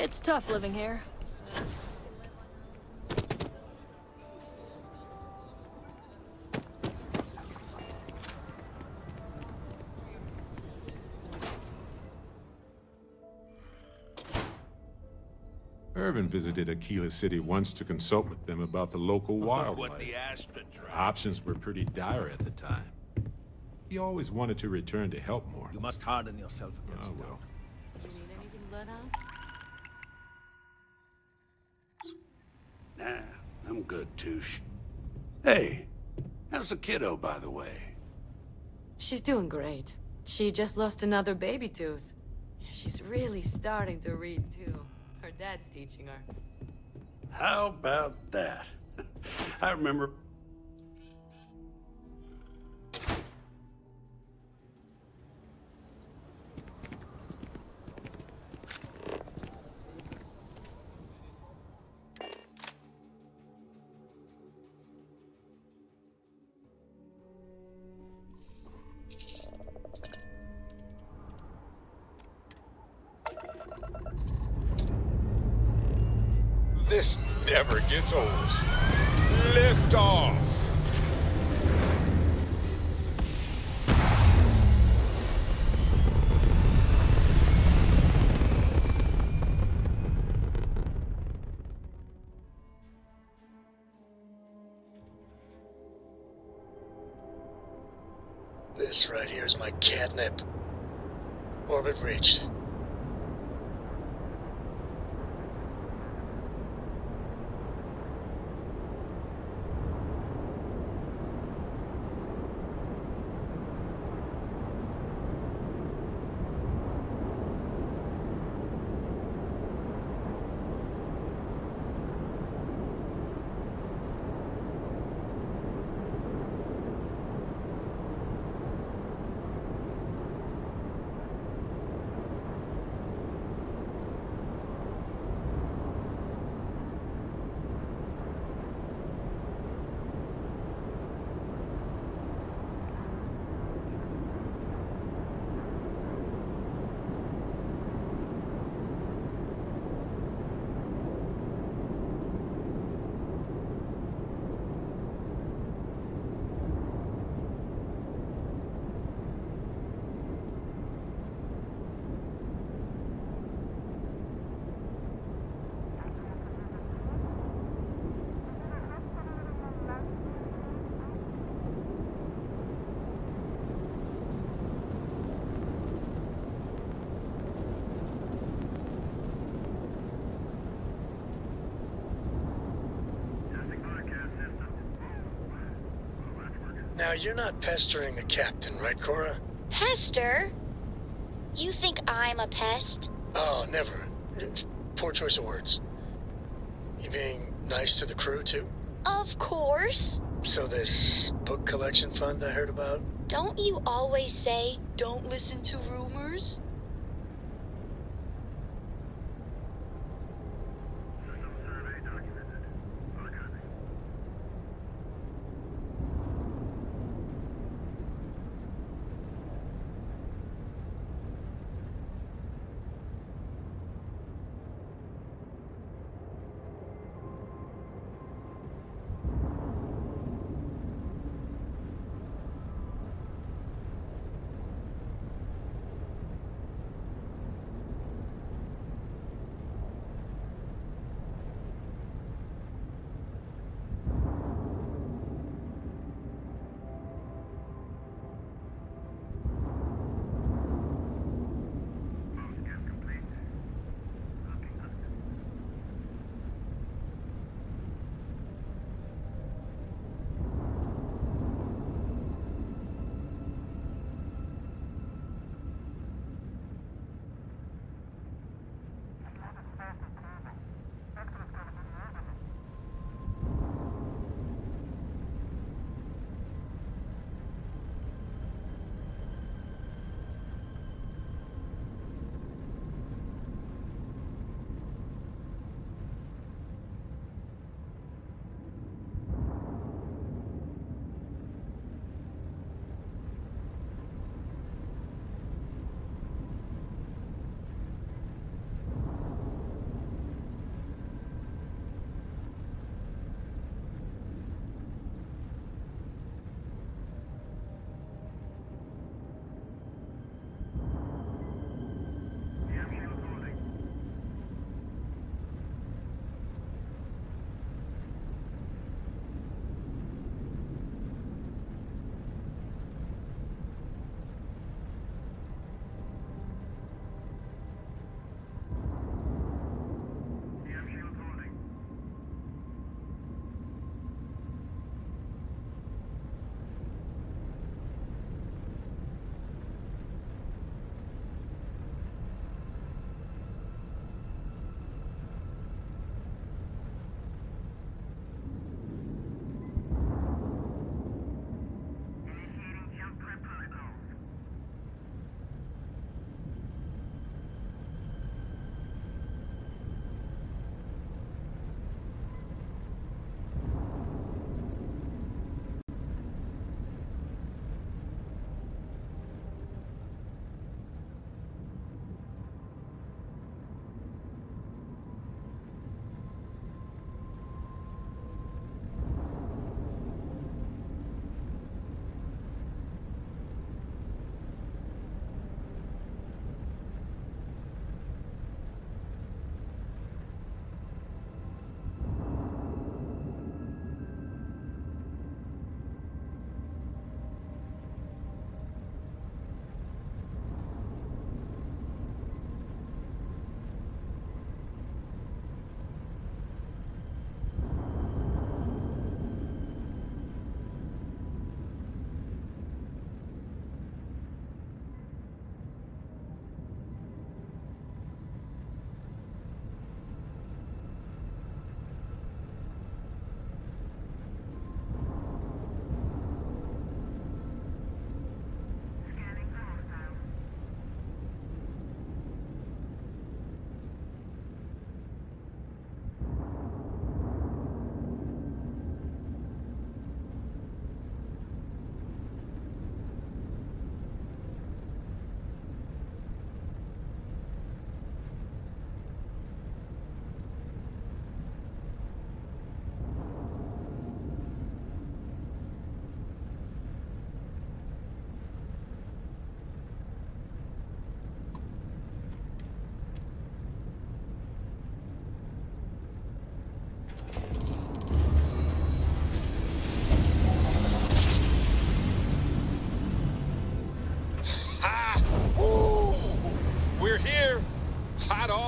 It's tough living here. Irvin visited Aquila City once to consult with them about the local wildlife. What the Astra tried. Options were pretty dire at the time. He always wanted to return to help more. You must harden yourself against Oh, well. You need anything, Bloodhound? Nah, I'm good, Touche. Hey, how's the kiddo, by the way? She's doing great. She just lost another baby tooth. She's really starting to read, too. Her dad's teaching her. How about that? I remember... This never gets old. Lift off! This right here is my catnip. Orbit reached. Now, you're not pestering the captain, right, Cora? Pester? You think I'm a pest? Oh, never. Poor choice of words. You being nice to the crew, too? Of course. So this book collection fund I heard about? Don't you always say, don't listen to rumors?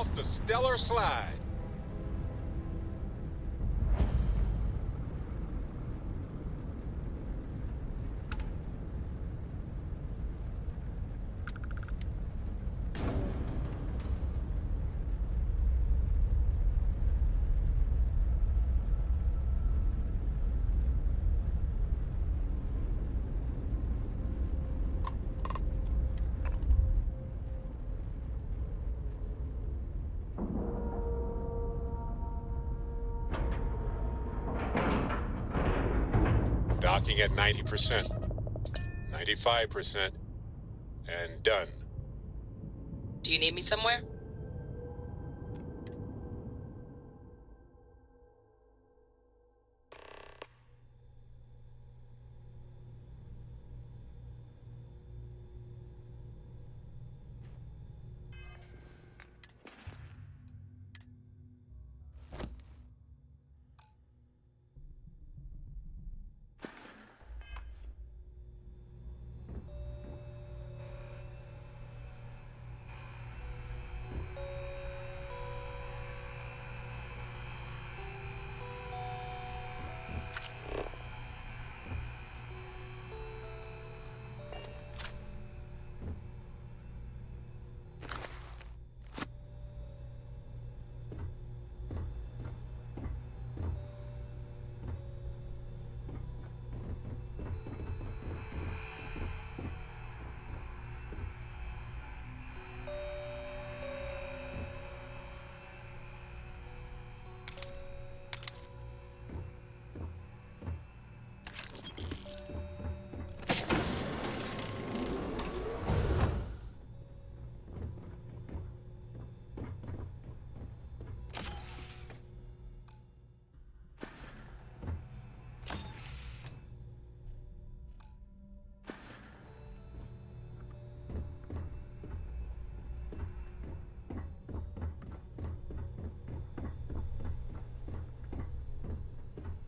off the stellar slide. Docking at 90%, 95%, and done. Do you need me somewhere?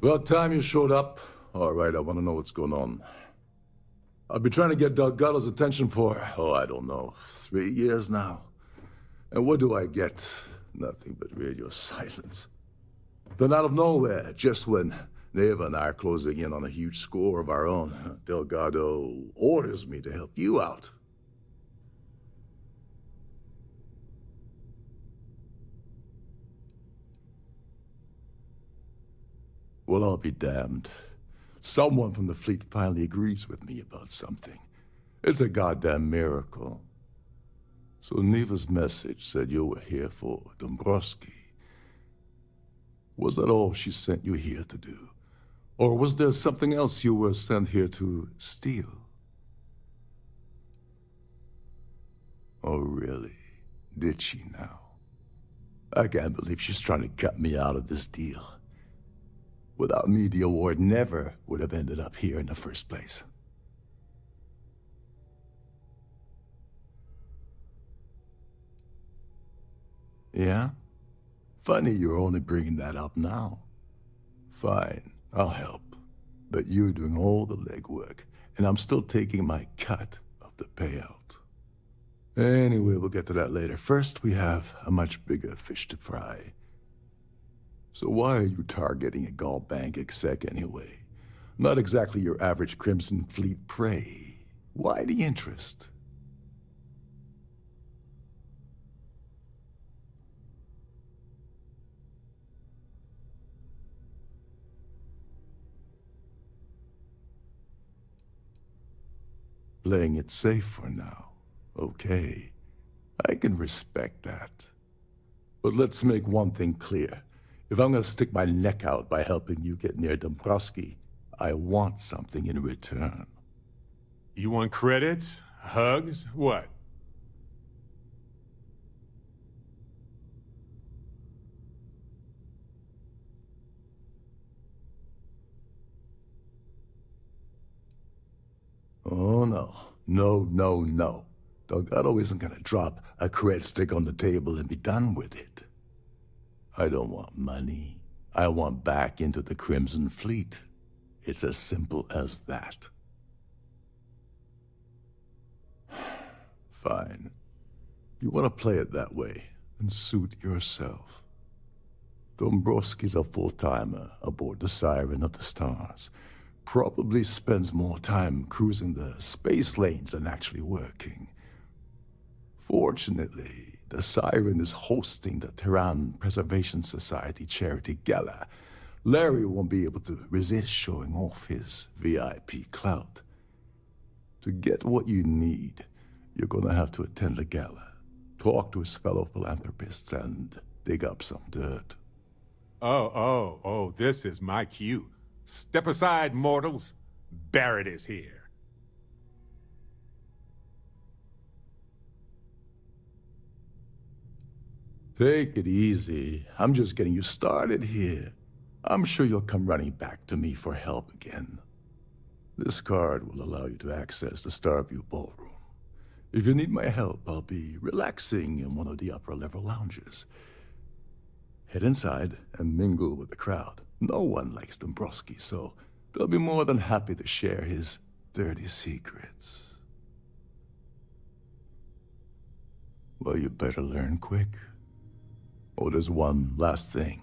About time you showed up. All right, I want to know what's going on. I've been trying to get Delgado's attention for, I don't know, 3 years now. And what do I get? Nothing but radio silence. Then out of nowhere, just when Neva and I are closing in on a huge score of our own, Delgado orders me to help you out. Well, I'll be damned. Someone from the fleet finally agrees with me about something. It's a goddamn miracle. So Neva's message said you were here for Dombrowski. Was that all she sent you here to do? Or was there something else you were sent here to steal? Oh, really? Did she now? I can't believe she's trying to cut me out of this deal. Without me, the award never would have ended up here in the first place. Yeah? Funny you're only bringing that up now. Fine, I'll help. But you're doing all the legwork, and I'm still taking my cut of the payout. Anyway, we'll get to that later. First, we have a much bigger fish to fry. So why are you targeting a Gall Bank exec anyway? Not exactly your average Crimson Fleet prey. Why the interest? Playing it safe for now. Okay. I can respect that. But let's make one thing clear. If I'm gonna stick my neck out by helping you get near Dombrowski, I want something in return. You want credits? Hugs? What? Oh, no. No, no, no. Delgado isn't gonna drop a cred stick on the table and be done with it. I don't want money. I want back into the Crimson Fleet. It's as simple as that. Fine. You want to play it that way. and suit yourself. Dombrowski's a full-timer aboard the Siren of the Stars. Probably spends more time cruising the space lanes than actually working. Fortunately, the Siren is hosting the Tehran Preservation Society charity gala. Larry won't be able to resist showing off his VIP clout. To get what you need, you're gonna have to attend the gala, talk to his fellow philanthropists, and dig up some dirt. Oh, this is my cue. Step aside, mortals. Barrett is here. Take it easy. I'm just getting you started here. I'm sure you'll come running back to me for help again. This card will allow you to access the Starfield ballroom. If you need my help, I'll be relaxing in one of the upper-level lounges. Head inside and mingle with the crowd. No one likes Dombrowski, so they'll be more than happy to share his dirty secrets. Well, you better learn quick. Oh, there's one last thing.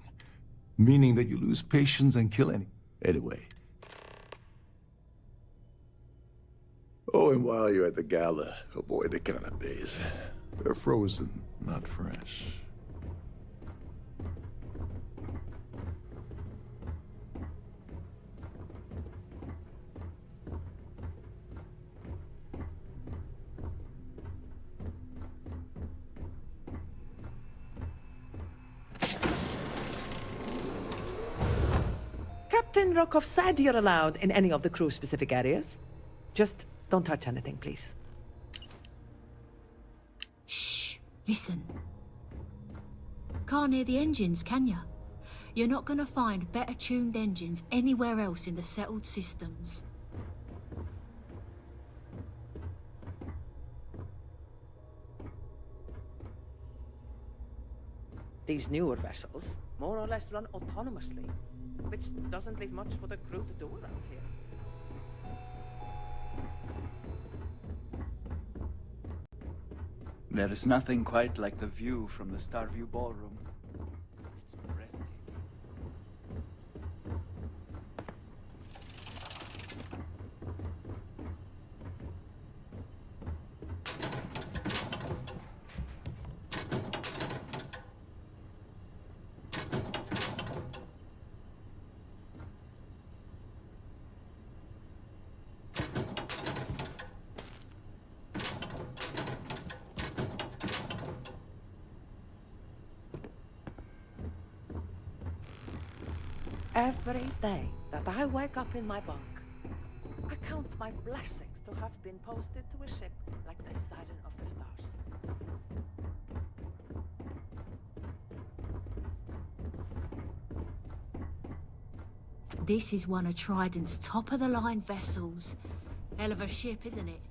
Meaning that you lose patience and kill any... Anyway. Oh, and while you're at the gala, avoid the canapes. They're frozen, not fresh. Captain Rokov said you're allowed in any of the crew-specific areas. Just don't touch anything, please. Shh, listen. Can't hear the engines, can ya? You're not gonna find better-tuned engines anywhere else in the settled systems. These newer vessels more or less run autonomously, which doesn't leave much for the crew to do around here. There is nothing quite like the view from the Starview Ballroom. It's breathtaking. Every day that I wake up in my bunk, I count my blessings to have been posted to a ship like the Siren of the Stars. This is one of Trident's top-of-the-line vessels. Hell of a ship, isn't it?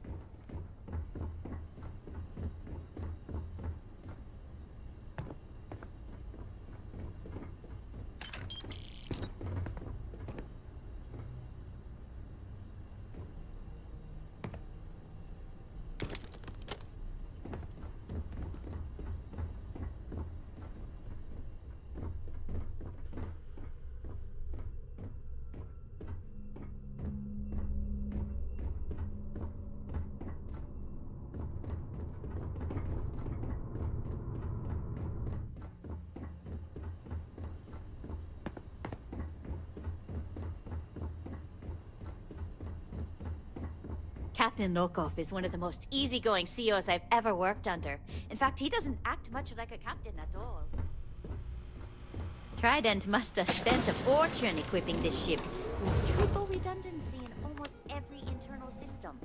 Captain Rokov is one of the most easygoing CEOs I've ever worked under. In fact, he doesn't act much like a captain at all. Trident must have spent a fortune equipping this ship with triple redundancy in almost every internal system.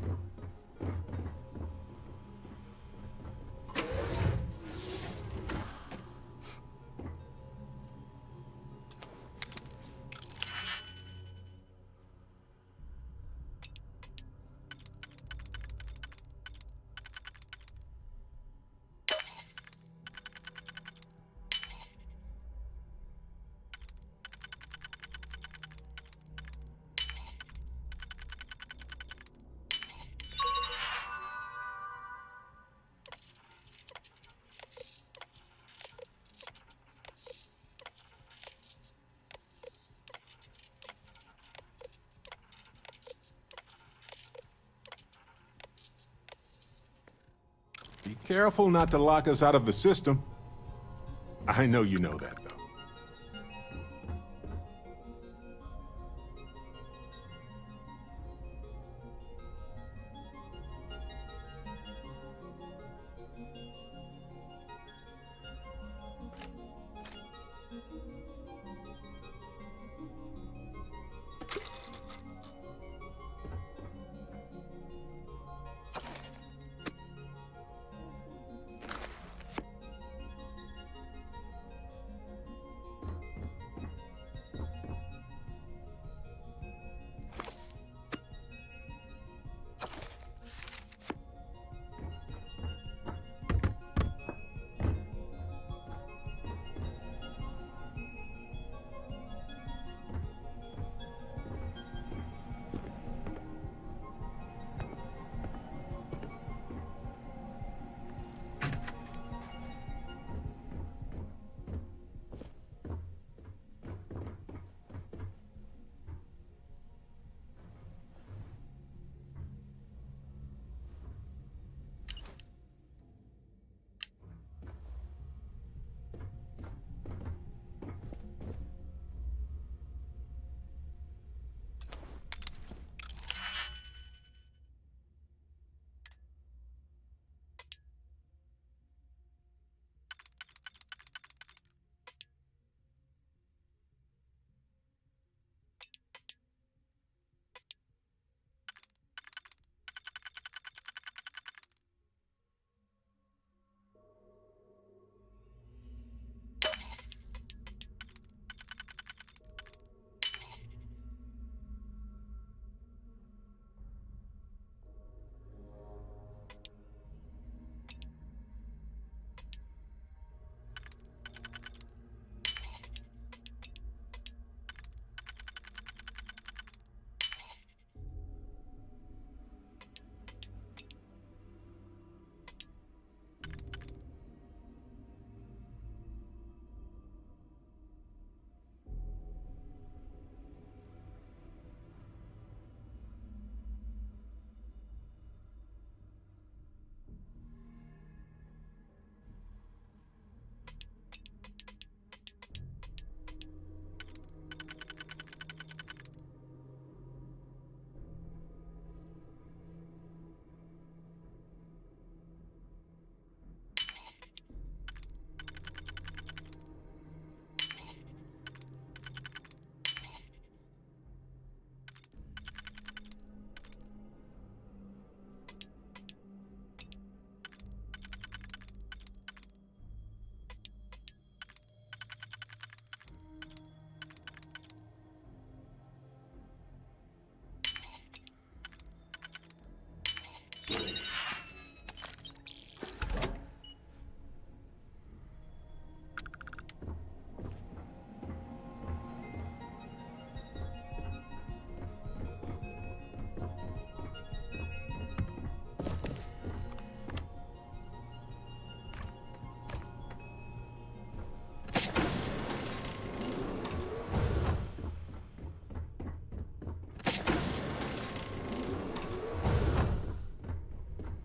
Be careful not to lock us out of the system. I know you know that, though.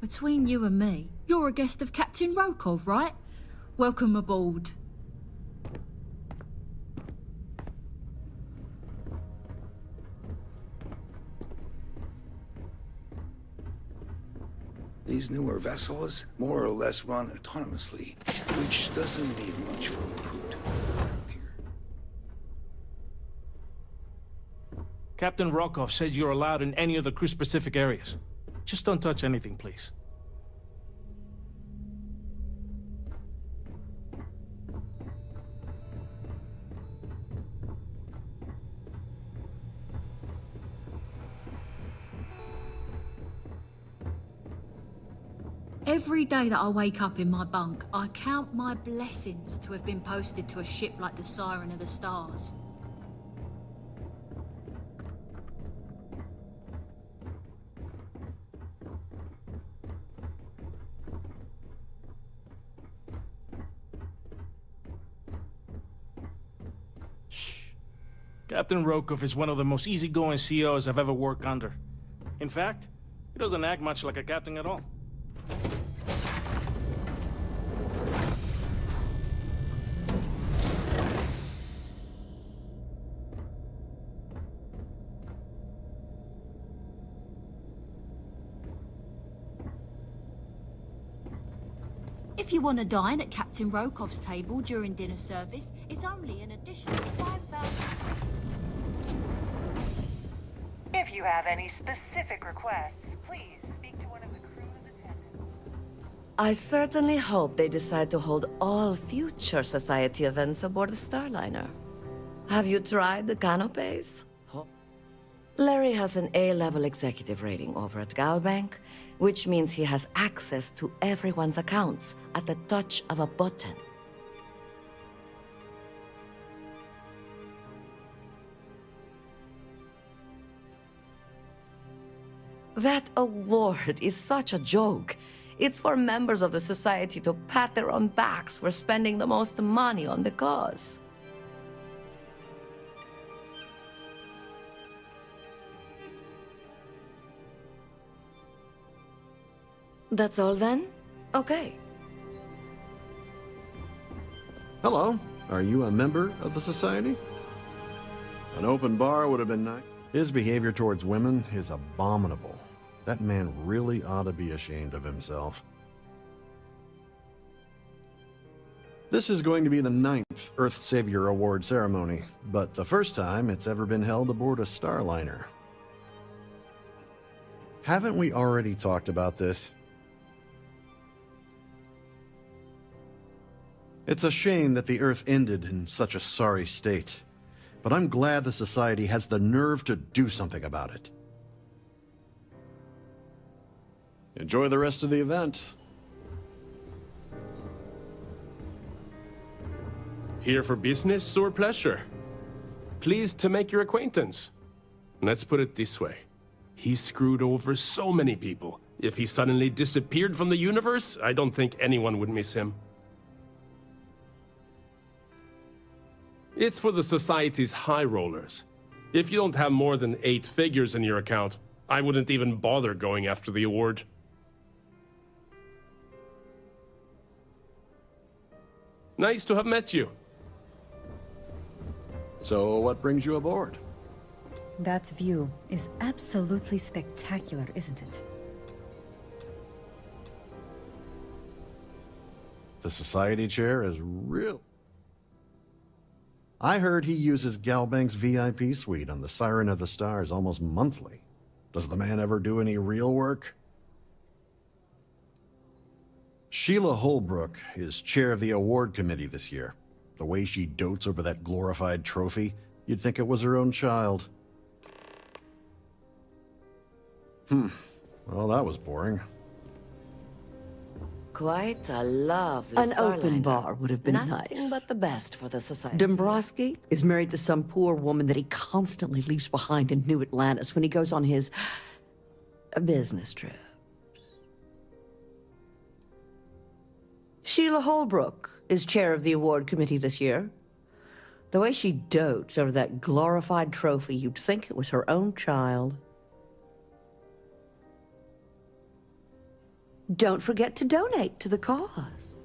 Between you and me, you're a guest of Captain Rokov, right? Welcome aboard. These newer vessels more or less run autonomously, which doesn't leave much for the crew to do around here. Captain Rokov said you're allowed in any of the crew-specific areas. Just don't touch anything, please. Every day that I wake up in my bunk, I count my blessings to have been posted to a ship like the Siren of the Stars. Shh. Captain Rokov is one of the most easygoing COs I've ever worked under. In fact, he doesn't act much like a captain at all. If you want to dine at Captain Rokoff's table during dinner service, it's only an additional 5,000 credits. If you have any specific requests, please speak to one of the crew's attendants. I certainly hope they decide to hold all future Society events aboard the Starliner. Have you tried the canopies? Larry has an A-level executive rating over at Galbank, which means he has access to everyone's accounts at the touch of a button. That award is such a joke. It's for members of the Society to pat their own backs for spending the most money on the cause. That's all then? Okay. Hello. Are you a member of the Society? An open bar would have been nice. His behavior towards women is abominable. That man really ought to be ashamed of himself. This is going to be the 9th Earth Savior Award ceremony, but the first time it's ever been held aboard a Starliner. Haven't we already talked about this? It's a shame that the Earth ended in such a sorry state, but I'm glad the Society has the nerve to do something about it. Enjoy the rest of the event. Here for business or pleasure? Pleased to make your acquaintance. Let's put it this way. He screwed over so many people. If he suddenly disappeared from the universe, I don't think anyone would miss him. It's for the Society's high rollers. If you don't have more than 8 figures in your account, I wouldn't even bother going after the award. Nice to have met you. So, what brings you aboard? That view is absolutely spectacular, isn't it? The Society chair is real. I heard he uses Galbank's VIP suite on the Siren of the Stars almost monthly. Does the man ever do any real work? Sheila Holbrook is chair of the award committee this year. The way she dotes over that glorified trophy, you'd think it was her own child. Well, that was boring. Quite a lovely An open Starliner. bar would have been Nothing nice. but the best for the Society. Dombrowski is married to some poor woman that he constantly leaves behind in New Atlantis when he goes on his business trip. Sheila Holbrook is chair of the award committee this year. The way she dotes over that glorified trophy, you'd think it was her own child. Don't forget to donate to the cause.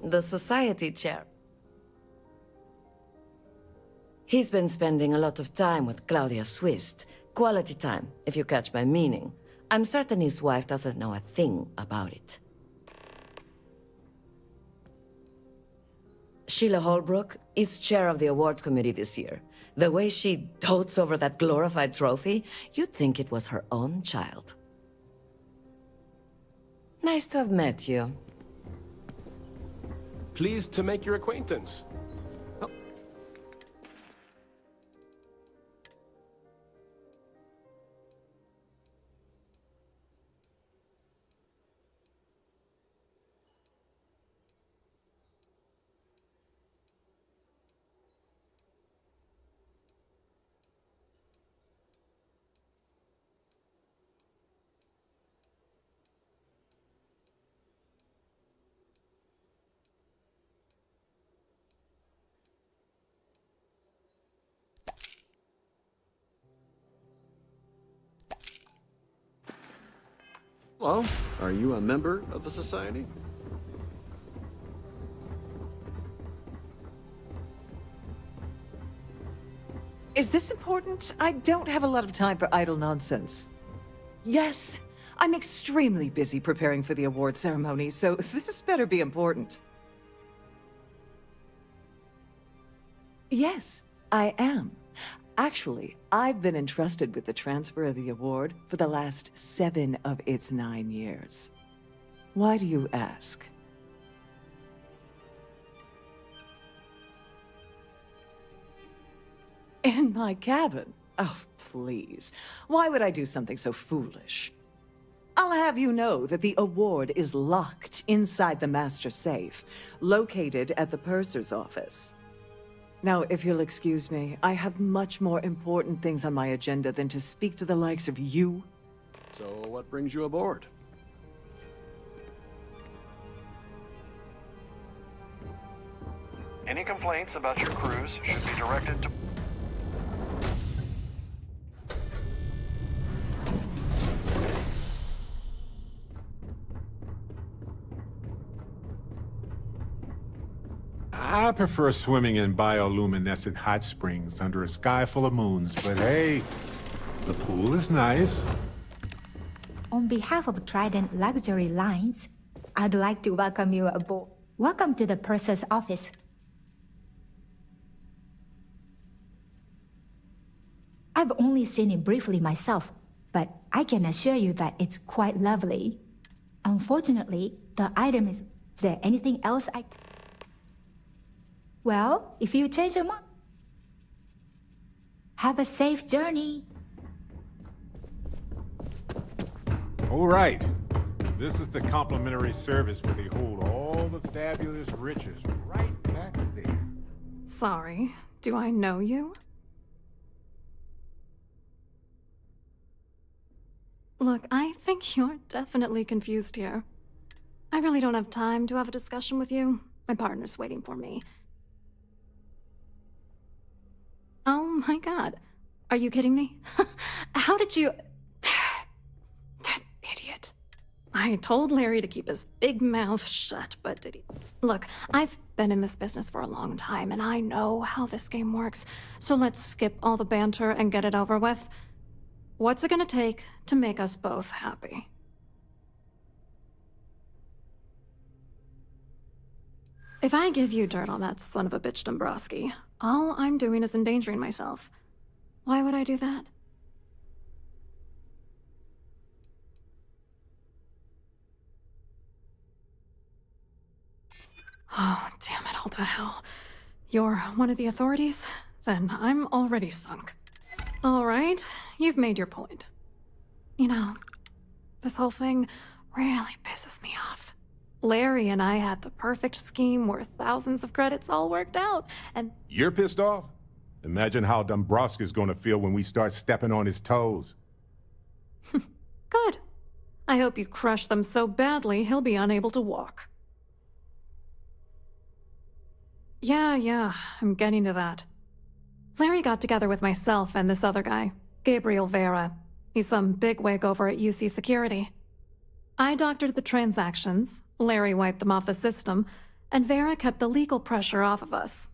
The Society chair. He's been spending a lot of time with Claudia Swist. Quality time, if you catch my meaning. I'm certain his wife doesn't know a thing about it. Sheila Holbrook is chair of the award committee this year. The way she dotes over that glorified trophy, you'd think it was her own child. Nice to have met you. Pleased to make your acquaintance. Hello. Are you a member of the Society? Is this important? I don't have a lot of time for idle nonsense. Yes, I'm extremely busy preparing for the award ceremony, so this better be important. Yes, I am. Actually, I've been entrusted with the transfer of the award for the last 7 of its 9 years. Why do you ask? In my cabin? Oh, please. Why would I do something so foolish? I'll have you know that the award is locked inside the master safe, located at the purser's office. Now, if you'll excuse me, I have much more important things on my agenda than to speak to the likes of you. So what brings you aboard? Any complaints about your cruise should be directed to... I prefer swimming in bioluminescent hot springs under a sky full of moons, but hey, the pool is nice. On behalf of Trident Luxury Lines, I'd like to welcome you aboard. Welcome to the purser's office. I've only seen it briefly myself, but I can assure you that it's quite lovely. Unfortunately, the item is... Is there anything else I... Well, if you change your mind... Have a safe journey. All right. This is the complimentary service where they hold all the fabulous riches right back there. Sorry, do I know you? Look, I think you're definitely confused here. I really don't have time to have a discussion with you. My partner's waiting for me. Oh my god. Are you kidding me? How did you... That idiot. I told Larry to keep his big mouth shut, but did he... Look, I've been in this business for a long time, and I know how this game works. So let's skip all the banter and get it over with. What's it gonna take to make us both happy? If I give you dirt on that son of a bitch Dombrowski, all I'm doing is endangering myself. Why would I do that? Oh, damn it all to hell. You're one of the authorities? Then I'm already sunk. All right, you've made your point. You know, this whole thing really pisses me off. Larry and I had the perfect scheme worth thousands of credits all worked out, and... You're pissed off? Imagine how Dombrowski's gonna feel when we start stepping on his toes. Good. I hope you crush them so badly he'll be unable to walk. Yeah, I'm getting to that. Larry got together with myself and this other guy, Gabriel Vera. He's some bigwig over at UC Security. I doctored the transactions, Larry wiped them off the system, and Vera kept the legal pressure off of us.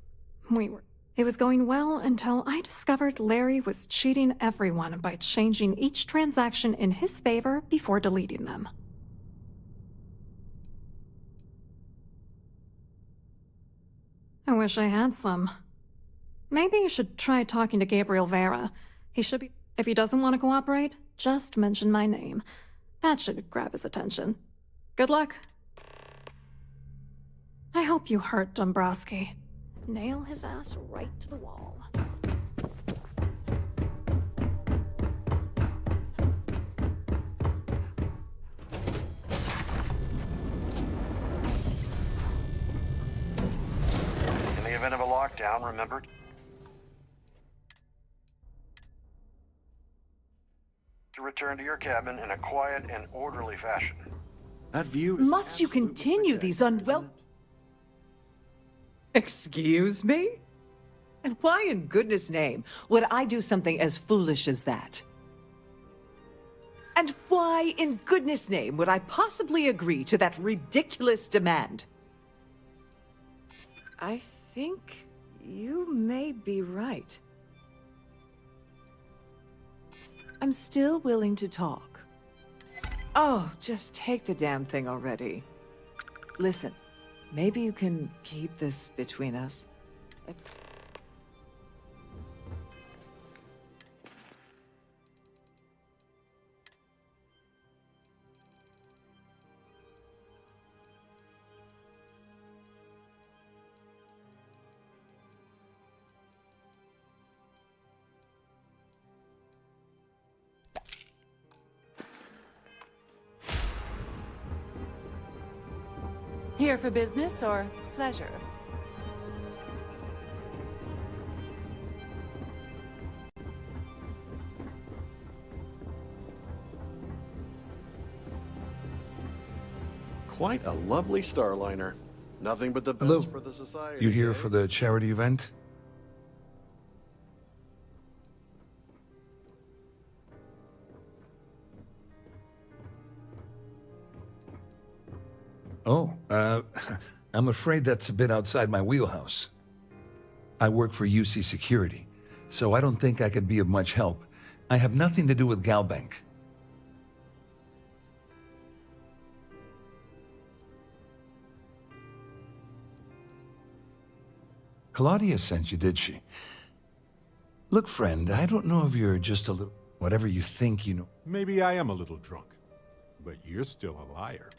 It was going well until I discovered Larry was cheating everyone by changing each transaction in his favor before deleting them. I wish I had some. Maybe you should try talking to Gabriel Vera. He should be... If he doesn't want to cooperate, just mention my name. That should grab his attention. Good luck. I hope you hurt Dombrowski. Nail his ass right to the wall. In the event of a lockdown, remember... to return to your cabin in a quiet and orderly fashion. That view is... Must you continue these Excuse me? And why in goodness name would I do something as foolish as that? And why in goodness name would I possibly agree to that ridiculous demand? I think you may be right. I'm still willing to talk. Oh, just take the damn thing already. Listen, maybe you can keep this between us. Here for business or pleasure? Quite a lovely Starliner. Nothing but the best Hello. for the society. You here eh? for the charity event? Oh, I'm afraid that's a bit outside my wheelhouse. I work for UC Security, so I don't think I could be of much help. I have nothing to do with Galbank. Claudia sent you, did she? Look, friend, I don't know if you're just a little... Whatever you think you know... Maybe I am a little drunk, but you're still a liar.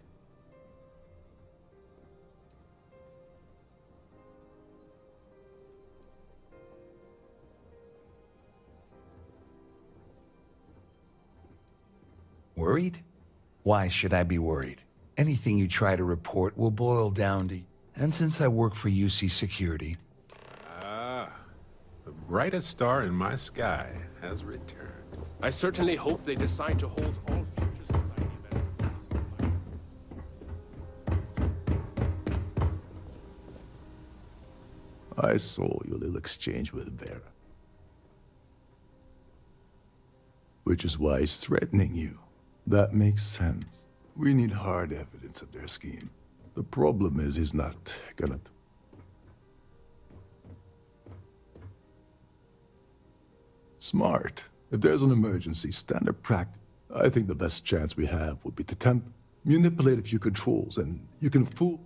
Worried? Why should I be worried? Anything you try to report will boil down to... And since I work for UC Security... The brightest star in my sky has returned. I certainly hope they decide to hold all future society events. I saw your little exchange with Vera. Which is why he's threatening you. That makes sense. We need hard evidence of their scheme. The problem is he's not gonna... Smart. If there's an emergency, standard practice. I think the best chance we have would be to manipulate a few controls, and you can fool...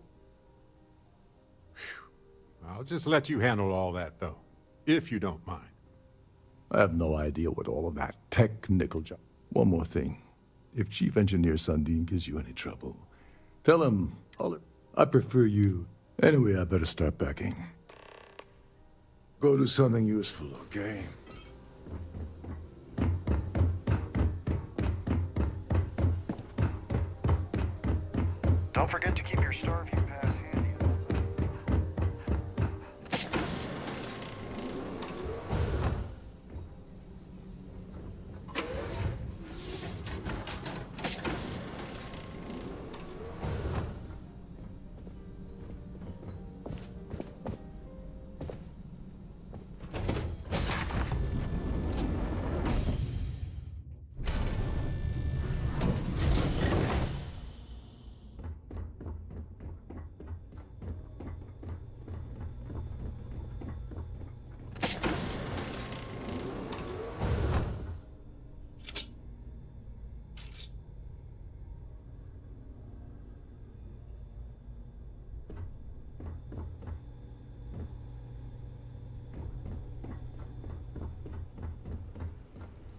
I'll just let you handle all that, though, if you don't mind. I have no idea what all of that technical job... One more thing. If Chief Engineer Sundin gives you any trouble, tell him I prefer you. Anyway, I better start packing. Go do something useful, okay? Don't forget to keep your Starview pass handy.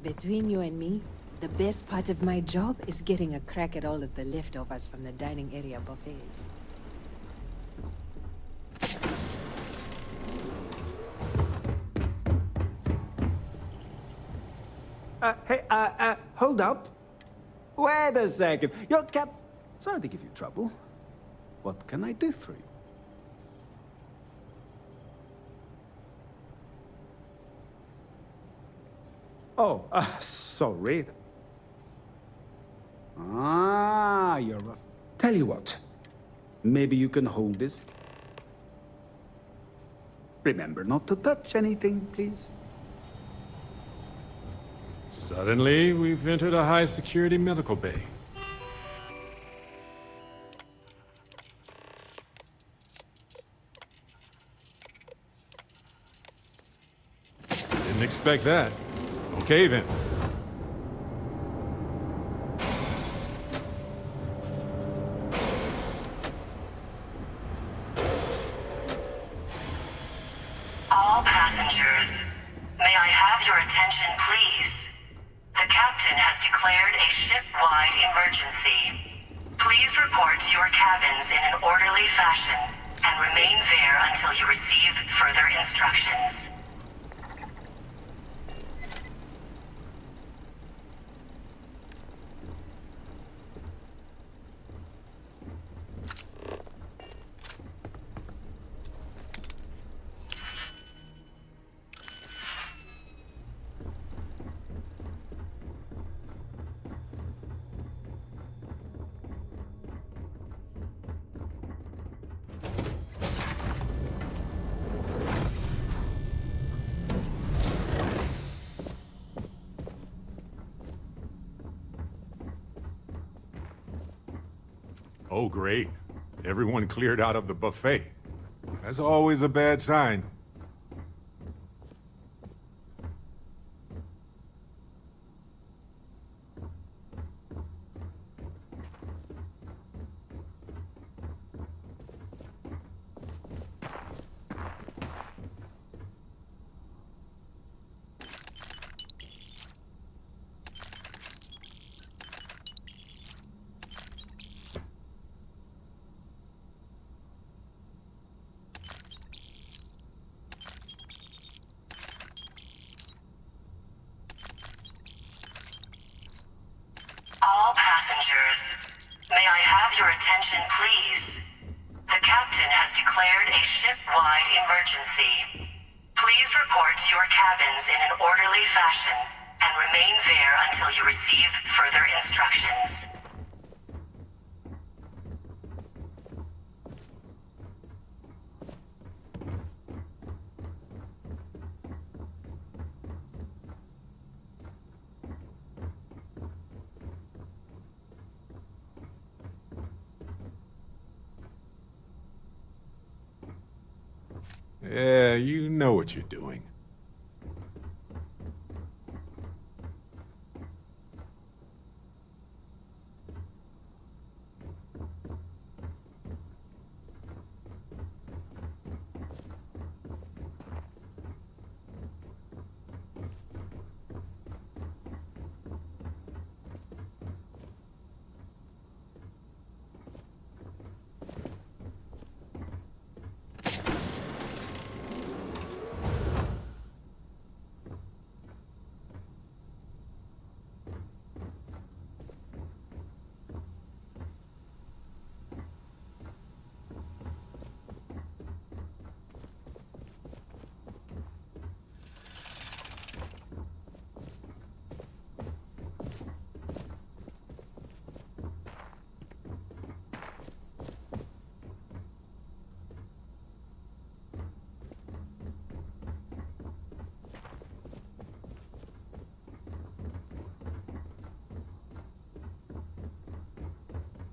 Between you and me, the best part of my job is getting a crack at all of the leftovers from the dining area buffets. Hold up. Wait a second. Your cap... Sorry to give you trouble. What can I do for you? Oh, sorry. Ah, you're rough. Tell you what. Maybe you can hold this. Remember not to touch anything, please. Suddenly, we've entered a high-security medical bay. Didn't expect that. Okay, then. passengers, may I have your attention, please? The captain has declared a ship-wide emergency. Please report to your cabins in an orderly fashion and remain there until you receive further instructions. Oh, great. Everyone cleared out of the buffet. That's always a bad sign. All passengers, may I have your attention, please? The captain has declared a ship-wide emergency. Please report to your cabins in an orderly fashion and remain there until you receive further instructions. Yeah, you know what you're doing.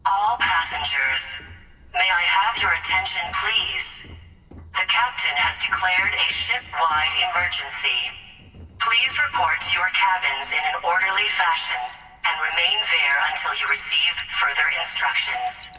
All passengers, may I have your attention, please? The captain has declared a ship-wide emergency. Please report to your cabins in an orderly fashion and remain there until you receive further instructions.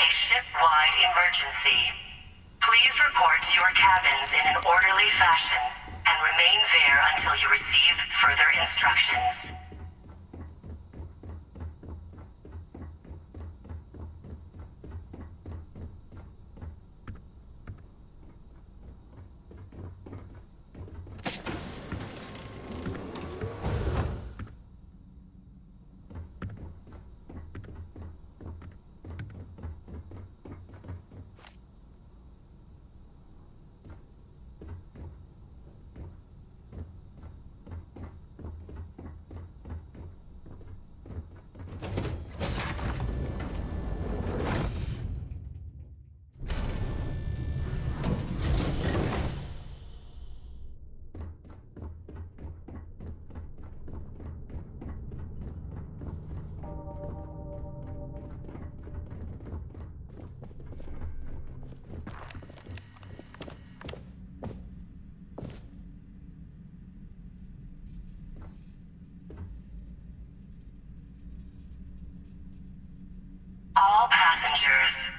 a ship-wide emergency. Please report to your cabins in an orderly fashion and remain there until you receive further instructions. All passengers.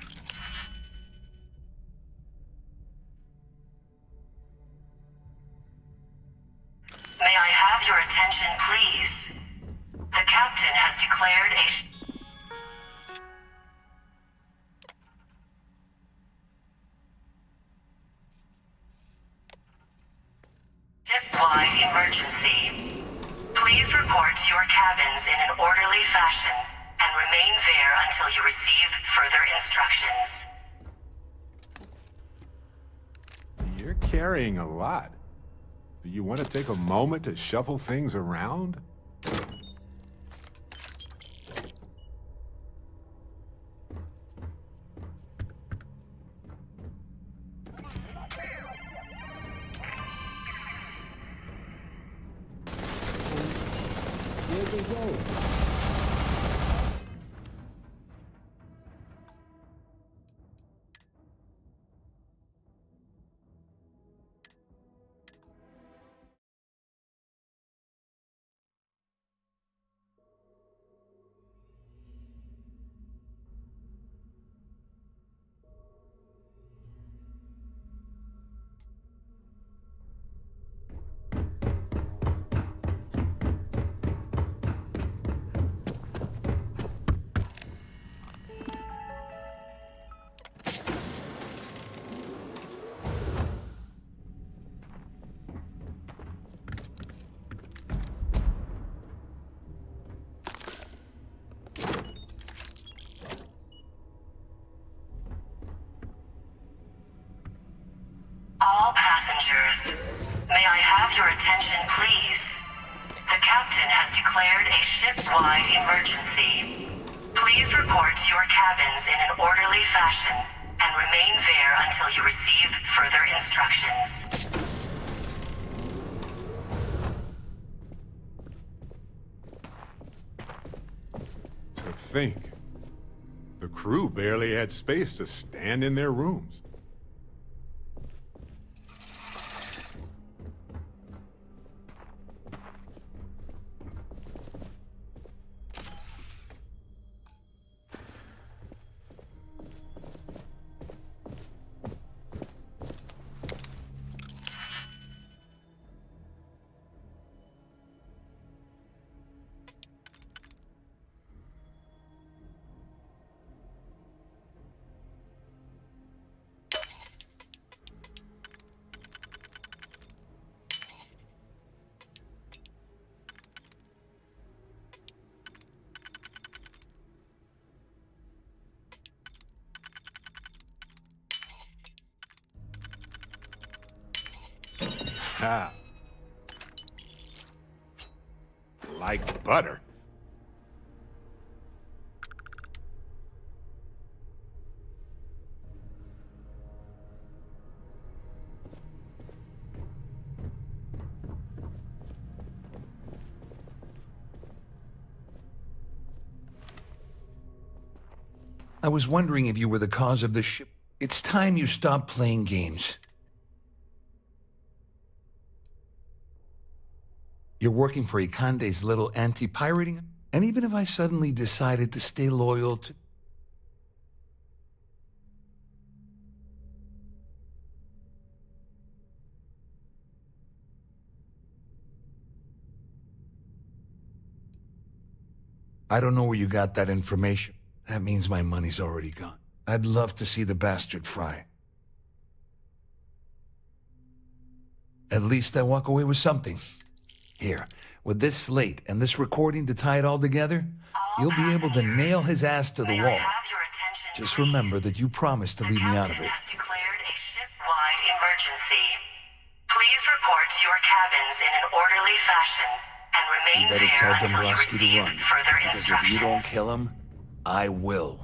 May I have your attention, please? The captain has declared a ship-wide emergency. Please report to your cabins in an orderly fashion and remain there until you receive further instructions. You're carrying a lot. Do you want to take a moment to shuffle things around? There we go. All passengers, may I have your attention, please? The captain has declared a ship-wide emergency. Please report to your cabins in an orderly fashion and remain there until you receive further instructions. To think, the crew barely had space to stand in their rooms. Ha. Like butter. I was wondering if you were the cause of the ship. It's time you stop playing games. You're working for Ikande's little anti-pirating? And even if I suddenly decided to stay loyal to... I don't know where you got that information. That means my money's already gone. I'd love to see the bastard fry. At least I walk away with something. Here, with this slate and this recording to tie it all together, you'll be able to nail his ass to the wall. Just remember that you promised to leave me out of it. Has declared a ship-wide emergency. Please report to your cabins in an orderly fashion and remain You better there tell until you Dombrowski to receive run. further Because instructions. if you don't kill him, I will.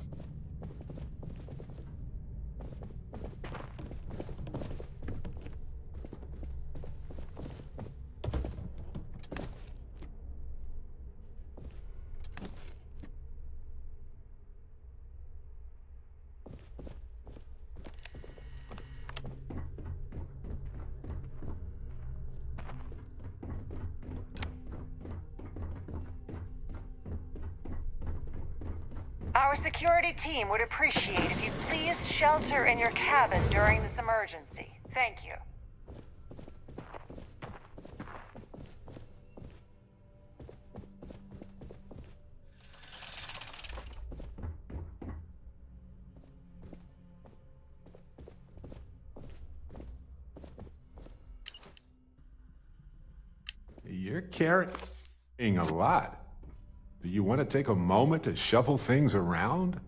Our security team would appreciate if you please shelter in your cabin during this emergency. Thank you. You're carrying a lot. Do you want to take a moment to shuffle things around?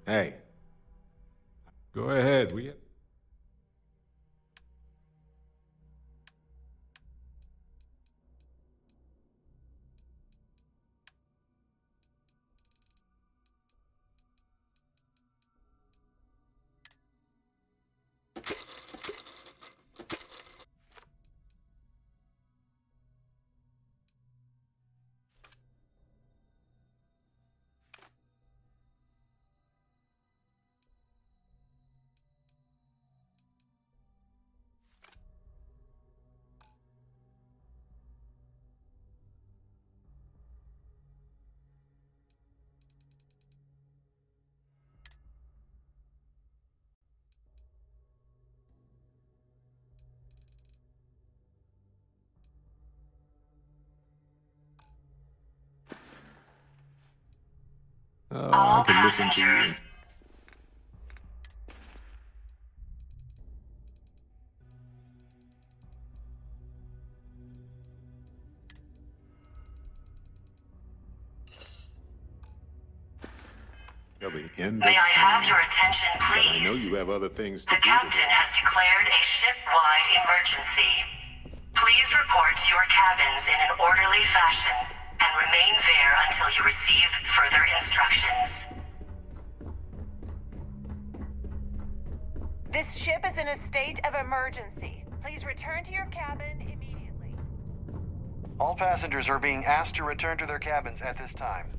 Hey, go ahead. All passengers. May I have your attention, please? I know you have other things to The captain has declared a ship-wide emergency. Please report to your cabins in an orderly fashion and remain there until you receive further instructions. This ship is in a state of emergency. Please return to your cabin immediately. All passengers are being asked to return to their cabins at this time.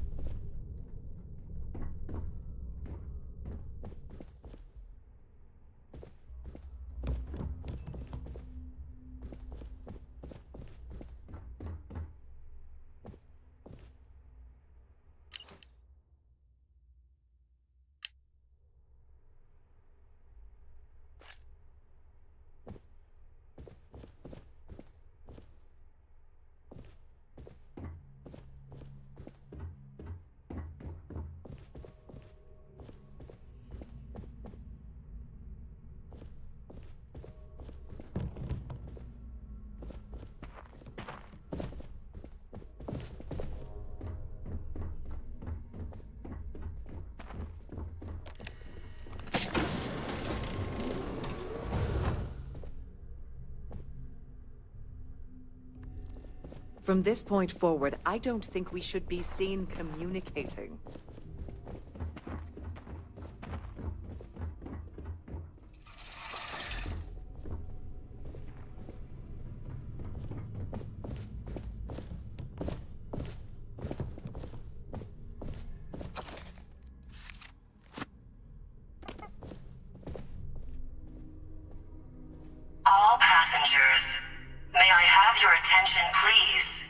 From this point forward, I don't think we should be seen communicating. passengers, may I have your attention, please?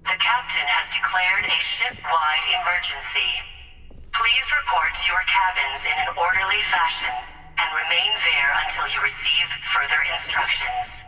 The captain has declared a ship-wide emergency. Please report to your cabins in an orderly fashion and remain there until you receive further instructions.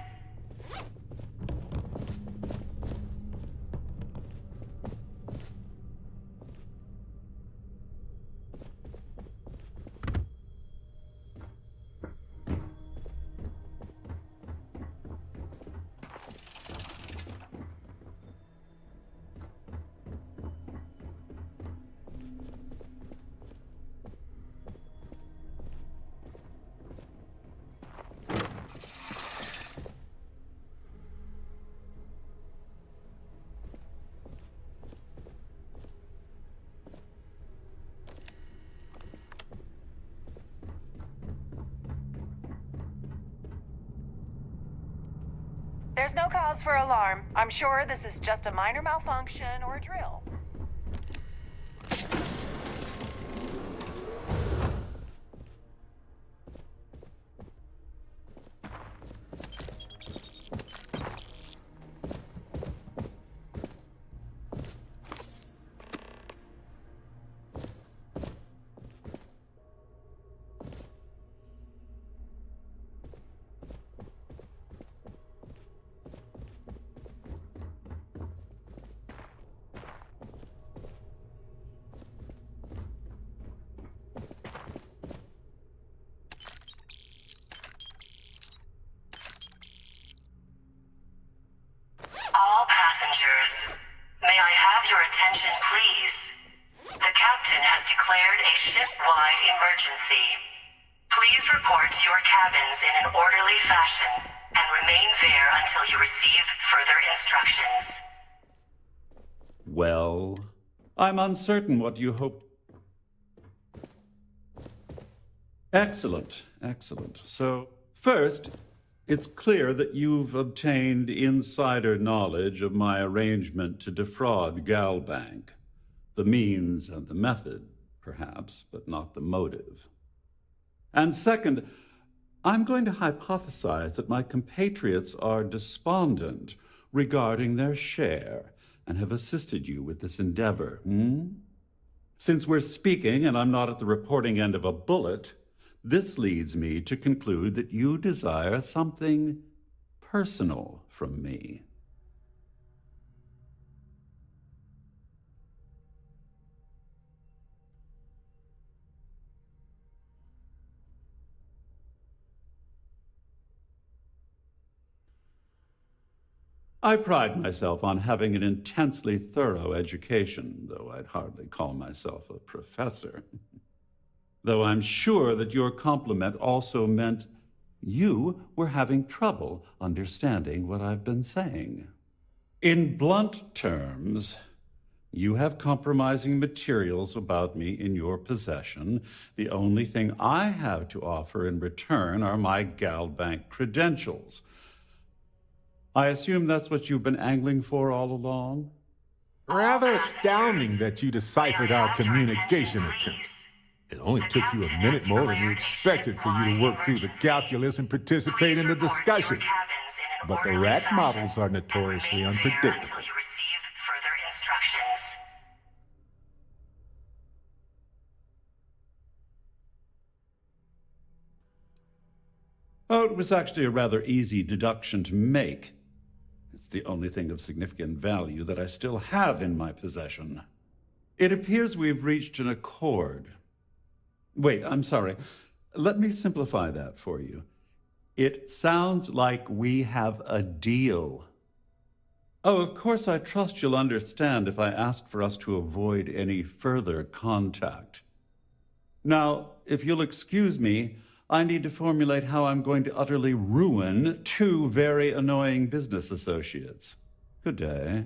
There's no cause for alarm. I'm sure this is just a minor malfunction or a drill. All passengers, may I have your attention, please? The captain has declared a ship-wide emergency. Please report to your cabins in an orderly fashion and remain there until you receive further instructions. Well, I'm uncertain what you hope. Excellent, excellent. So, first, it's clear that you've obtained insider knowledge of my arrangement to defraud Galbank. The means and the method, perhaps, but not the motive. And second, I'm going to hypothesize that my compatriots are despondent regarding their share and have assisted you with this endeavor. Since we're speaking and I'm not at the reporting end of a bullet, this leads me to conclude that you desire something personal from me. I pride myself on having an intensely thorough education, though I'd hardly call myself a professor. Though I'm sure that your compliment also meant you were having trouble understanding what I've been saying. In blunt terms, you have compromising materials about me in your possession. The only thing I have to offer in return are my Galbank credentials. I assume that's what you've been angling for all along? Rather astounding that you deciphered our communication attempt. It only took you a minute more than we expected for you to work through the calculus and participate in the discussion. But the rat models are notoriously unpredictable. Until you receive further instructions. Oh, it was actually a rather easy deduction to make. It's the only thing of significant value that I still have in my possession. It appears we've reached an accord. Wait, I'm sorry. Let me simplify that for you. It sounds like we have a deal. Oh, of course, I trust you'll understand if I ask for us to avoid any further contact. Now, if you'll excuse me, I need to formulate how I'm going to utterly ruin two very annoying business associates. Good day.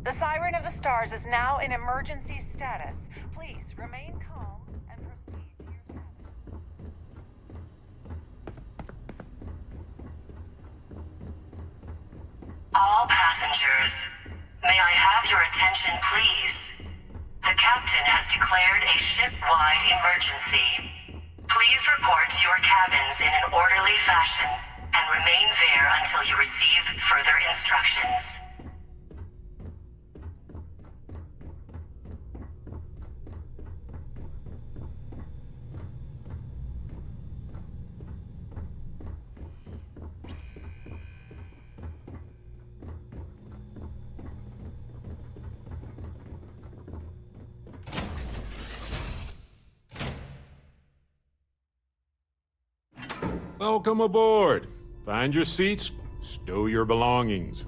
The Siren of the Stars is now in emergency status. Please remain calm and proceed to your cabin. All passengers, may I have your attention, please? The captain has declared a ship-wide emergency. Please report to your cabins in an orderly fashion and remain there until you receive further instructions. Welcome aboard. Find your seats, stow your belongings.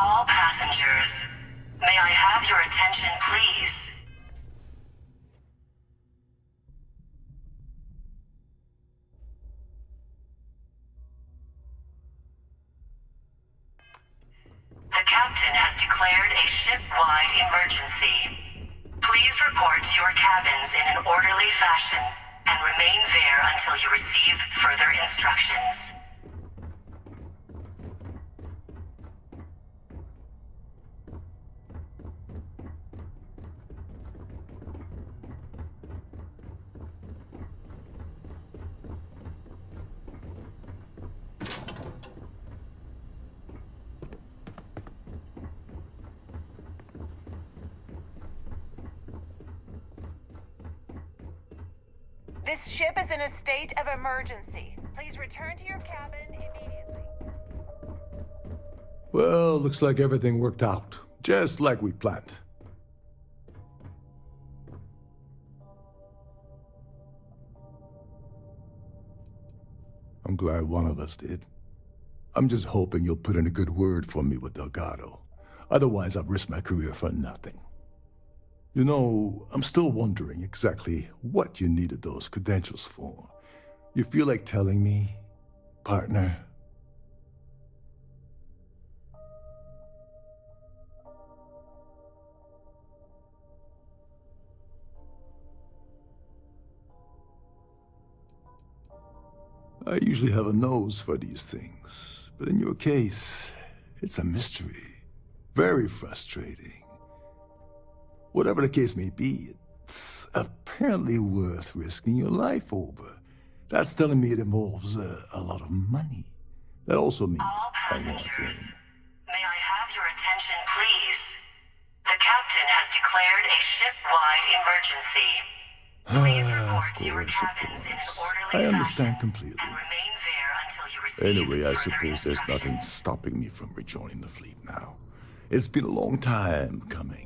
All passengers, may I have your attention, please? The captain has declared a ship-wide emergency. Please report to your cabins in an orderly fashion and remain there until you receive further instructions. This ship is in a state of emergency. Please return to your cabin immediately. Well, looks like everything worked out, just like we planned. I'm glad one of us did. I'm just hoping you'll put in a good word for me with Delgado. Otherwise, I've risked my career for nothing. You know, I'm still wondering exactly what you needed those credentials for. You feel like telling me, partner? I usually have a nose for these things, but in your case, it's a mystery. Very frustrating. Whatever the case may be, it's apparently worth risking your life over. That's telling me it involves a lot of money. That also means all passengers, may I have your attention, please? The captain has declared a ship-wide emergency. Please report to your cabins in an orderly I understand fashion completely. and remain there until you receive Anyway, I further suppose there's nothing instructions. stopping me from rejoining the fleet now. It's been a long time coming.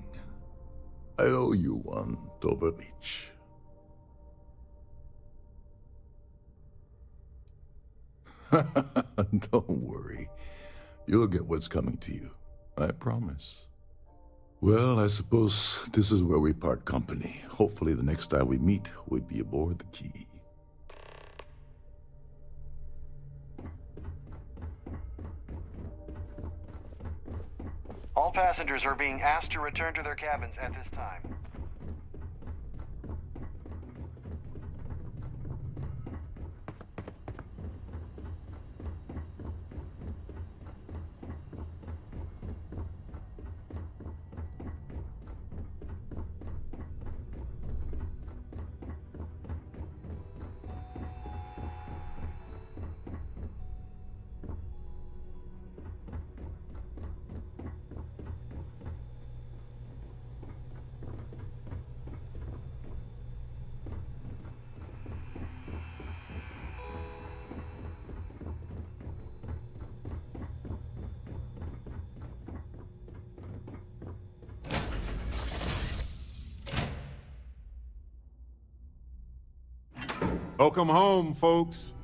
I owe you one, Dover Beach. Don't worry. You'll get what's coming to you. I promise. Well, I suppose this is where we part company. Hopefully the next time we meet, we'll be aboard the Key. All passengers are being asked to return to their cabins at this time. Welcome home, folks.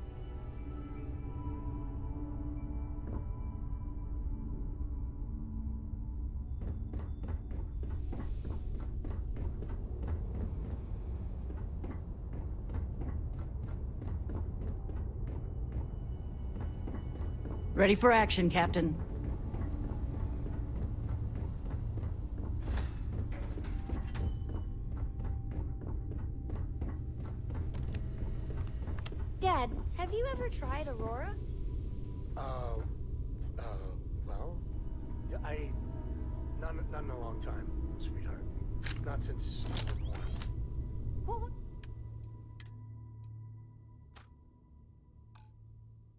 Ready for action, Captain. Dad, have you ever tried Aurora? Well, yeah, not in a long time, sweetheart. Not since you were born.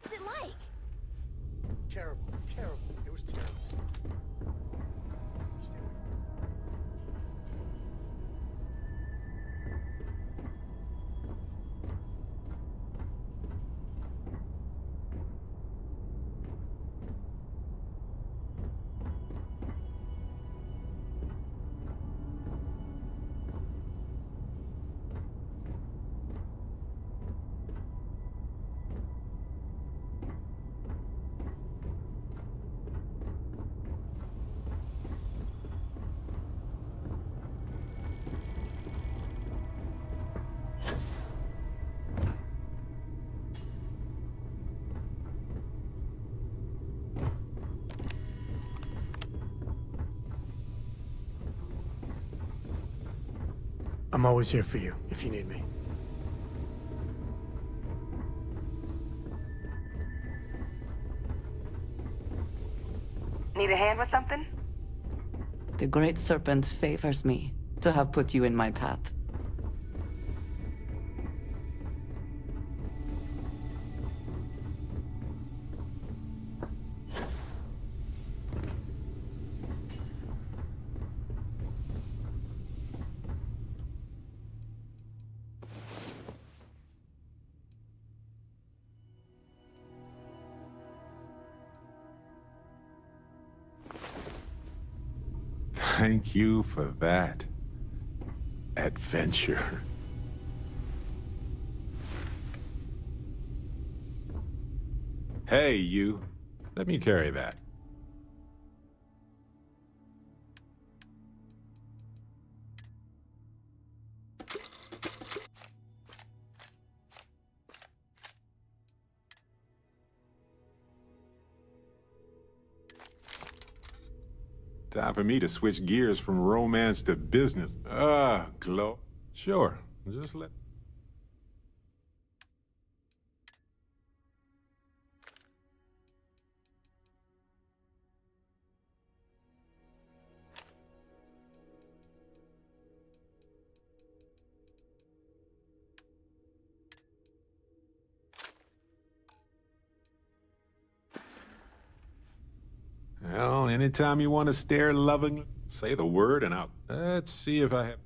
What's it like? Terrible, terrible. It was terrible. I'm always here for you, if you need me. Need a hand with something? The Great Serpent favors me to have put you in my path. Thank you for that adventure. Hey, you. Let me carry that. Time for me to switch gears from romance to business. Chloe. Sure, just let... Well, anytime you want to stare lovingly, say the word and I'll... Let's see if I have...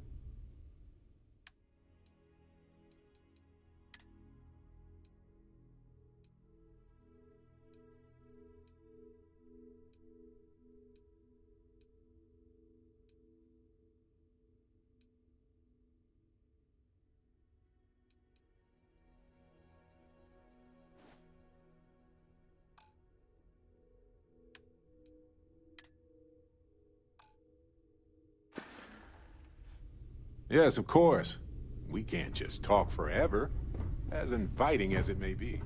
Yes, of course. We can't just talk forever, as inviting as it may be.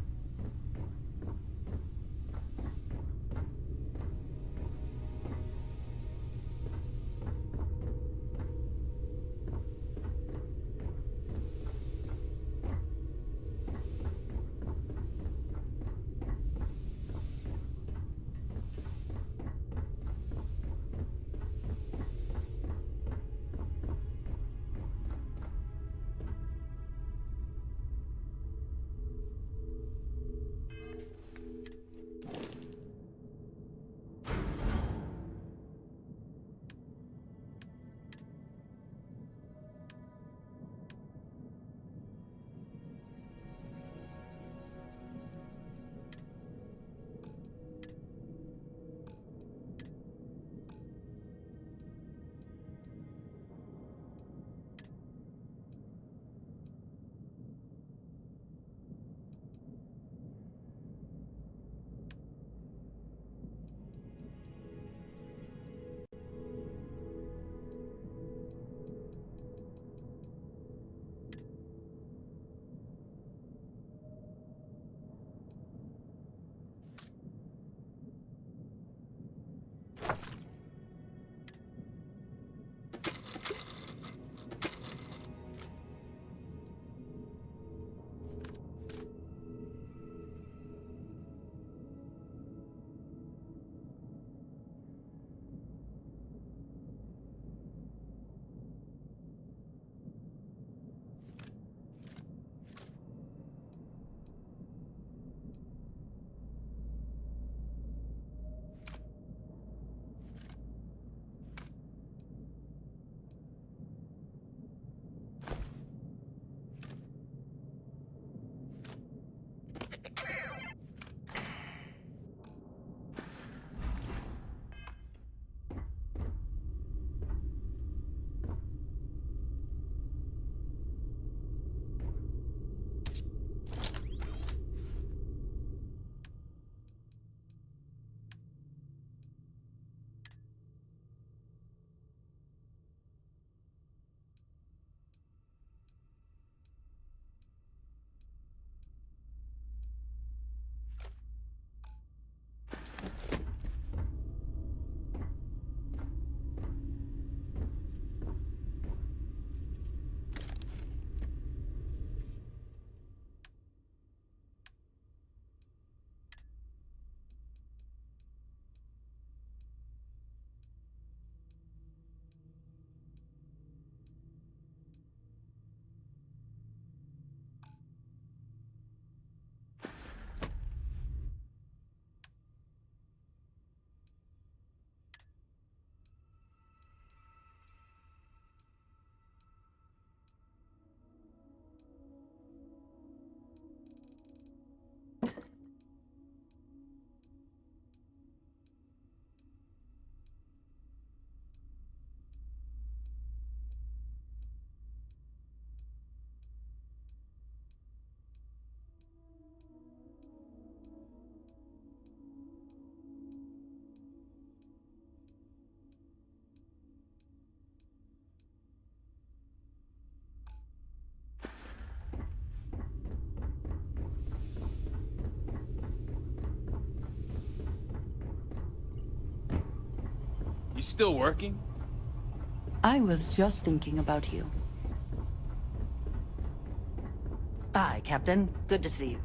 You still working? I was just thinking about you. Hi, Captain. Good to see you.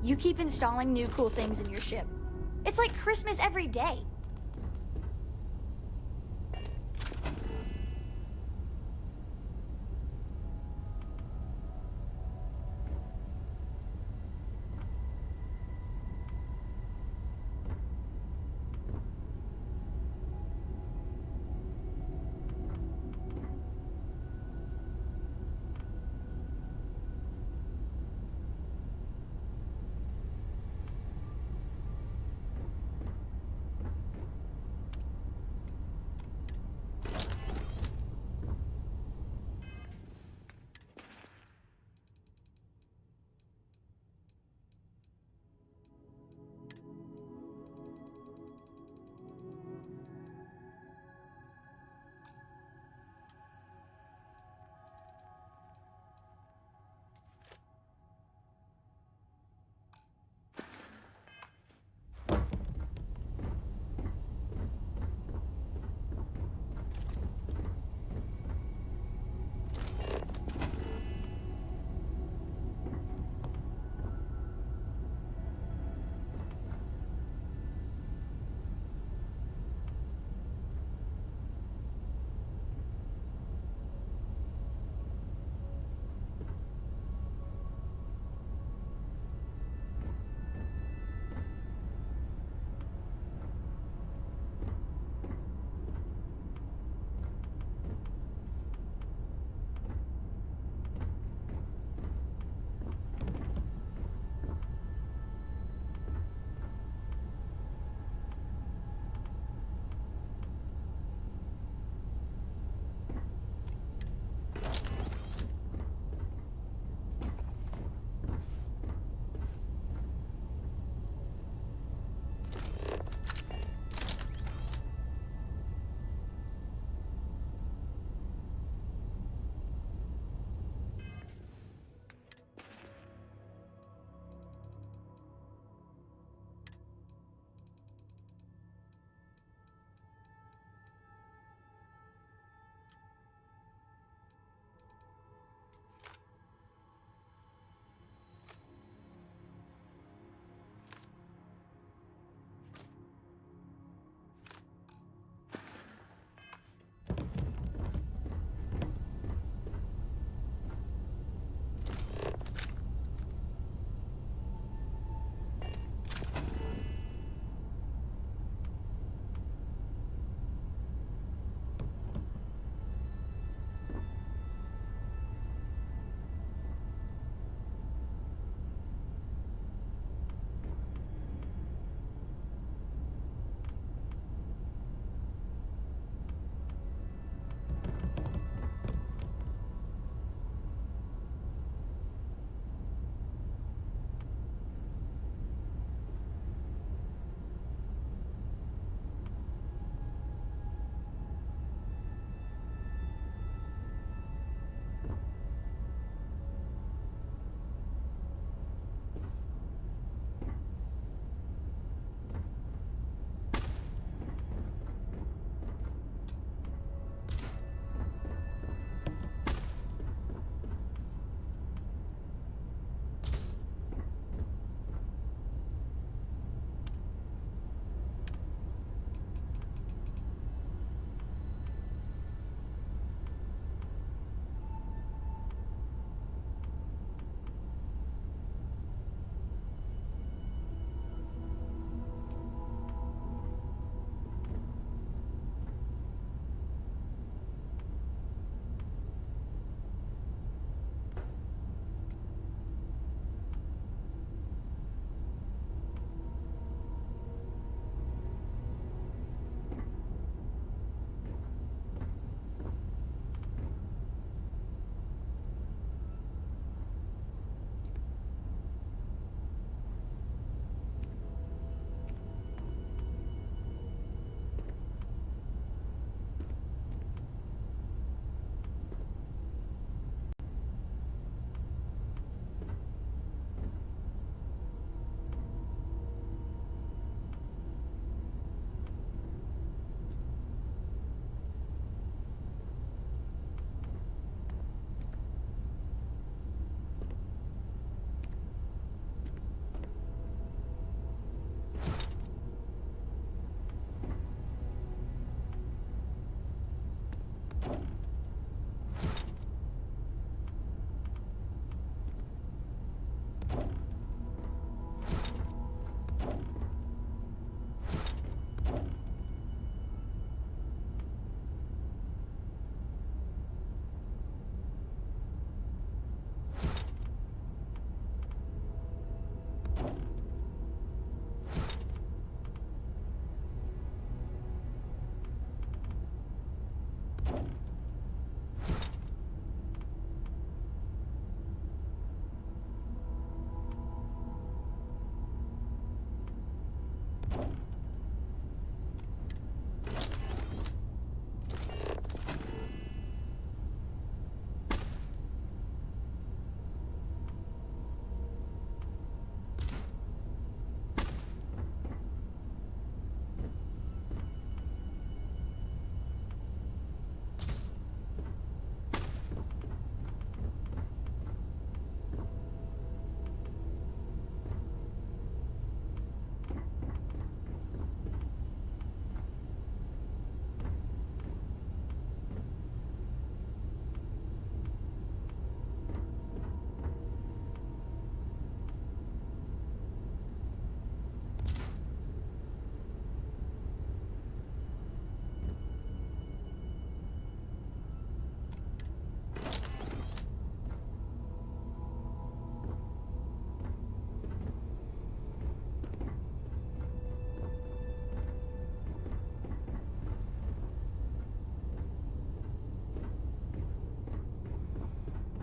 You keep installing new cool things in your ship. It's like Christmas every day.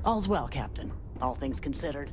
All's well, Captain. All things considered.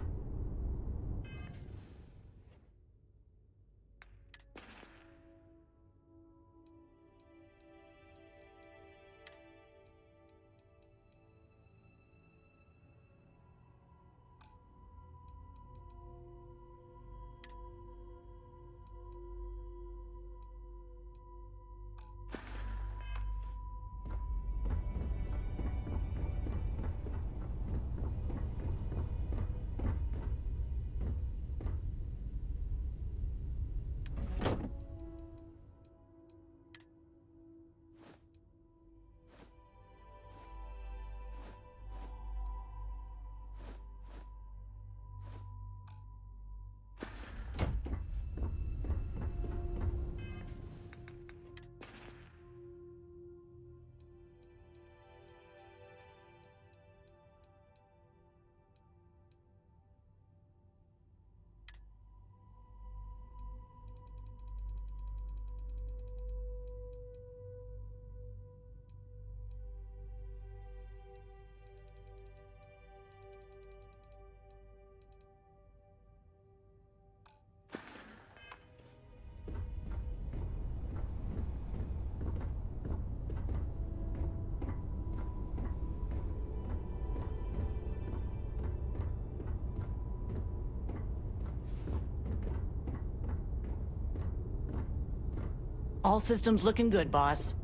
All systems looking good, boss.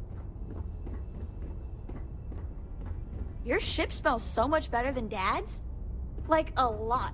Your ship smells so much better than Dad's? Like, a lot.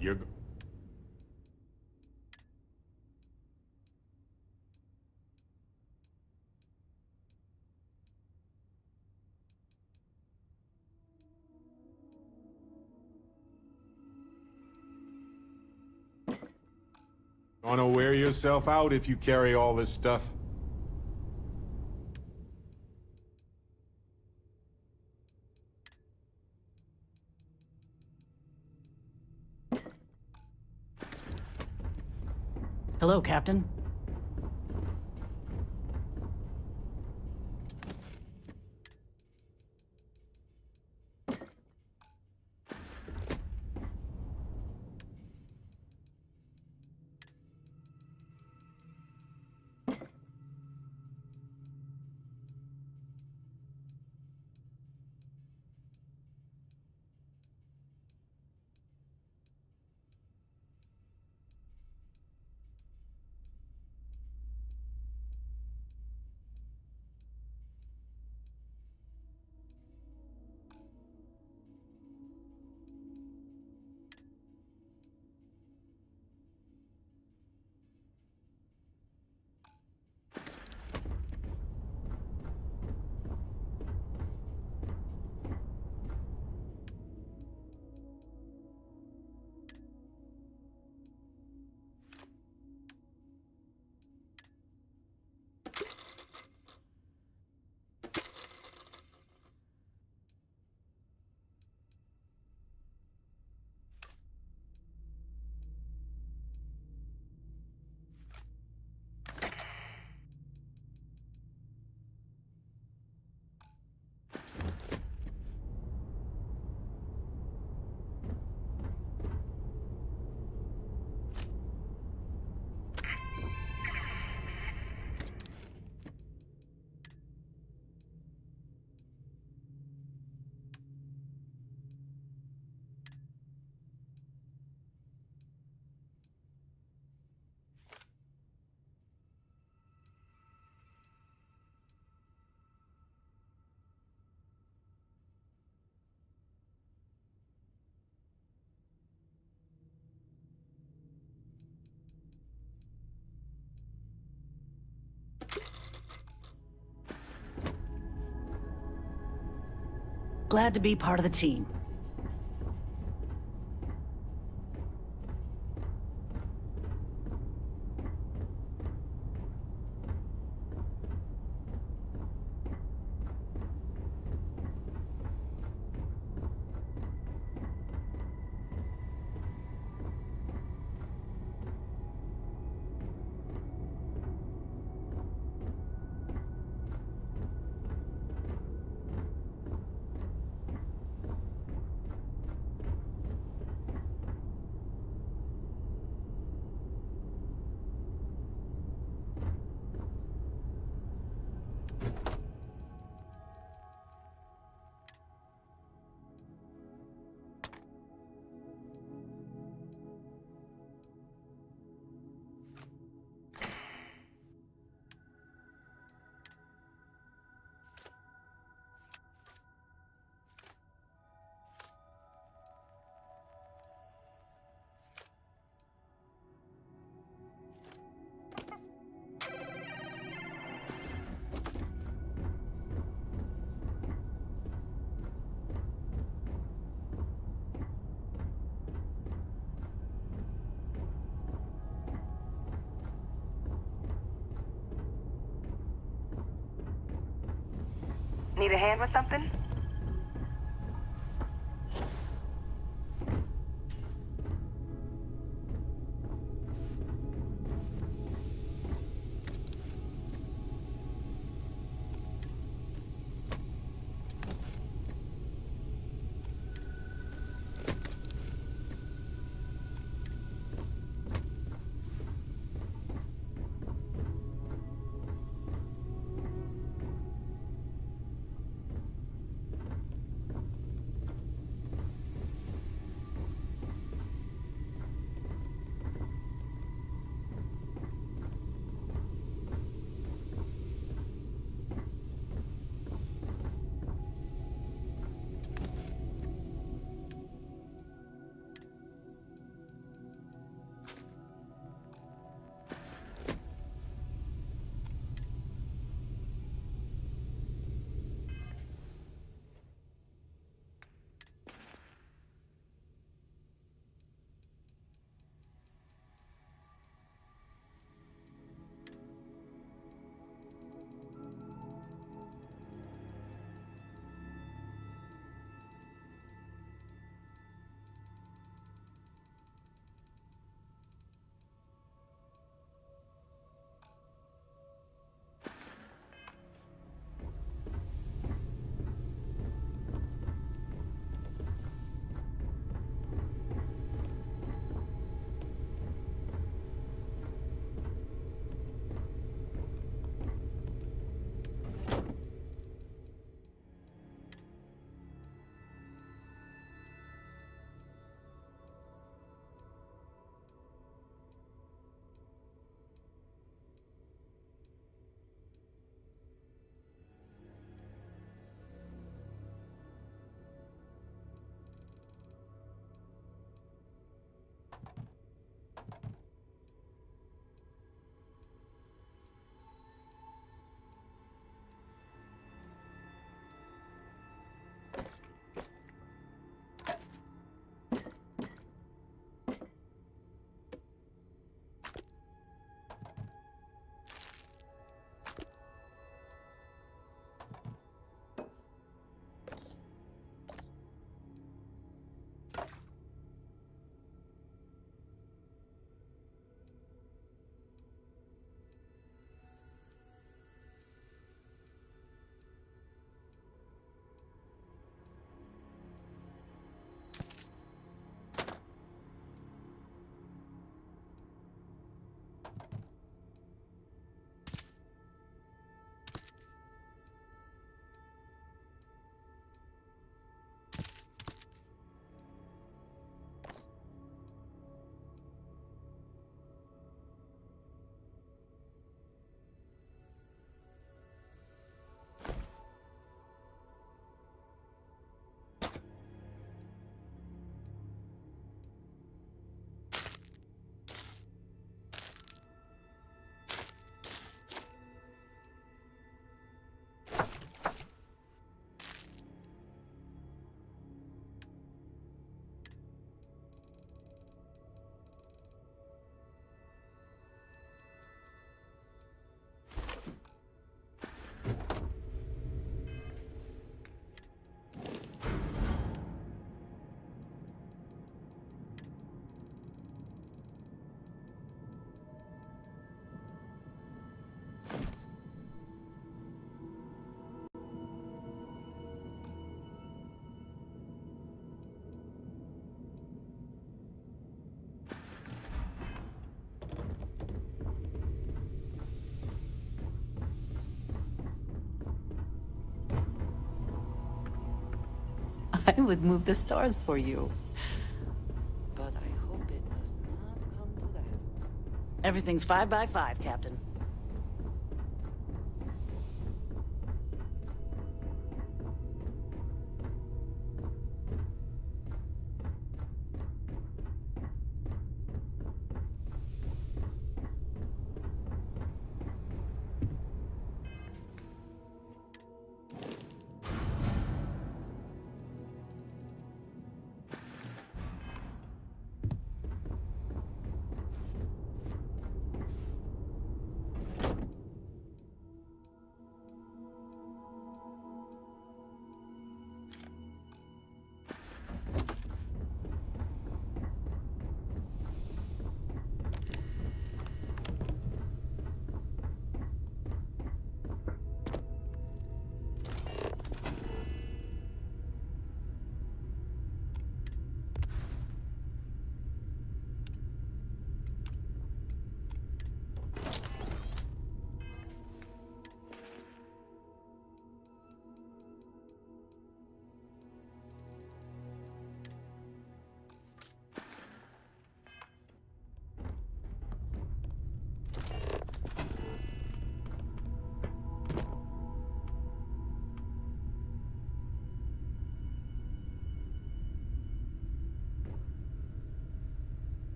You're... Gonna wear yourself out if you carry all this stuff. Hello, Captain. Glad to be part of the team. Need a hand with something? I would move the stars for you. But I hope it does not come to that. Everything's 5 by 5, Captain.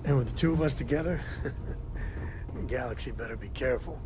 And with the two of us together, the galaxy better be careful.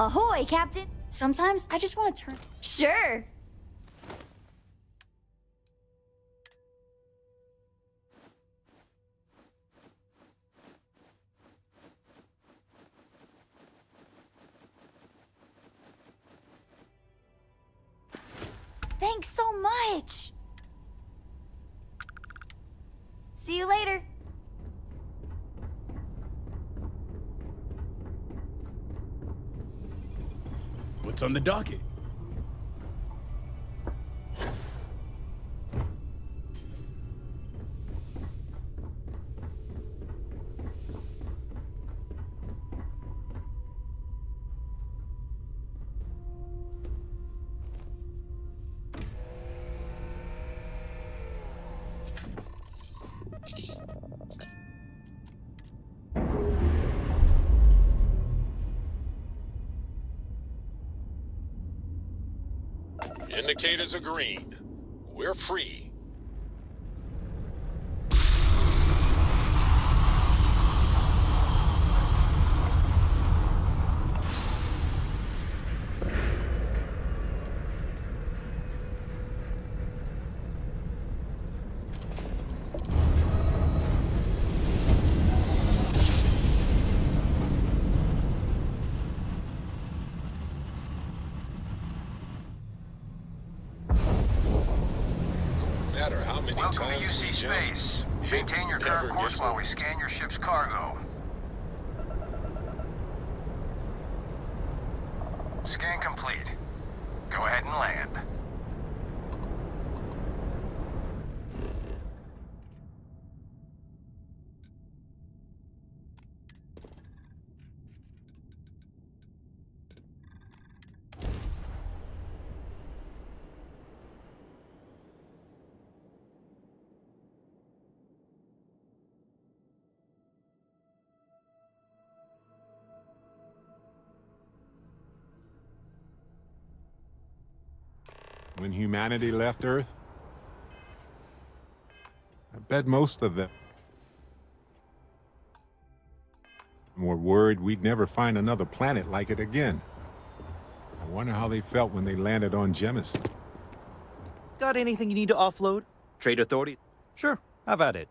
Ahoy, Captain! Sometimes I just want to turn. Sure! Thanks so much! See you later. What's on the docket? Indicators are green. We're free. Welcome to UC Space. Maintain your current course while we scan your ship's cargo. Scan complete. Go ahead and land. When humanity left Earth, I bet most of them were worried we'd never find another planet like it again. I wonder how they felt when they landed on Jemison. Got anything you need to offload? Trade authorities? Sure, have at it.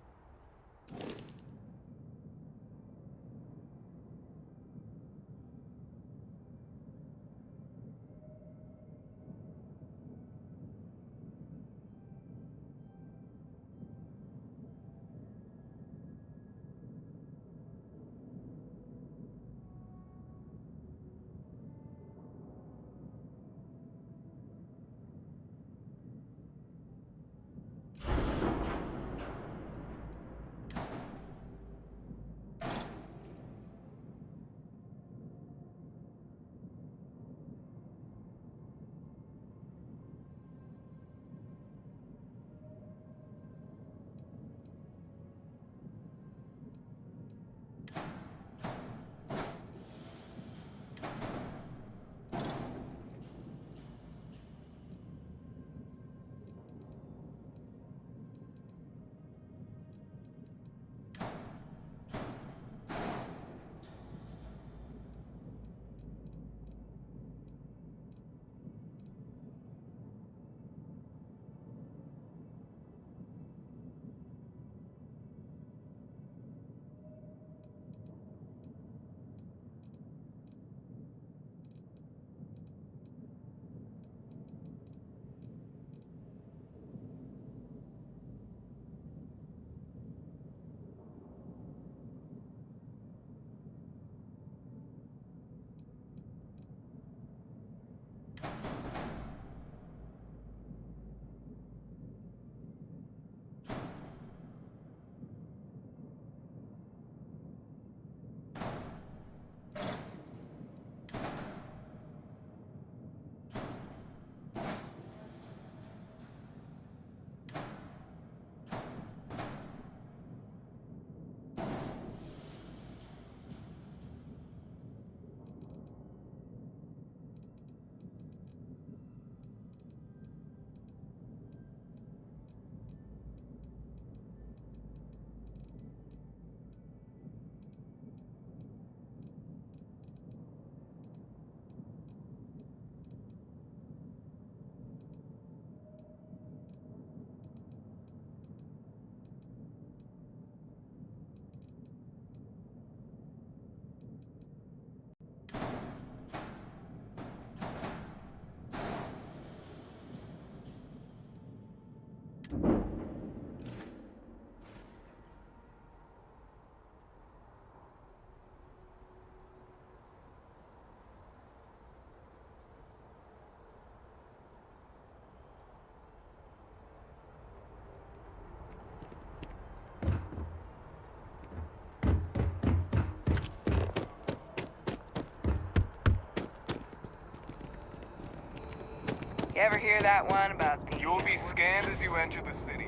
You ever hear that one about the... You'll be scanned as you enter the city.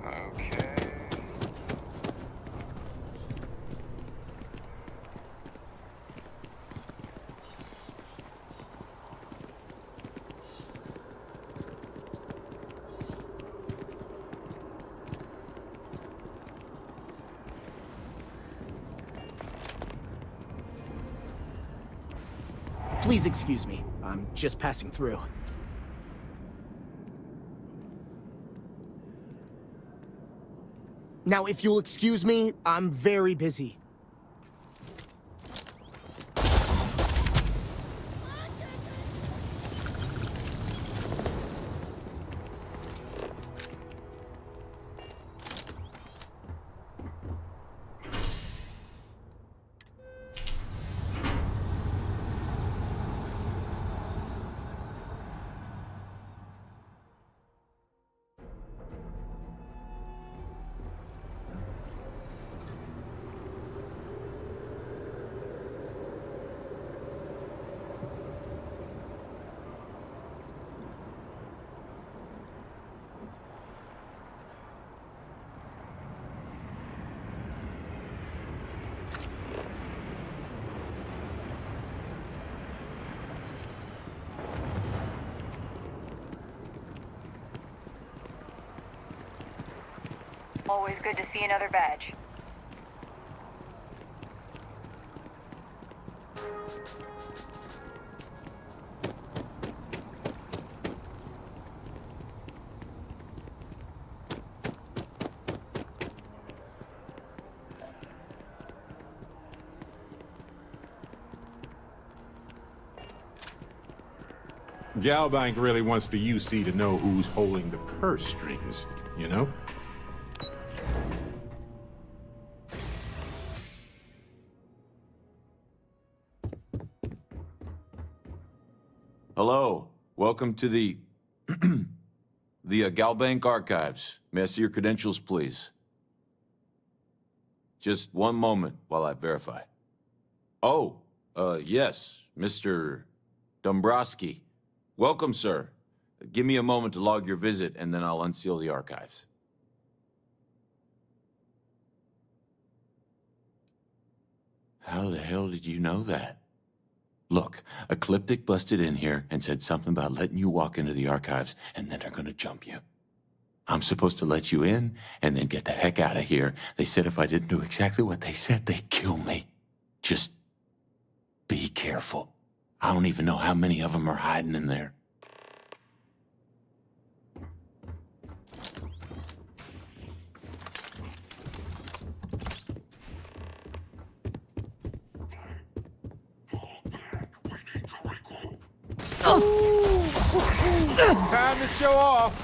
Okay. Please excuse me. I'm just passing through. Now, if you'll excuse me, I'm very busy. Always good to see another badge. Galbank really wants the UC to know who's holding the purse strings, you know? Hello. Welcome to the Galbank Archives. May I see your credentials, please? Just one moment while I verify. Oh, yes, Mr. Dombrowski. Welcome, sir. Give me a moment to log your visit, and then I'll unseal the archives. How the hell did you know that? Look, Ecliptic busted in here and said something about letting you walk into the archives, and then they're gonna jump you. I'm supposed to let you in, and then get the heck out of here. They said if I didn't do exactly what they said, they'd kill me. Just be careful. I don't even know how many of them are hiding in there. Time to show off.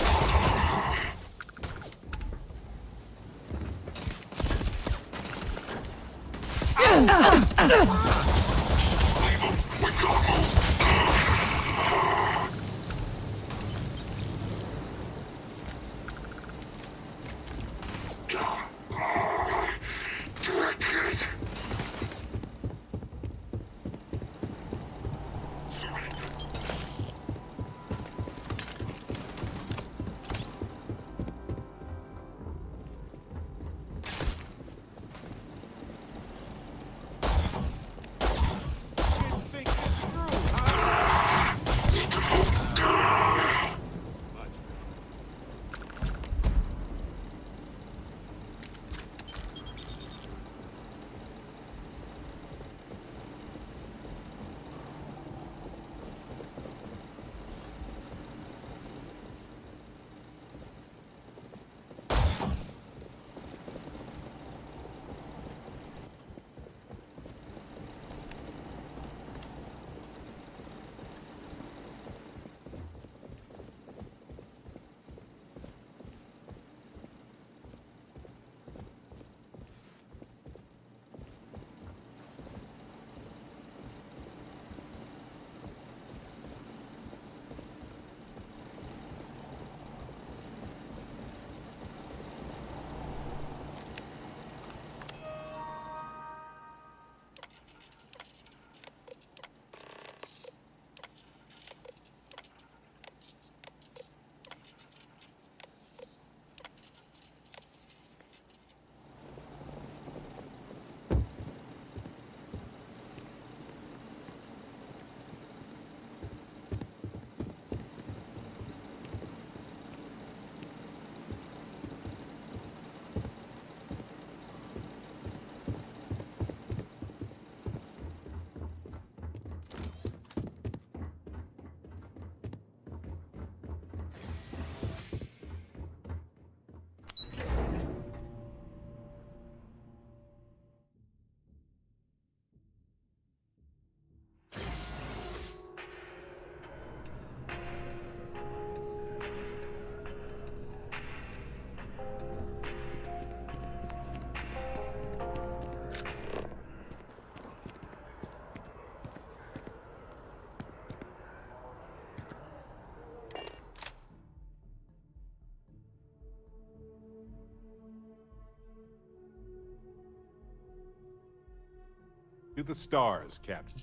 To the stars, Captain.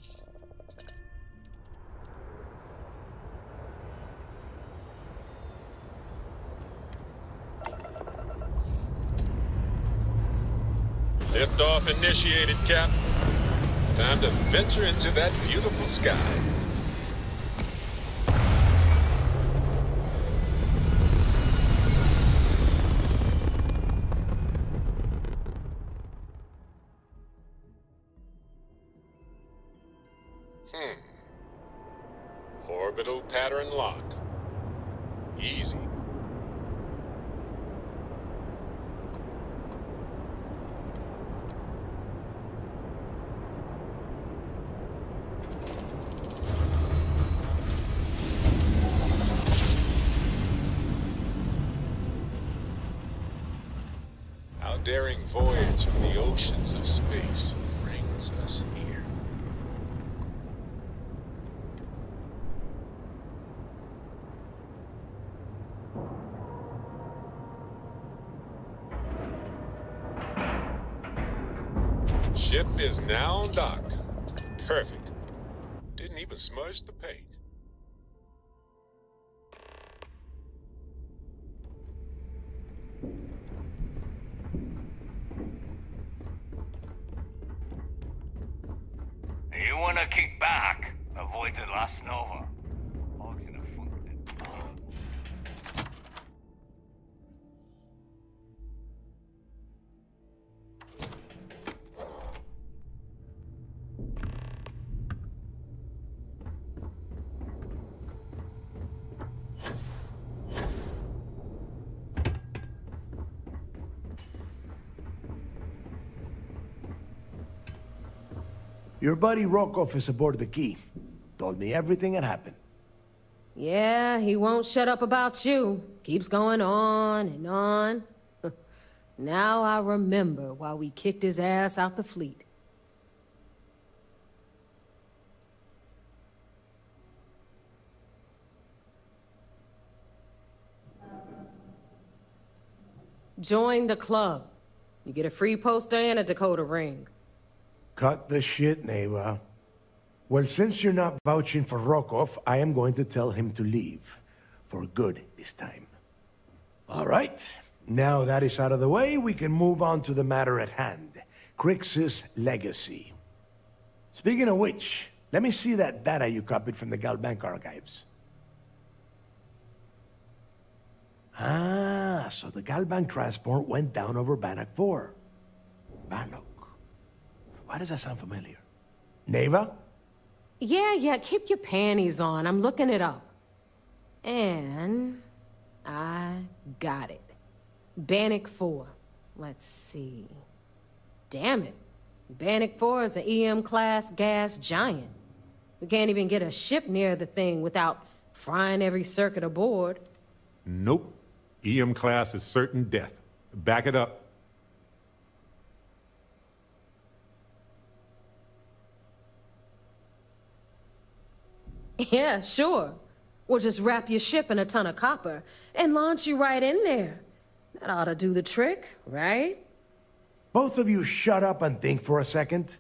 Liftoff initiated, Cap. Time to venture into that beautiful sky. Orbital pattern lock. Easy. Our daring voyage of the oceans of space brings us here. Ship is now docked. Perfect. Didn't even smudge the paint. You wanna kick back? Avoid the last Nova. Your buddy Rokoff is aboard the Key. Told me everything that happened. Yeah, he won't shut up about you. Keeps going on and on. Now I remember why we kicked his ass out the fleet. Join the club. You get a free poster and a Dakota ring. Cut the shit, Neva. Well, since you're not vouching for Rokoff, I am going to tell him to leave. For good this time. All right. Now that is out of the way, we can move on to the matter at hand. Crix's legacy. Speaking of which, let me see that data you copied from the Galbank archives. Ah, so the Galbank transport went down over Bannock 4. Bannock. Why does that sound familiar? Neva? Yeah, keep your panties on. I'm looking it up. And I got it. Bannock 4. Let's see. Damn it. Bannock 4 is an EM-class gas giant. We can't even get a ship near the thing without frying every circuit aboard. Nope. EM class is certain death. Back it up. Yeah, sure. We'll just wrap your ship in a ton of copper and launch you right in there. That ought to do the trick, right? Both of you shut up and think for a second.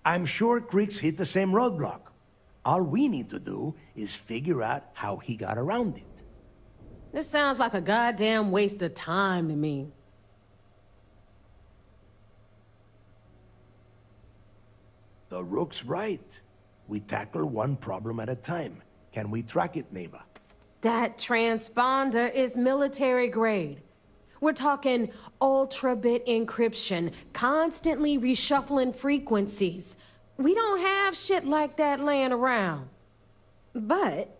I'm sure Crix hit the same roadblock. All we need to do is figure out how he got around it. This sounds like a goddamn waste of time to me. The Rook's right. We tackle one problem at a time. Can we track it, Neva? That transponder is military grade. We're talking ultra-bit encryption, constantly reshuffling frequencies. We don't have shit like that laying around. But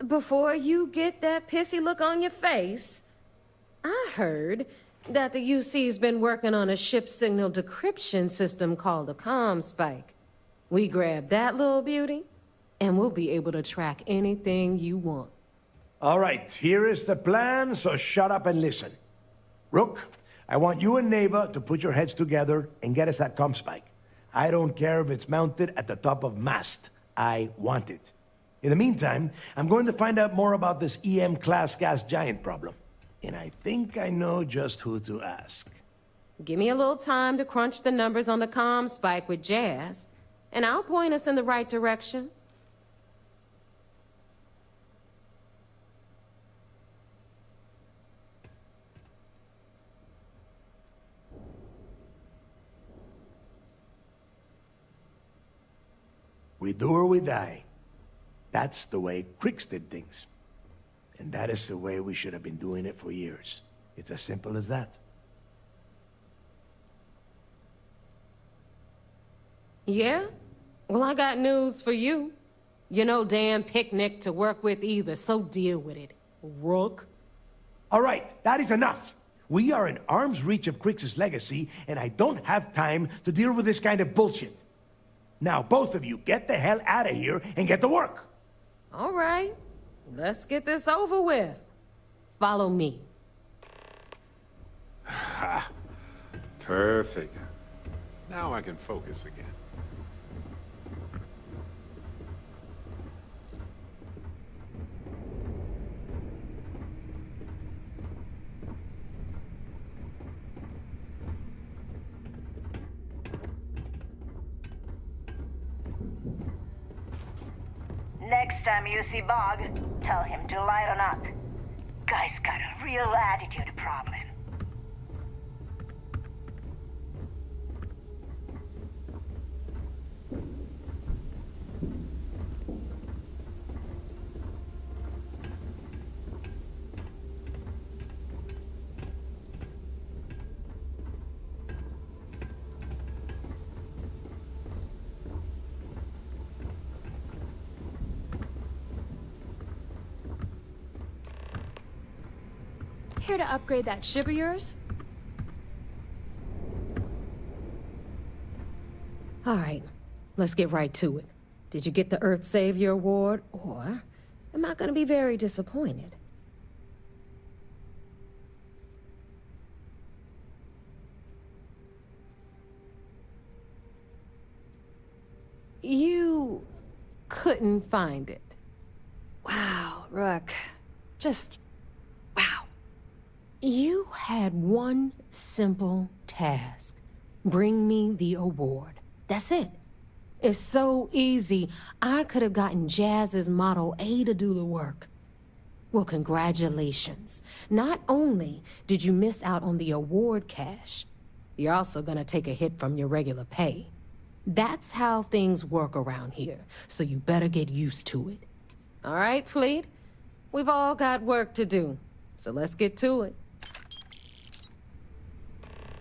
before you get that pissy look on your face, I heard that the UC's been working on a ship signal decryption system called the CommSpike. We grab that little beauty, and we'll be able to track anything you want. All right, here is the plan, so shut up and listen. Rook, I want you and Neva to put your heads together and get us that CommSpike. I don't care if it's mounted at the top of mast. I want it. In the meantime, I'm going to find out more about this EM-class gas giant problem. And I think I know just who to ask. Give me a little time to crunch the numbers on the CommSpike with Jazz, and I'll point us in the right direction. We do or we die. That's the way Crix did things. And that is the way we should have been doing it for years. It's as simple as that. Yeah? Well, I got news for you. You're no damn picnic to work with either, so deal with it, Rook. All right, that is enough. We are in arm's reach of Crix's legacy, and I don't have time to deal with this kind of bullshit. Now, both of you, get the hell out of here and get to work. All right, let's get this over with. Follow me. Perfect. Now I can focus again. Next time you see Bog, tell him to lighten up. Guy's got a real attitude problem. Here to upgrade that ship of yours? All right, let's get right to it. Did you get the Earth Savior Award, or am I gonna be very disappointed? You couldn't find it. Wow, Rook. Just... wow. You had one simple task. Bring me the award. That's it. It's so easy. I could have gotten Jazz's Model A to do the work. Well, congratulations. Not only did you miss out on the award cash, you're also gonna take a hit from your regular pay. That's how things work around here, so you better get used to it. All right, Fleet? We've all got work to do, so let's get to it.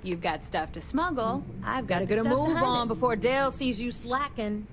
You've got stuff to smuggle. I've got Gotta get a stuff to move hide on it. before Dale sees you slacking.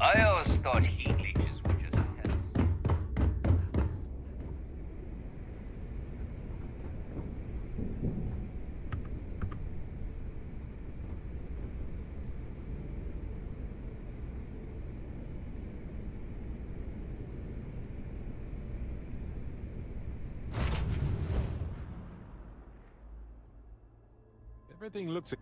I always thought heat leeches were just pests. Everything looks...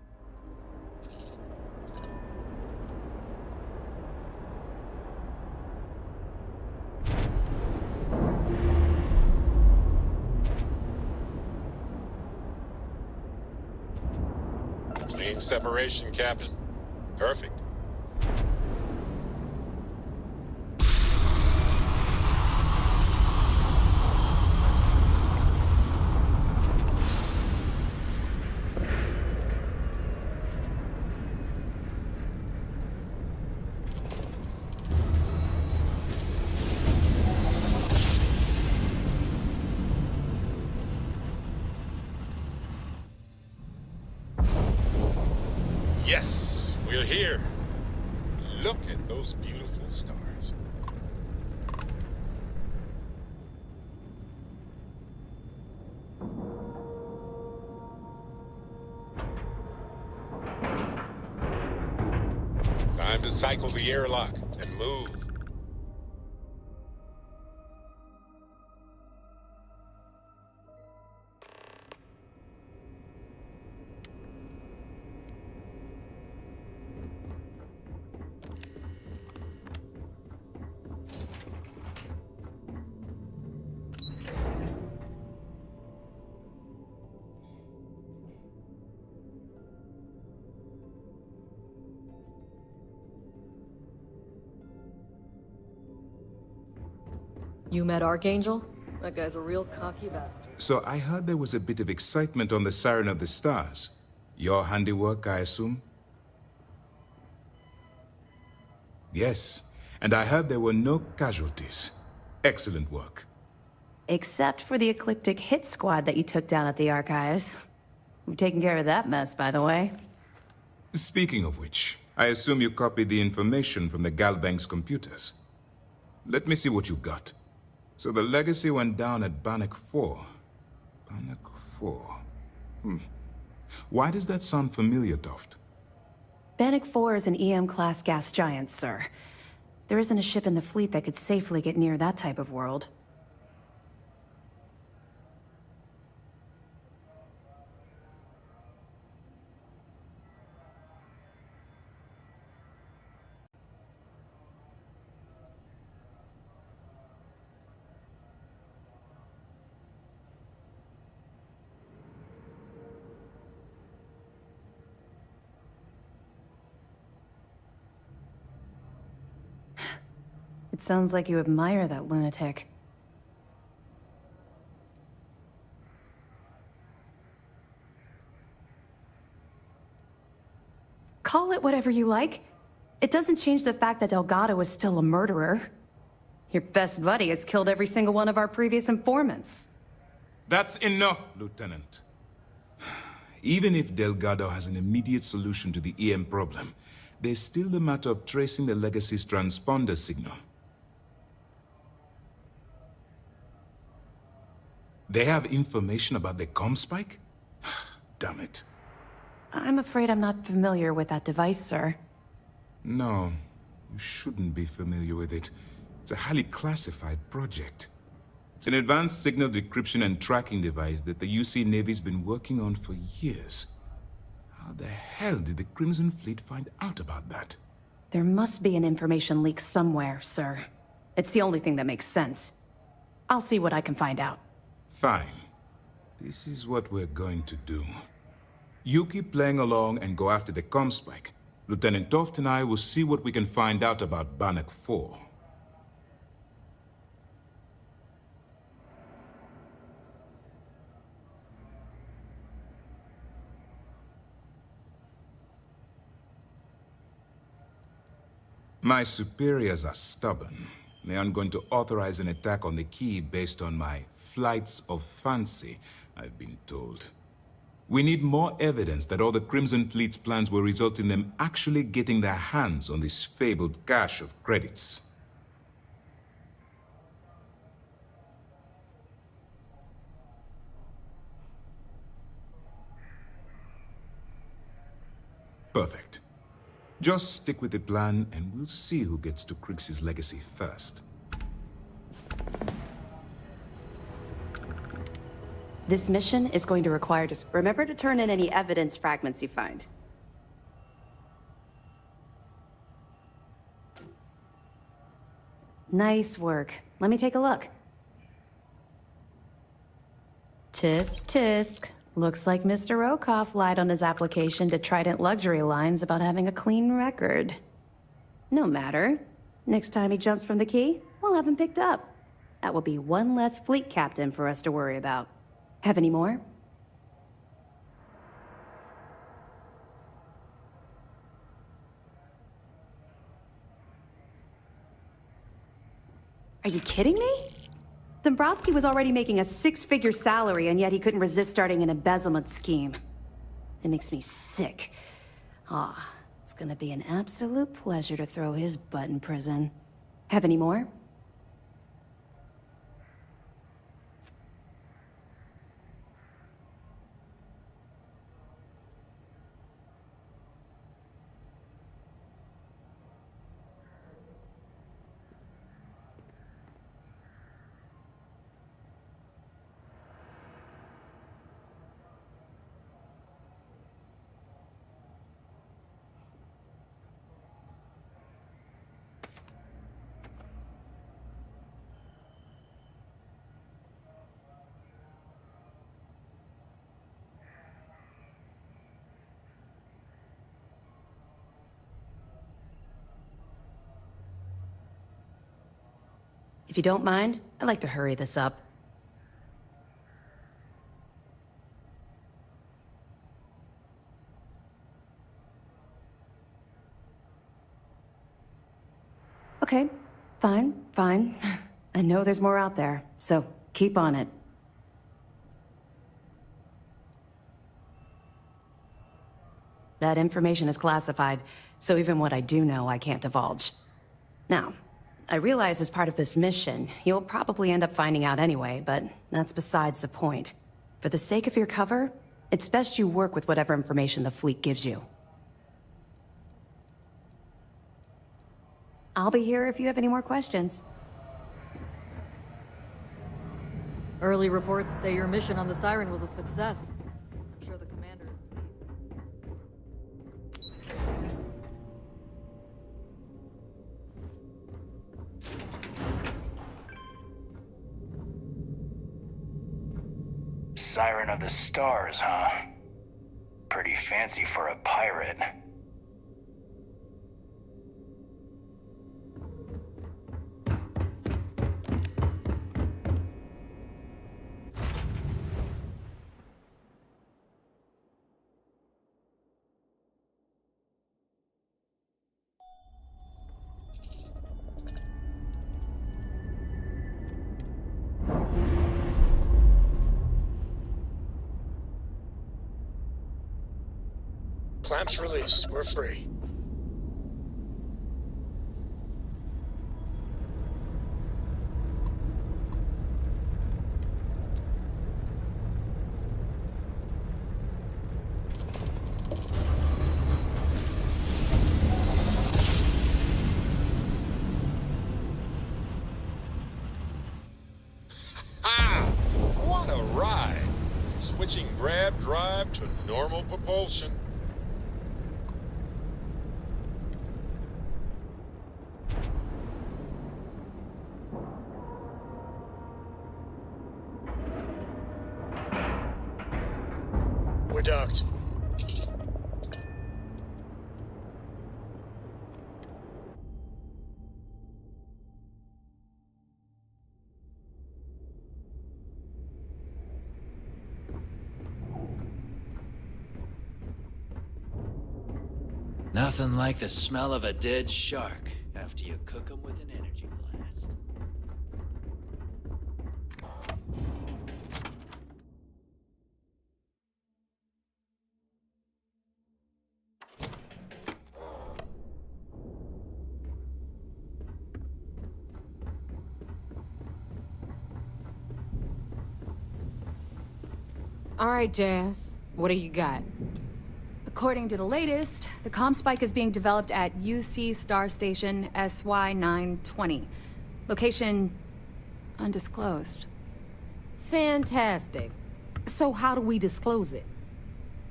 Clean separation, Captain. Perfect. Yes, we're here. Look at those beautiful stars. Time to cycle the airlock and move. You met Archangel? That guy's a real cocky bastard. So I heard there was a bit of excitement on the Siren of the Stars. Your handiwork, I assume? Yes, and I heard there were no casualties. Excellent work. Except for the eclectic hit squad that you took down at the archives. We've taken care of that mess, by the way. Speaking of which, I assume you copied the information from the Galbank's computers. Let me see what you got. So the legacy went down at Bannock 4. Bannock 4. Why does that sound familiar, Toft? Bannock 4 is an EM-class gas giant, sir. There isn't a ship in the fleet that could safely get near that type of world. It sounds like you admire that lunatic. Call it whatever you like. It doesn't change the fact that Delgado is still a murderer. Your best buddy has killed every single one of our previous informants. That's enough, Lieutenant. Even if Delgado has an immediate solution to the EM problem, there's still the matter of tracing the Legacy's transponder signal. They have information about the comm spike? Damn it. I'm afraid I'm not familiar with that device, sir. No, you shouldn't be familiar with it. It's a highly classified project. It's an advanced signal decryption and tracking device that the UC Navy's been working on for years. How the hell did the Crimson Fleet find out about that? There must be an information leak somewhere, sir. It's the only thing that makes sense. I'll see what I can find out. Fine. This is what we're going to do. You keep playing along and go after the comm spike. Lieutenant Toft and I will see what we can find out about Bannock 4. My superiors are stubborn. They aren't going to authorize an attack on the key based on my flights of fancy, I've been told. We need more evidence that all the Crimson Fleet's plans will result in them actually getting their hands on this fabled cache of credits. Perfect. Just stick with the plan, and we'll see who gets to Krix's legacy first. This mission is going to require remember to turn in any evidence fragments you find. Nice work. Let me take a look. Tisk, tisk. Looks like Mr. Rokoff lied on his application to Trident Luxury Lines about having a clean record. No matter. Next time he jumps from the key, we'll have him picked up. That will be one less fleet captain for us to worry about. Have any more? Are you kidding me? Dombrowski was already making a six-figure salary, and yet he couldn't resist starting an embezzlement scheme. It makes me sick. It's gonna be an absolute pleasure to throw his butt in prison. Have any more? If you don't mind, I'd like to hurry this up. Okay, fine. I know there's more out there, so keep on it. That information is classified, so even what I do know, I can't divulge. Now, I realize as part of this mission, you'll probably end up finding out anyway, but that's besides the point. For the sake of your cover, it's best you work with whatever information the fleet gives you. I'll be here if you have any more questions. Early reports say your mission on the Siren was a success. I'm sure the commander is pleased. Siren of the Stars, huh? Pretty fancy for a pirate. Clamps released. We're free. Ah! What a ride! Switching grab drive to normal propulsion. We're docked. Nothing like the smell of a dead shark after you cook them with an energy blast. All right, Jazz. What do you got? According to the latest, the comm spike is being developed at UC Star Station SY-920. Location undisclosed. Fantastic. So how do we disclose it?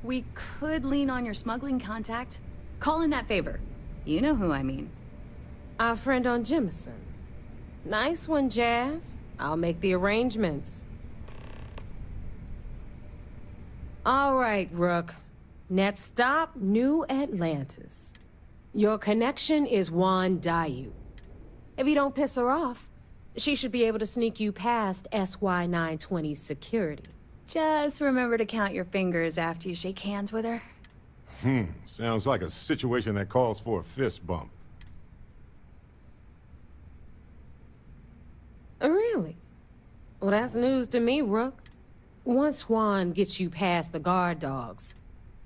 We could lean on your smuggling contact. Call in that favor. You know who I mean. Our friend on Jemison. Nice one, Jazz. I'll make the arrangements. All right, Rook. Next stop, New Atlantis. Your connection is Juan Dayu. If you don't piss her off, she should be able to sneak you past SY-920's security. Just remember to count your fingers after you shake hands with her. Sounds like a situation that calls for a fist bump. Really? Well, that's news to me, Rook. Once Juan gets you past the guard dogs,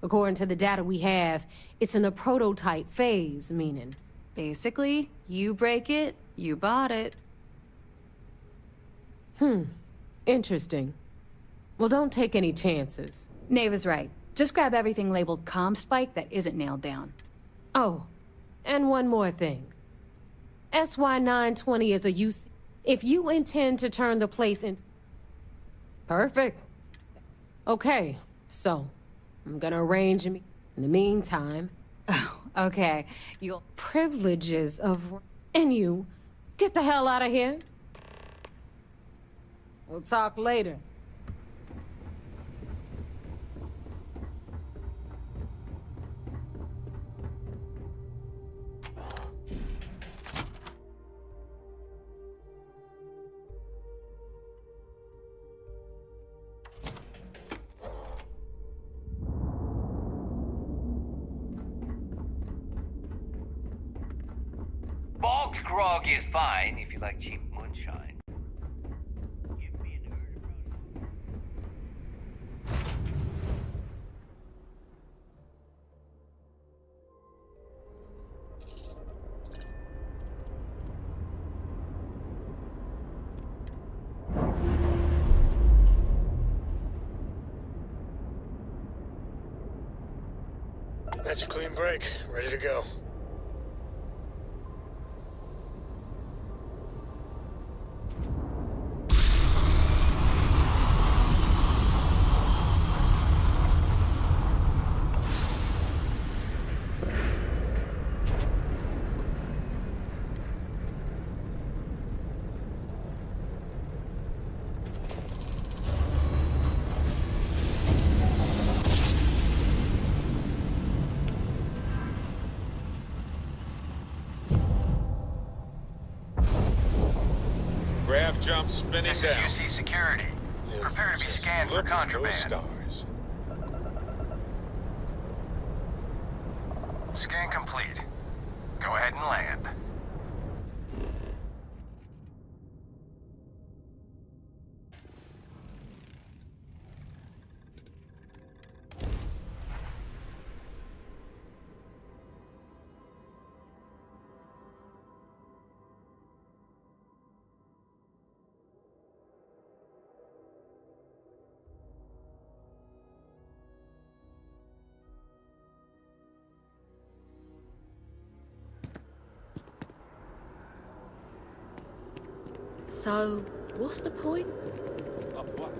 according to the data we have, it's in the prototype phase, meaning... Basically, you break it, you bought it. Interesting. Well, don't take any chances. Nave is right. Just grab everything labeled comm spike that isn't nailed down. Oh, and one more thing. SY-920 is a UC... If you intend to turn the place into... Perfect. Okay, so... I'm gonna arrange me. In the meantime... Oh, okay. You'll... Privileges of... And you, get the hell out of here. We'll talk later. grog is fine if you like cheap moonshine. Give me an That's a clean break. Ready to go. Grav jump spinning This down. is UC Security. Prepare to be scanned for Look at those contraband. stars. Scan complete. Go ahead and land. So, what's the point? Of what?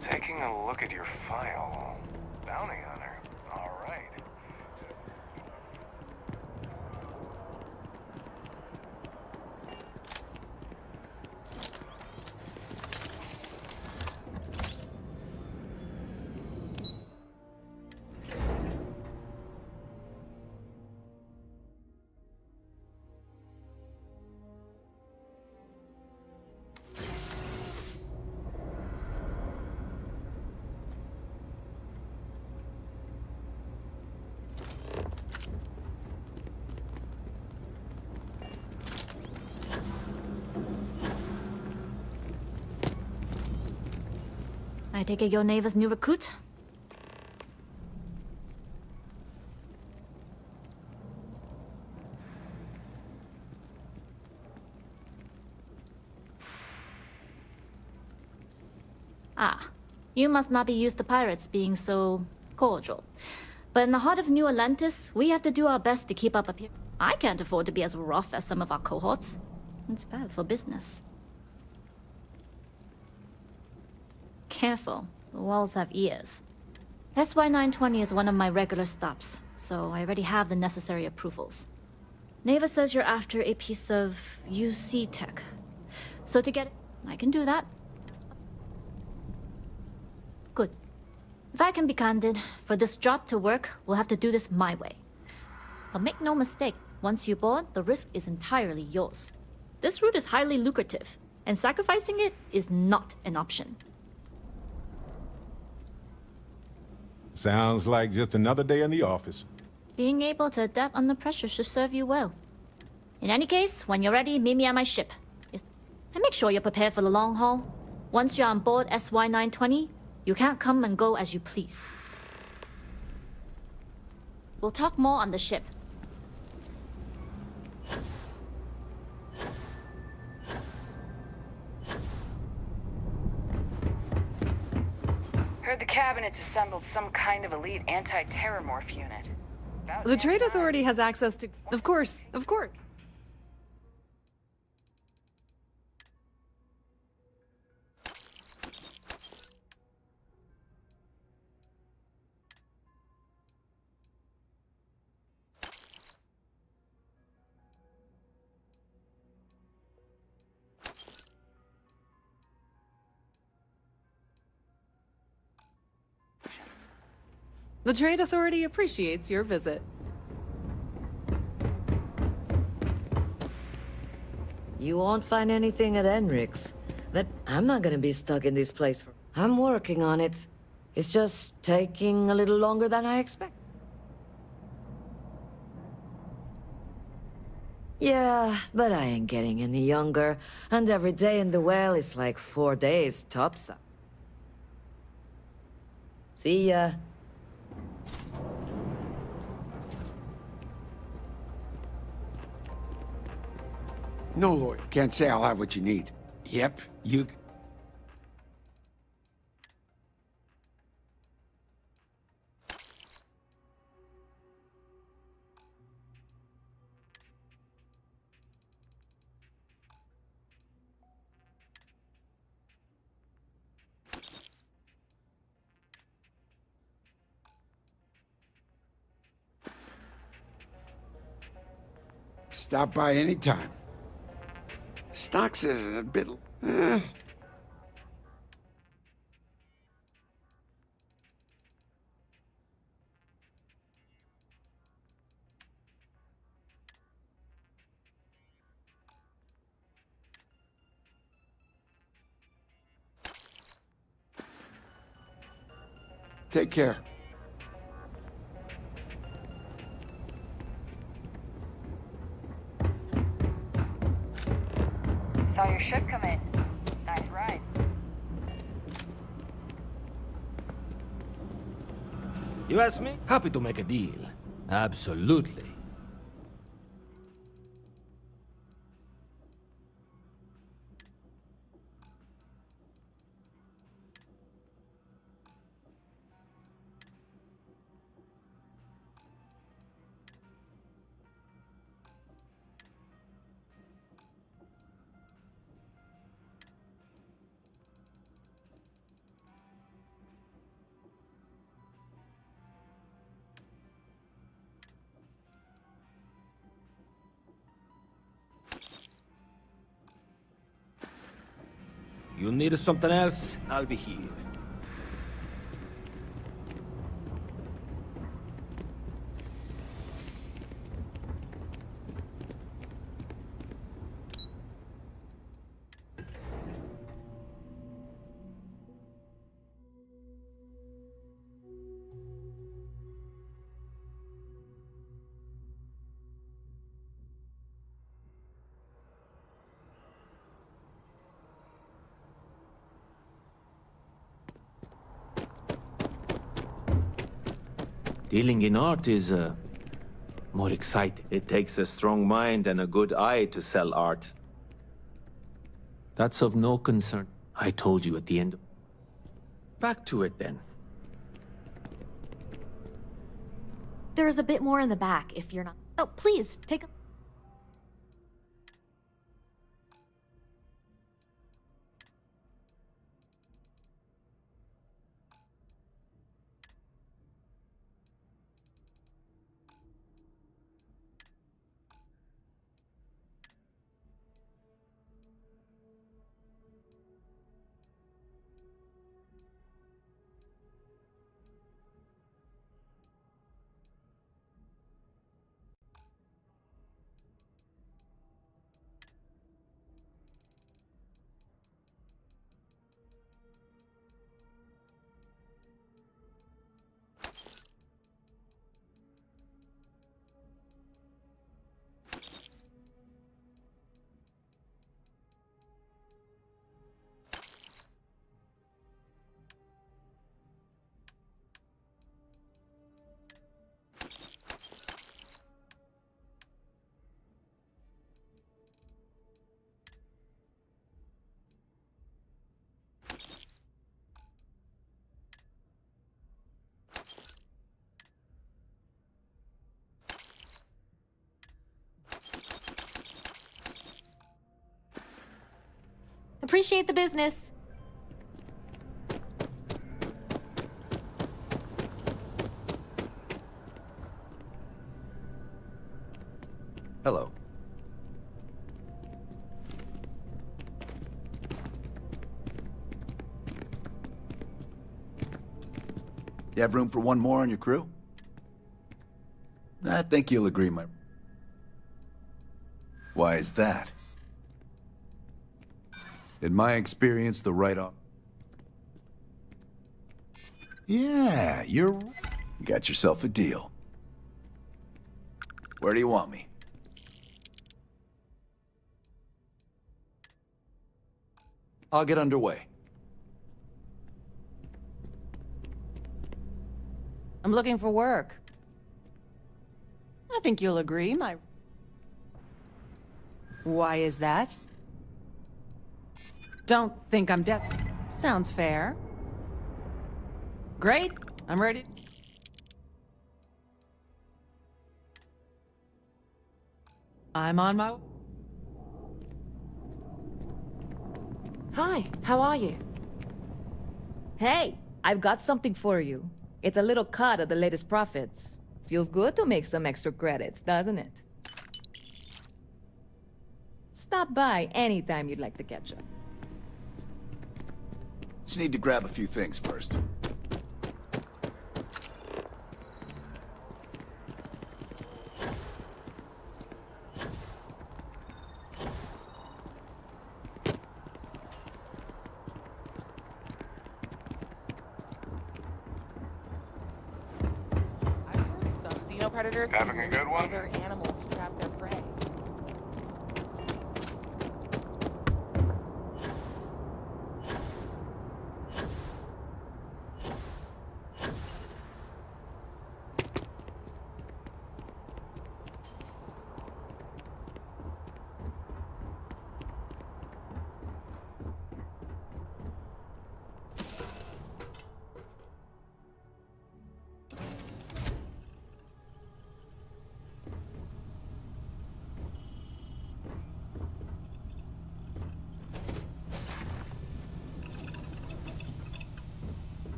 Taking a look at your file. Bounty hunter. All right. I take it your neighbor's new recruit? Ah, you must not be used to pirates being so cordial. But in the heart of New Atlantis, we have to do our best to keep up appearance. I can't afford to be as rough as some of our cohorts. It's bad for business. Careful, the walls have ears. SY-920 is one of my regular stops, so I already have the necessary approvals. Neva says you're after a piece of UC tech. So to get it, I can do that. Good. If I can be candid, for this job to work, we'll have to do this my way. But make no mistake, once you board, the risk is entirely yours. This route is highly lucrative, and sacrificing it is not an option. Sounds like just another day in the office. Being able to adapt under pressure should serve you well. In any case, when you're ready, meet me at my ship. And make sure you're prepared for the long haul. Once you're on board SY-920, you can't come and go as you please. We'll talk more on the ship. cabinet's assembled some kind of elite anti-terrormorph unit. The Trade Authority has access to... Of course, of course. The Trade Authority appreciates your visit. You won't find anything at Enric's. I'm not gonna be stuck in this place for... I'm working on it. It's just taking a little longer than I expect. Yeah, but I ain't getting any younger, and every day in the well is like 4 days tops. See ya. No, Lord. Can't say I'll have what you need. Yep, you... Stop by anytime. Stock's a bit... Take care. Saw your ship come in. Nice ride. You ask me? Happy to make a deal. Absolutely. You need something else? I'll be here. Dealing in art is, more exciting. It takes a strong mind and a good eye to sell art. That's of no concern. I told you at the end. Back to it then. There's a bit more in the back if you're not... Oh, please, take a... Appreciate the business. Hello. You have room for one more on your crew? I think you'll agree, my... Why is that? In my experience, the write-off... Yeah, you got yourself a deal. Where do you want me? I'll get underway. I'm looking for work. I think you'll agree, my... Why is that? Don't think I'm desperate. Sounds fair. Great, I'm ready. I'm on my... Hi, how are you? Hey, I've got something for you. It's a little cut of the latest profits. Feels good to make some extra credits, doesn't it? Stop by anytime you'd like to catch up. Just need to grab a few things first. Predators having a good one. Other animals to trap their prey.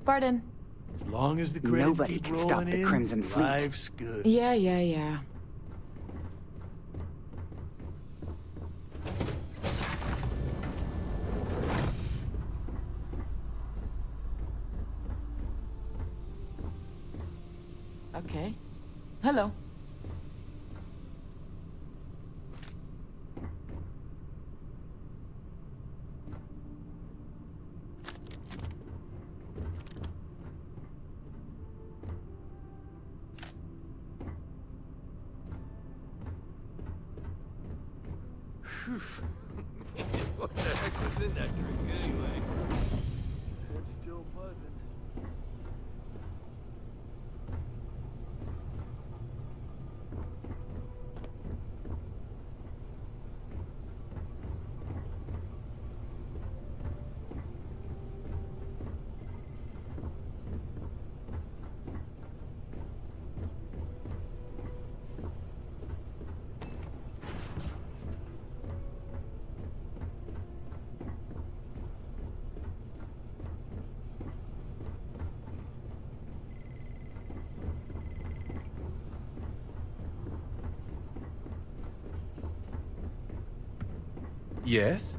Pardon. As long as the credits Nobody keep can stop rolling the in, Crimson Fleet. life's good. Yeah. Okay. Hello. What the heck was in that drink anyway? It's still buzzing. Yes?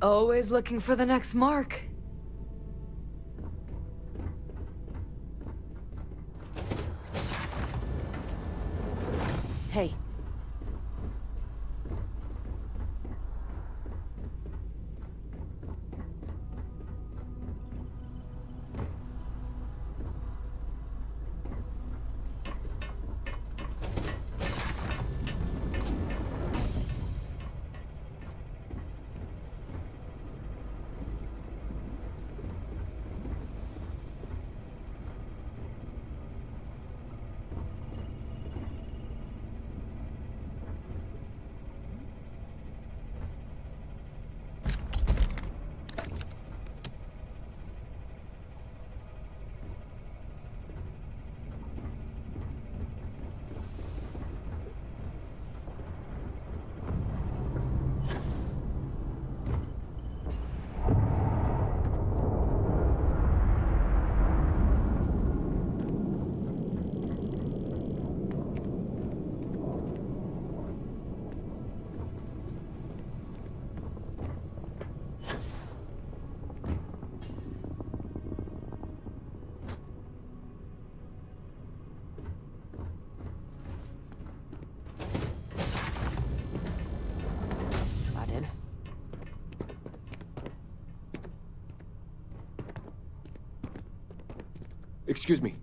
Always looking for the next mark. Hey. Excuse me.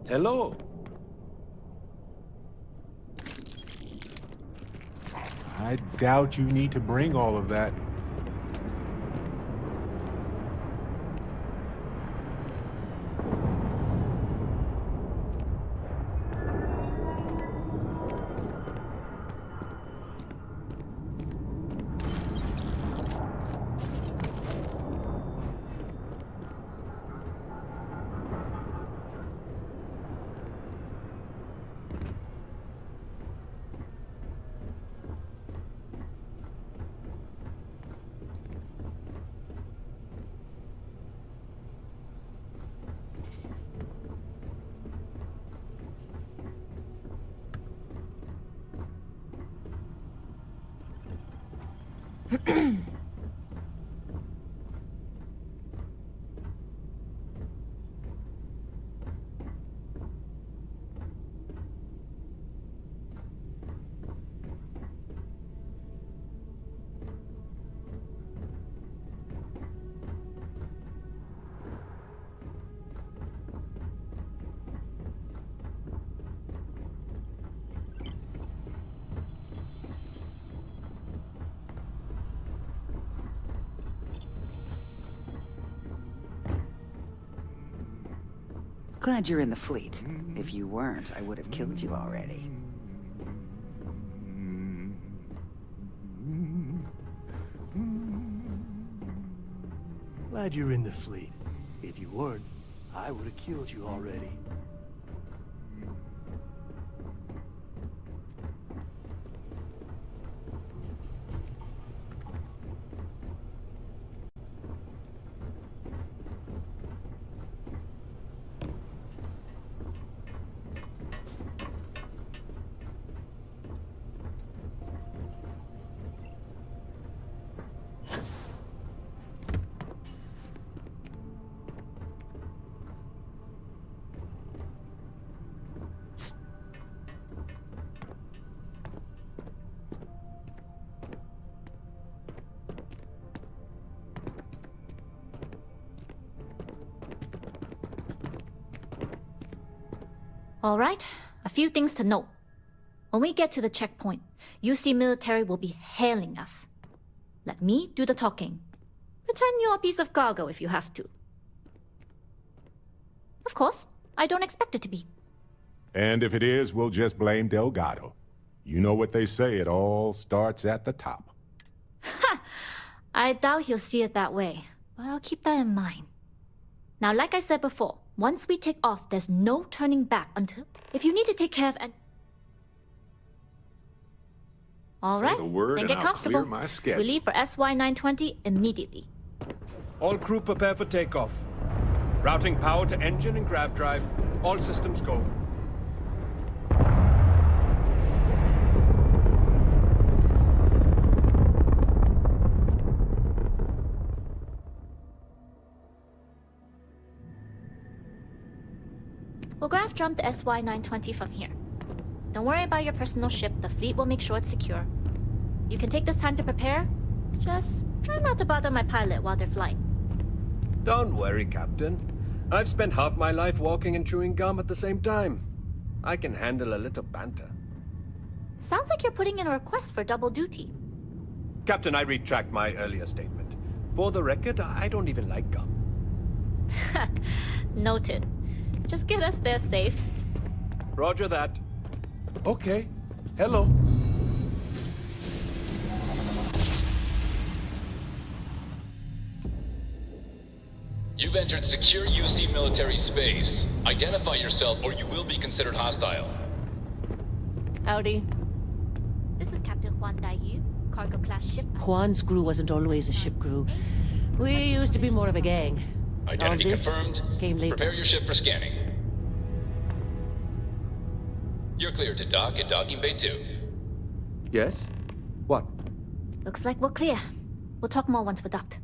Hello? I doubt you need to bring all of that. Glad you're in the fleet. If you weren't, I would have killed you already. Glad you're in the fleet. If you weren't, I would have killed you already. All right, a few things to note. When we get to the checkpoint, UC military will be hailing us. Let me do the talking. Pretend you're a piece of cargo if you have to. Of course, I don't expect it to be. And if it is, we'll just blame Delgado. You know what they say, it all starts at the top. Ha! I doubt he'll see it that way, but I'll keep that in mind. Now, like I said before, once we take off, there's no turning back until... If you need to take care of... All right, Say the word then and get I'll comfortable. clear my schedule. We leave for SY-920 immediately. All crew prepare for takeoff. Routing power to engine and grav drive. All systems go. Will grav jump the SY-920 from here. Don't worry about your personal ship. The fleet will make sure it's secure. You can take this time to prepare. Just try not to bother my pilot while they're flying. Don't worry, Captain. I've spent half my life walking and chewing gum at the same time. I can handle a little banter. Sounds like you're putting in a request for double duty. Captain, I retract my earlier statement. For the record, I don't even like gum. Noted. Just get us there safe. Roger that. Okay. Hello. You've entered secure UC military space. Identify yourself or you will be considered hostile. Howdy. This is Captain Juan Daiyu, cargo class ship. Juan's crew wasn't always a ship crew. We used to be more of a gang. Identity All this confirmed. came later. Prepare your ship for scanning. You're cleared to dock at Docking Bay 2. Yes? What? Looks like we're clear. We'll talk more once we're docked.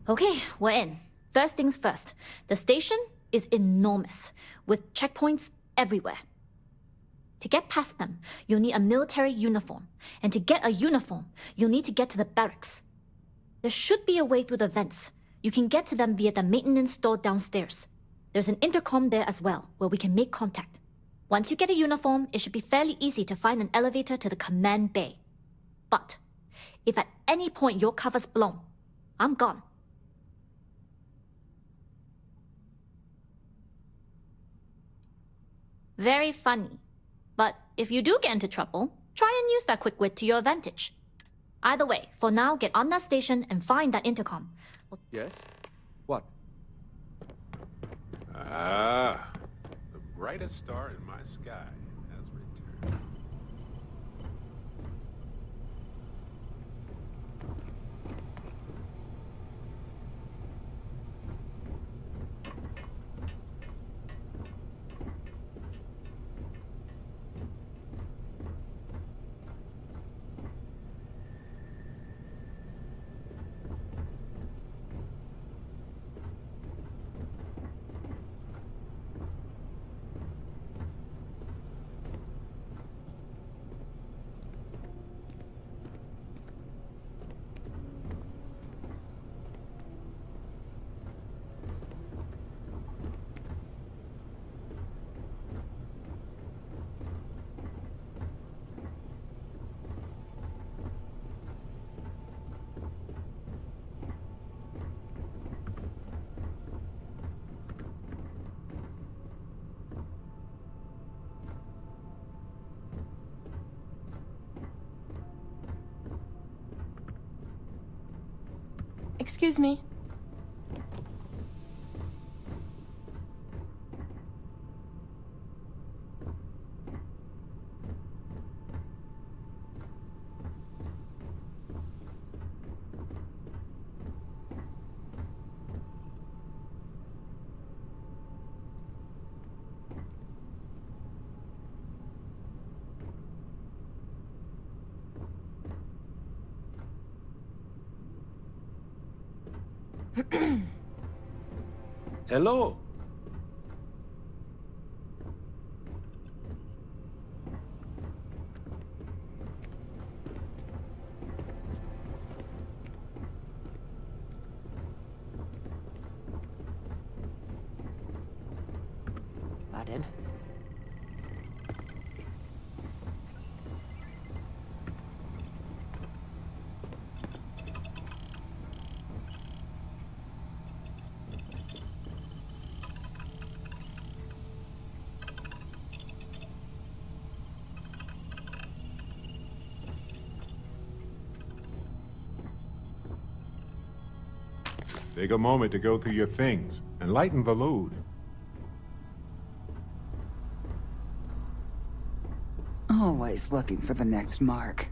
Okay, we're in. First things first. The station is enormous, with checkpoints everywhere. To get past them, you'll need a military uniform. And to get a uniform, you'll need to get to the barracks. There should be a way through the vents. You can get to them via the maintenance store downstairs. There's an intercom there as well, where we can make contact. Once you get a uniform, it should be fairly easy to find an elevator to the command bay. But, if at any point your cover's blown, I'm gone. Very funny. But if you do get into trouble, try and use that quick wit to your advantage. Either way, for now, get on that station and find that intercom. Yes? What? Ah, the brightest star in my sky has returned. Excuse me. Hello. Pardon. Take a moment to go through your things and lighten the load. Always looking for the next mark.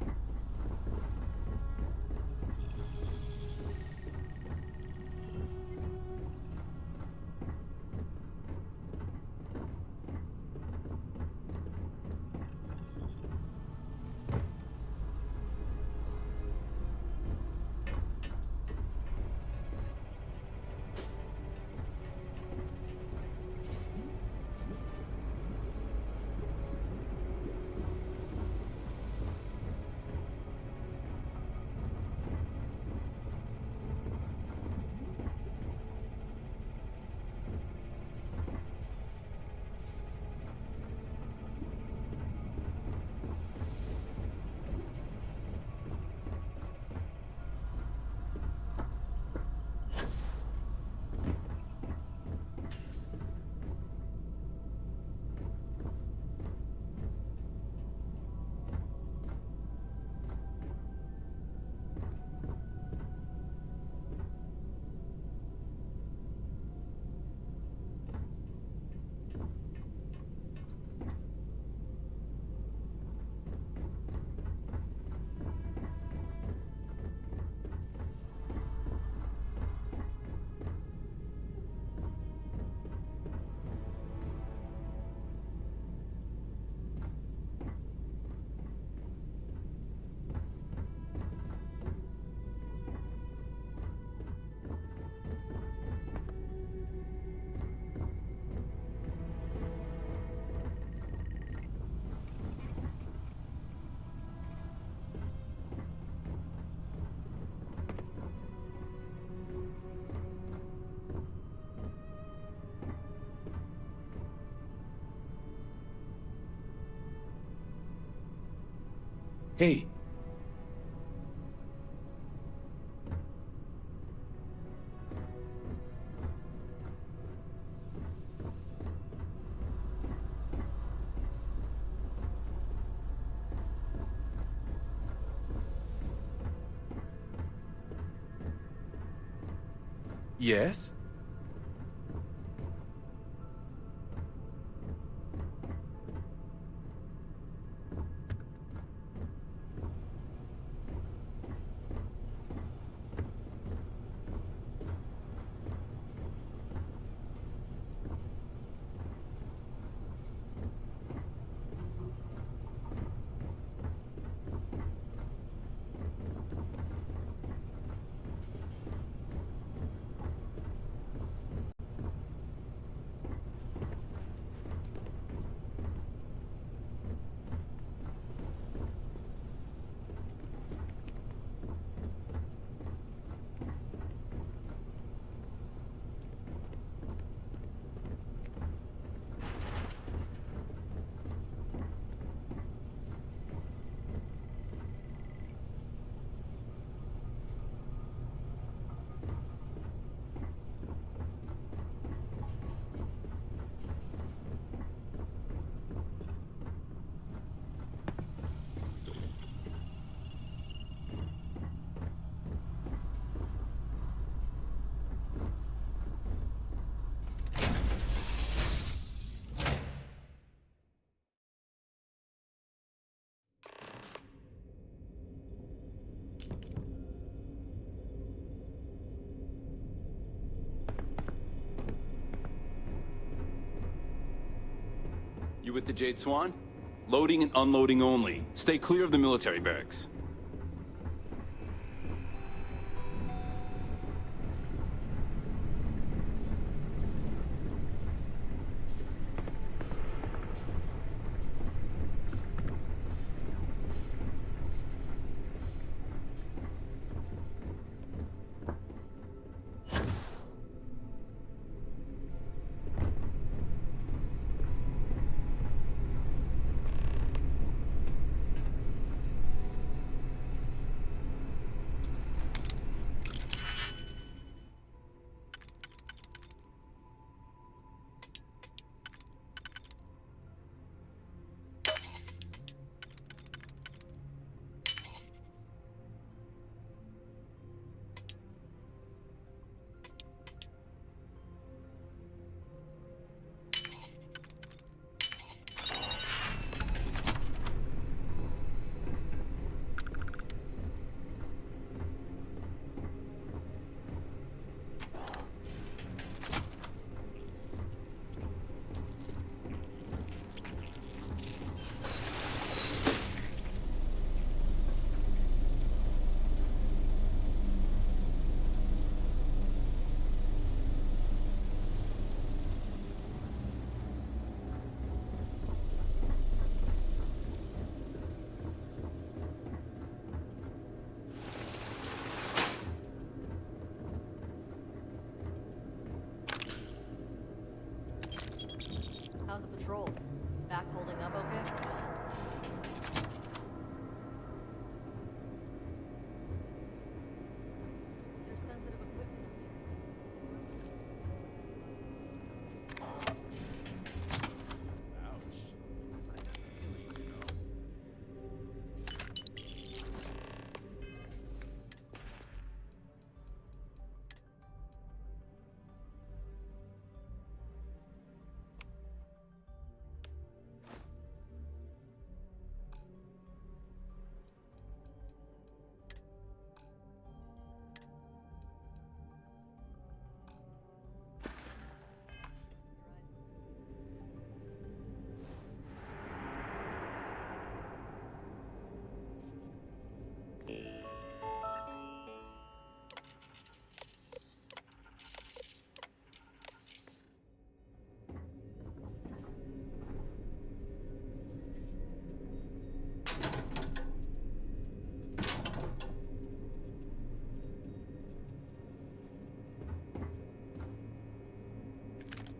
Hey. Yes? You with the Jade Swan? Loading and unloading only. Stay clear of the military barracks. How's the patrol? Back holding up okay? There's sensitive equipment.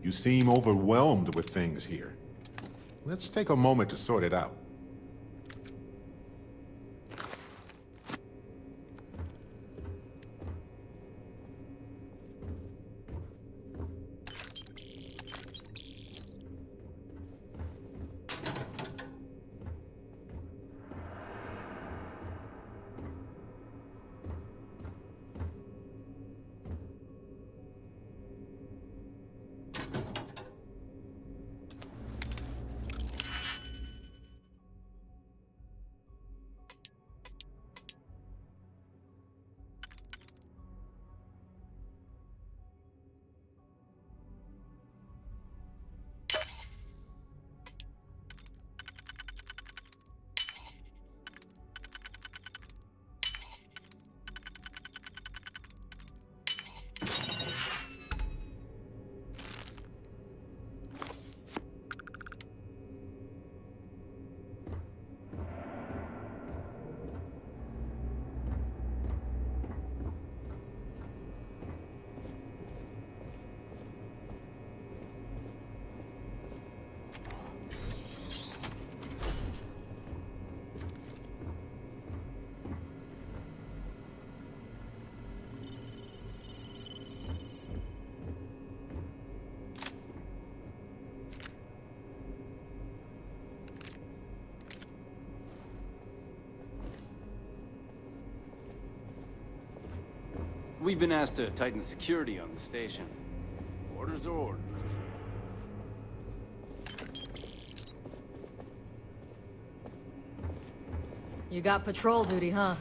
You seem overwhelmed with things here. Let's take a moment to sort it out. We've been asked to tighten security on the station. Orders are orders. You got patrol duty, huh?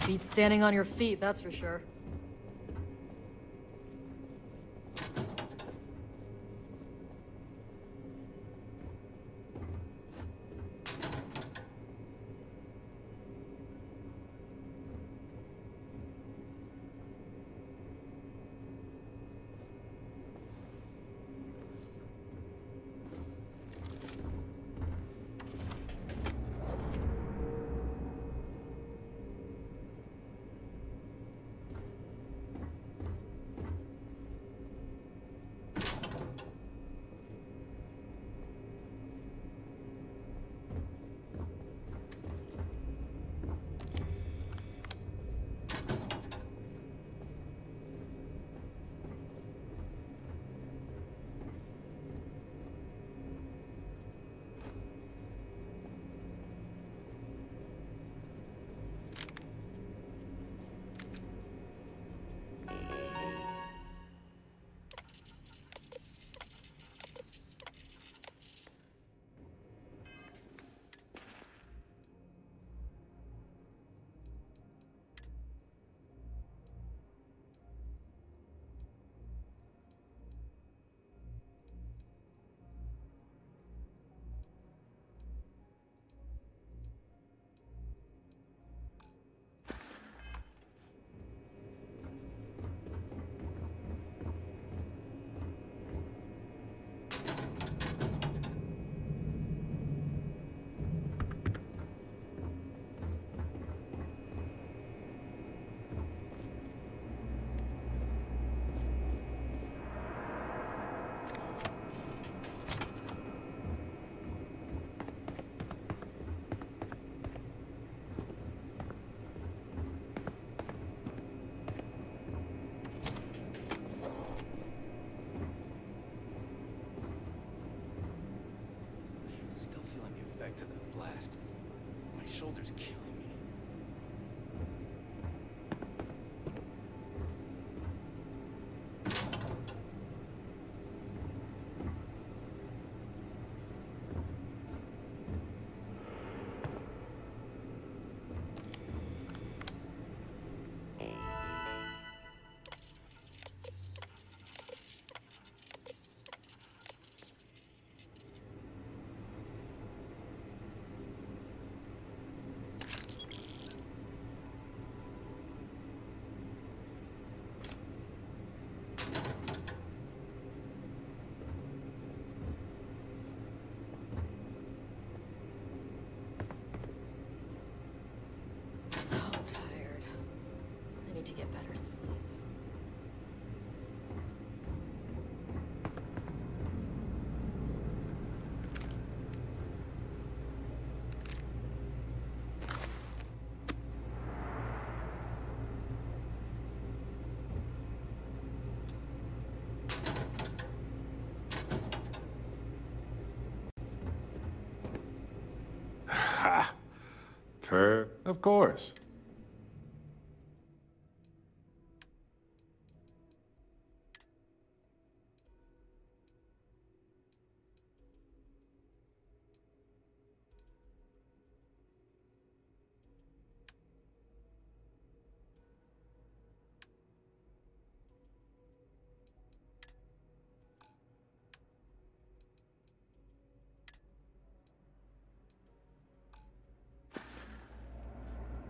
Beats standing on your feet, that's for sure. Still feeling the effects of that blast. My shoulder's killing me. So tired. I need to get better sleep. Ha! Of course.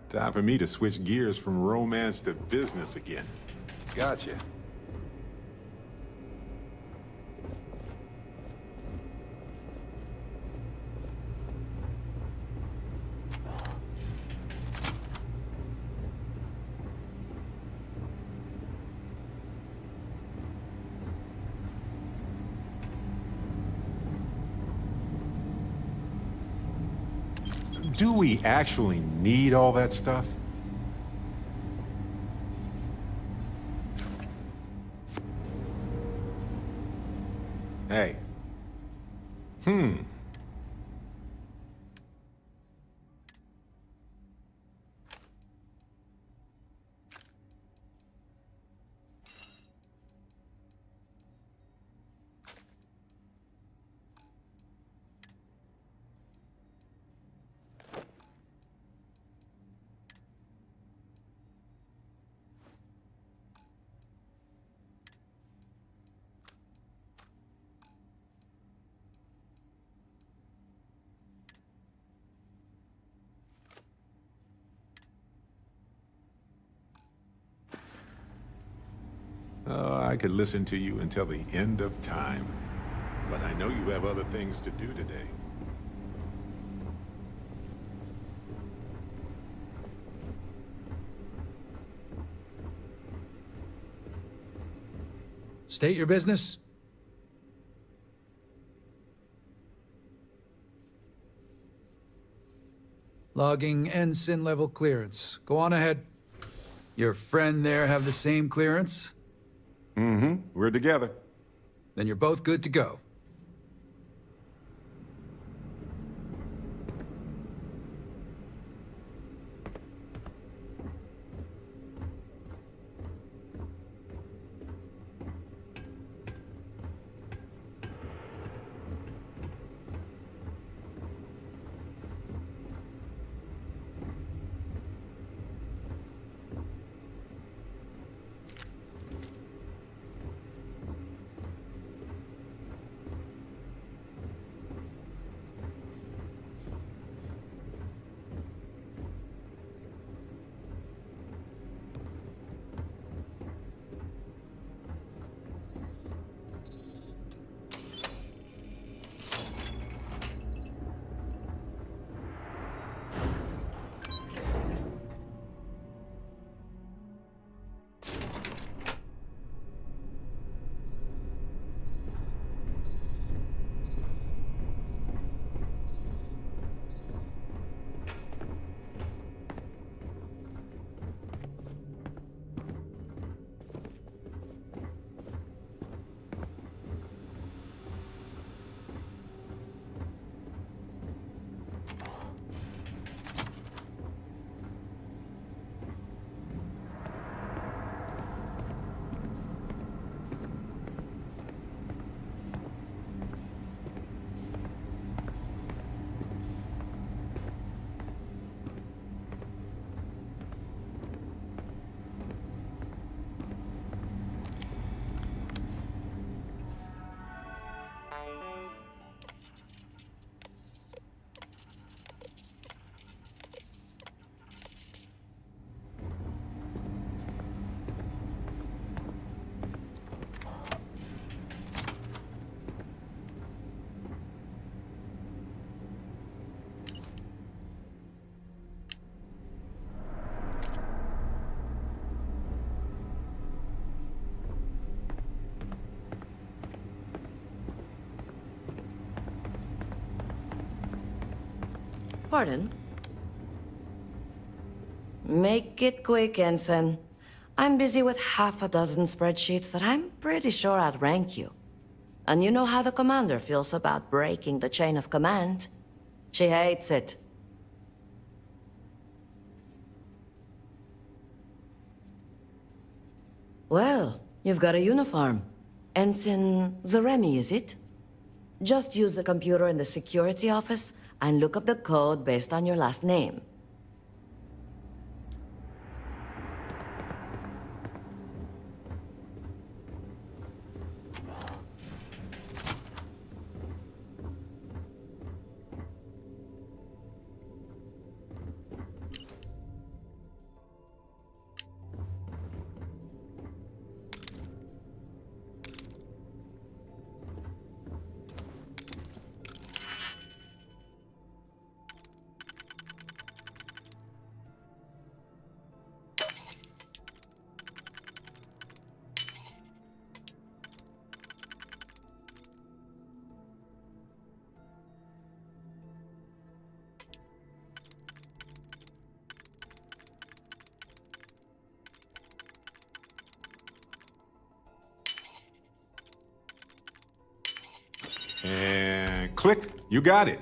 Time for me to switch gears from romance to business again. Gotcha. Do we actually need all that stuff? Hey. I could listen to you until the end of time. But I know you have other things to do today. State your business. Logging ensign level clearance. Go on ahead. Your friend there have the same clearance? Mm-hmm. We're together. Then you're both good to go. Pardon? Make it quick, Ensign. I'm busy with half a dozen spreadsheets that I'm pretty sure outrank you. And you know how the commander feels about breaking the chain of command. She hates it. Well, you've got a uniform. Ensign Zaremi, is it? Just use the computer in the security office and look up the code based on your last name. And click, you got it.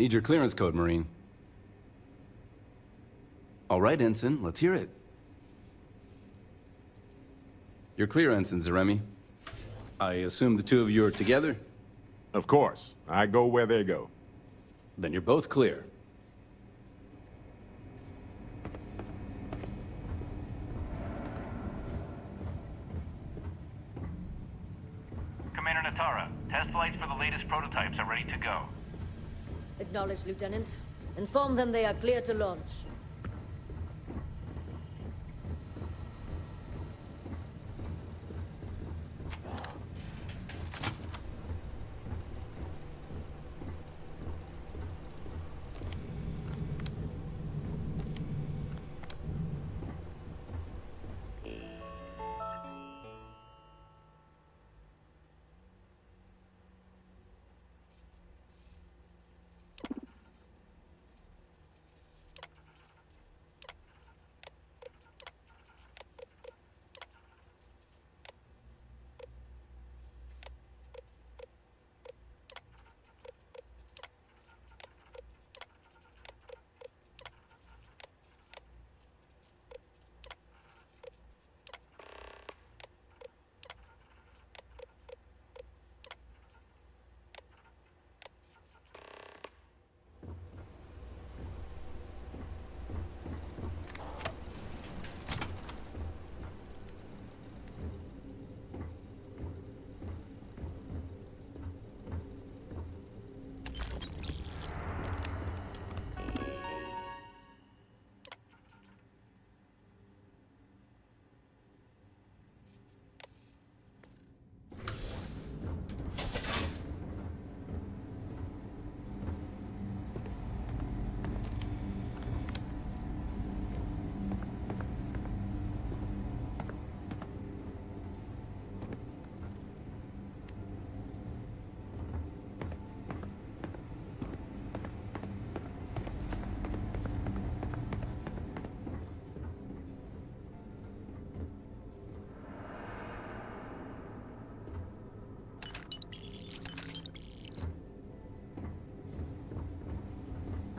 Need your clearance code, Marine. All right, Ensign, let's hear it. You're clear, Ensign Zaremi. I assume the two of you are together? Of course. I go where they go. Then you're both clear. Commander Natara, test flights for the latest prototypes are ready to go. Acknowledged, Lieutenant. Inform them they are clear to launch.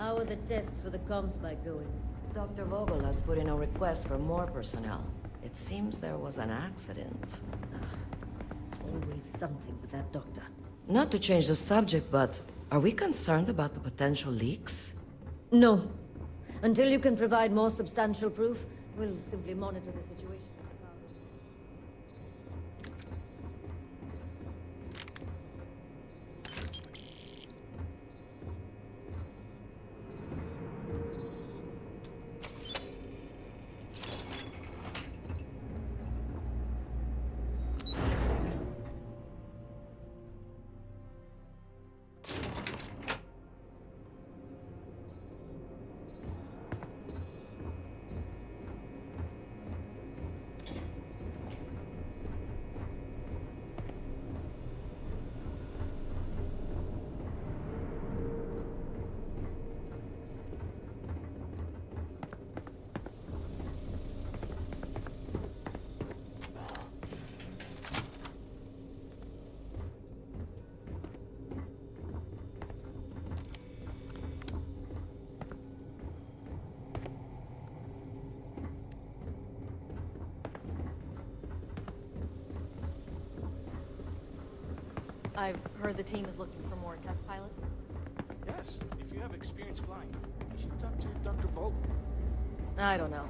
How are the tests for the comms spike going? Dr. Vogel has put in a request for more personnel. It seems there was an accident. Always something with that doctor. Not to change the subject, but are we concerned about the potential leaks? No. Until you can provide more substantial proof, we'll simply monitor the situation. I've heard the team is looking for more test pilots. Yes, if you have experience flying, you should talk to Dr. Vogel. I don't know.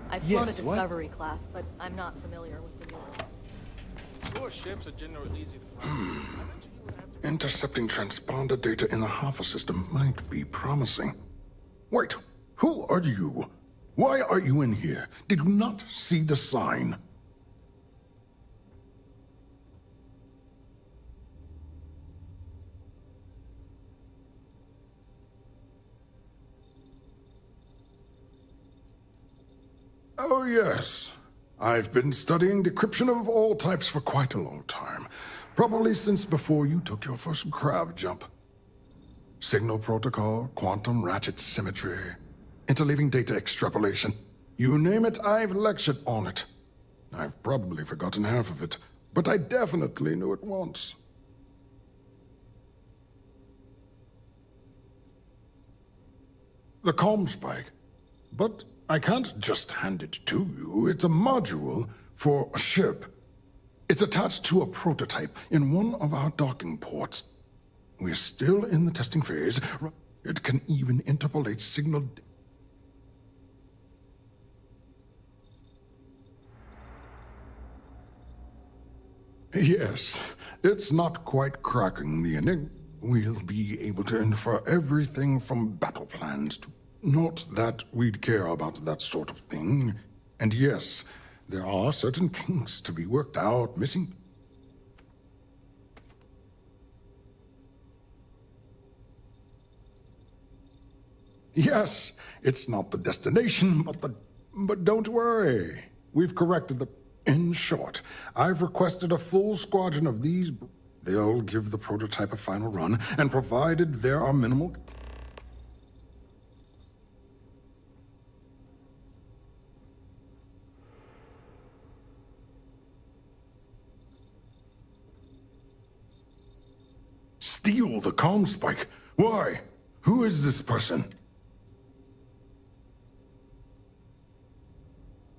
I've flown Yes, a what? Discovery class, but I'm not familiar with the newer. Your ships are generally easy to fly. I mentioned you would have to... Intercepting transponder data in the Alpha system might be promising. Wait, who are you? Why are you in here? Did you not see the sign? Oh, yes. I've been studying decryption of all types for quite a long time. Probably since before you took your first crab jump. Signal protocol, quantum ratchet symmetry, interleaving data extrapolation. You name it, I've lectured on it. I've probably forgotten half of it, but I definitely knew it once. The comm spike. But I can't just hand it to you. It's a module for a ship. It's attached to a prototype in one of our docking ports. We're still in the testing phase. It can even interpolate signal. Yes, it's not quite cracking the enigma. We'll be able to infer everything from battle plans to... Not that we'd care about that sort of thing. And yes, there are certain kinks to be worked out, missing... Yes, it's not the destination, but don't worry. We've corrected the... In short, I've requested a full squadron of these... They'll give the prototype a final run, and provided there are minimal... Steal the comm spike? Why? Who is this person?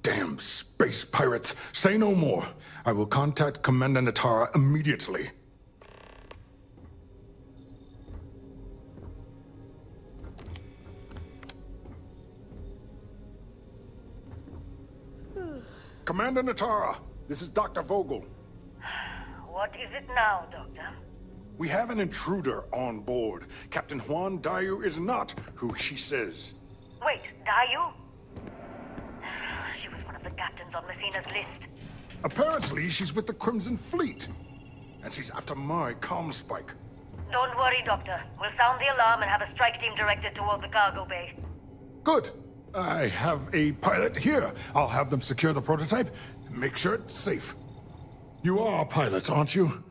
Damn space pirates! Say no more. I will contact Commander Natara immediately. Commander Natara, this is Dr. Vogel. What is it now, Doctor? We have an intruder on board. Captain Juan Dayu is not who she says. Wait, Dayu? She was one of the captains on Messina's list. Apparently, she's with the Crimson Fleet. And she's after my comm spike. Don't worry, Doctor. We'll sound the alarm and have a strike team directed toward the cargo bay. Good. I have a pilot here. I'll have them secure the prototype and make sure it's safe. You are a pilot, aren't you?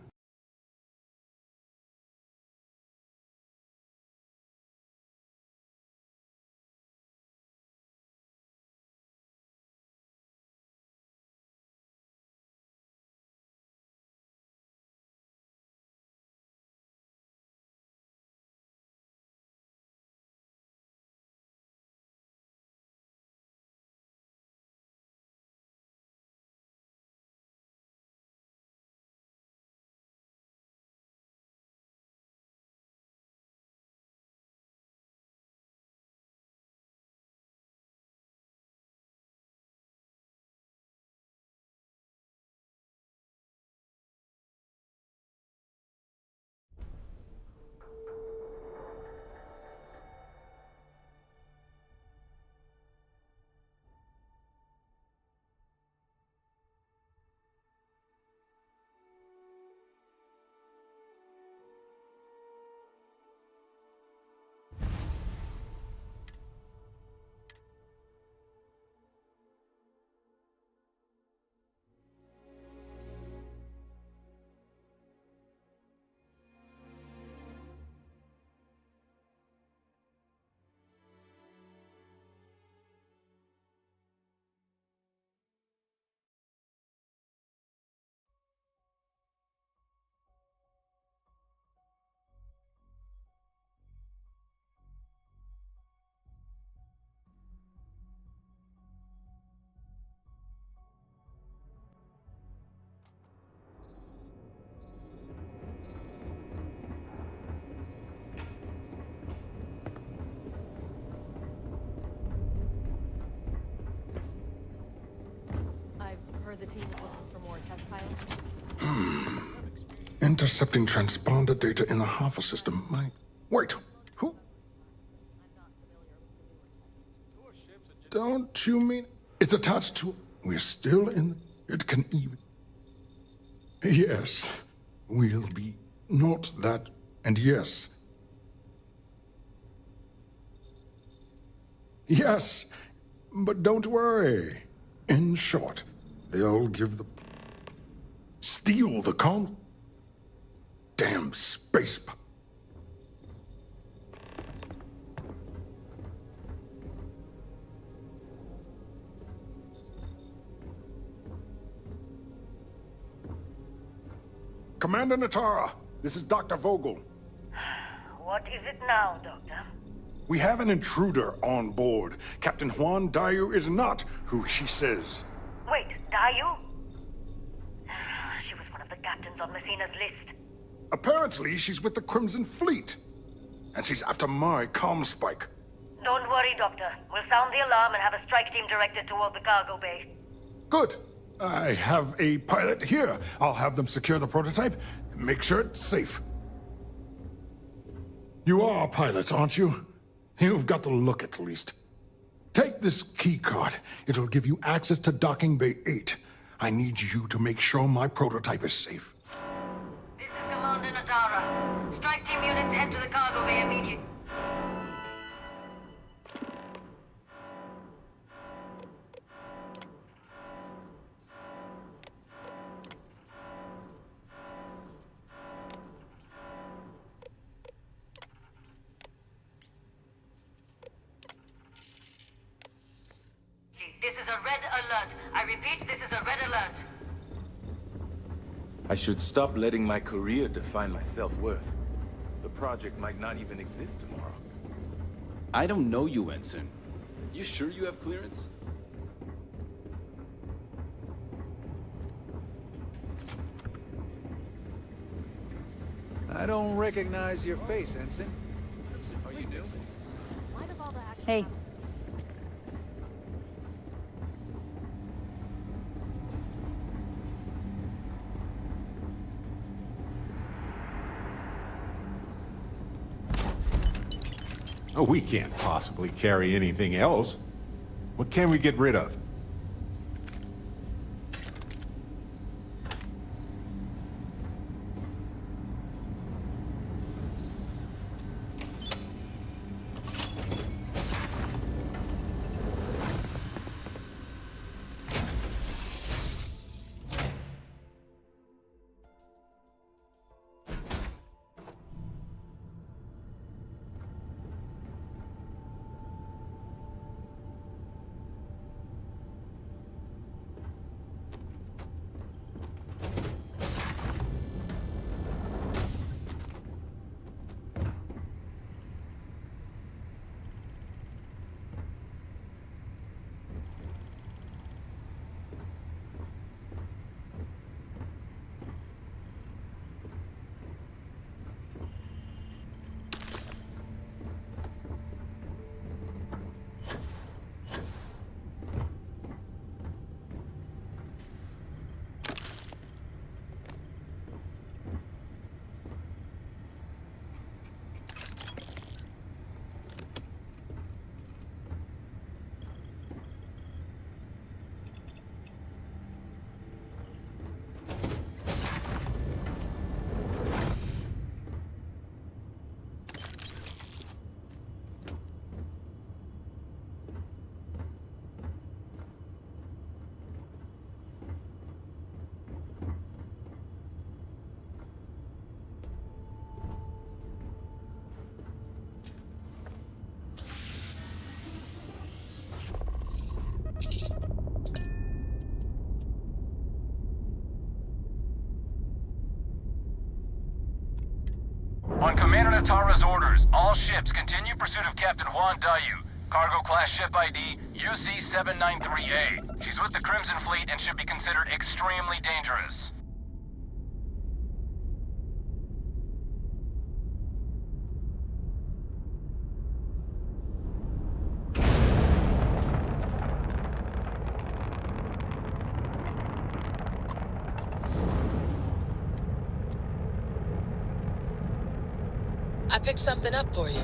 The team is looking for more test pilots. Intercepting transponder data in the Alpha system. Wait, who? Don't you mean... It's attached to... We're still in... It can even... Yes, we'll be... Not that... And yes. Yes, but don't worry. In short... They'll give the... Steal the comm... Damn space... Commander Natara, this is Dr. Vogel. What is it now, Doctor? We have an intruder on board. Captain Juan Dayu is not who she says. Wait, Dayu? She was one of the captains on Messina's list. Apparently, she's with the Crimson Fleet. And she's after my comm spike. Don't worry, Doctor. We'll sound the alarm and have a strike team directed toward the cargo bay. Good. I have a pilot here. I'll have them secure the prototype and make sure it's safe. You are a pilot, aren't you? You've got the look, at least. Take this key card. It'll give you access to Docking Bay 8. I need you to make sure my prototype is safe. This is Commander Natara. Strike team units head to the cargo bay immediately. This is a red alert. I repeat, this is a red alert. I should stop letting my career define my self-worth. The project might not even exist tomorrow. I don't know you, Ensign. You sure you have clearance? I don't recognize your face, Ensign. Are you new? Why does all the action Hey. Oh, we can't possibly carry anything else. What can we get rid of? On Commander Natara's orders, all ships continue pursuit of Captain Juan Dayu. Cargo class ship ID UC-793A. She's with the Crimson Fleet and should be considered extremely dangerous. I picked something up for you.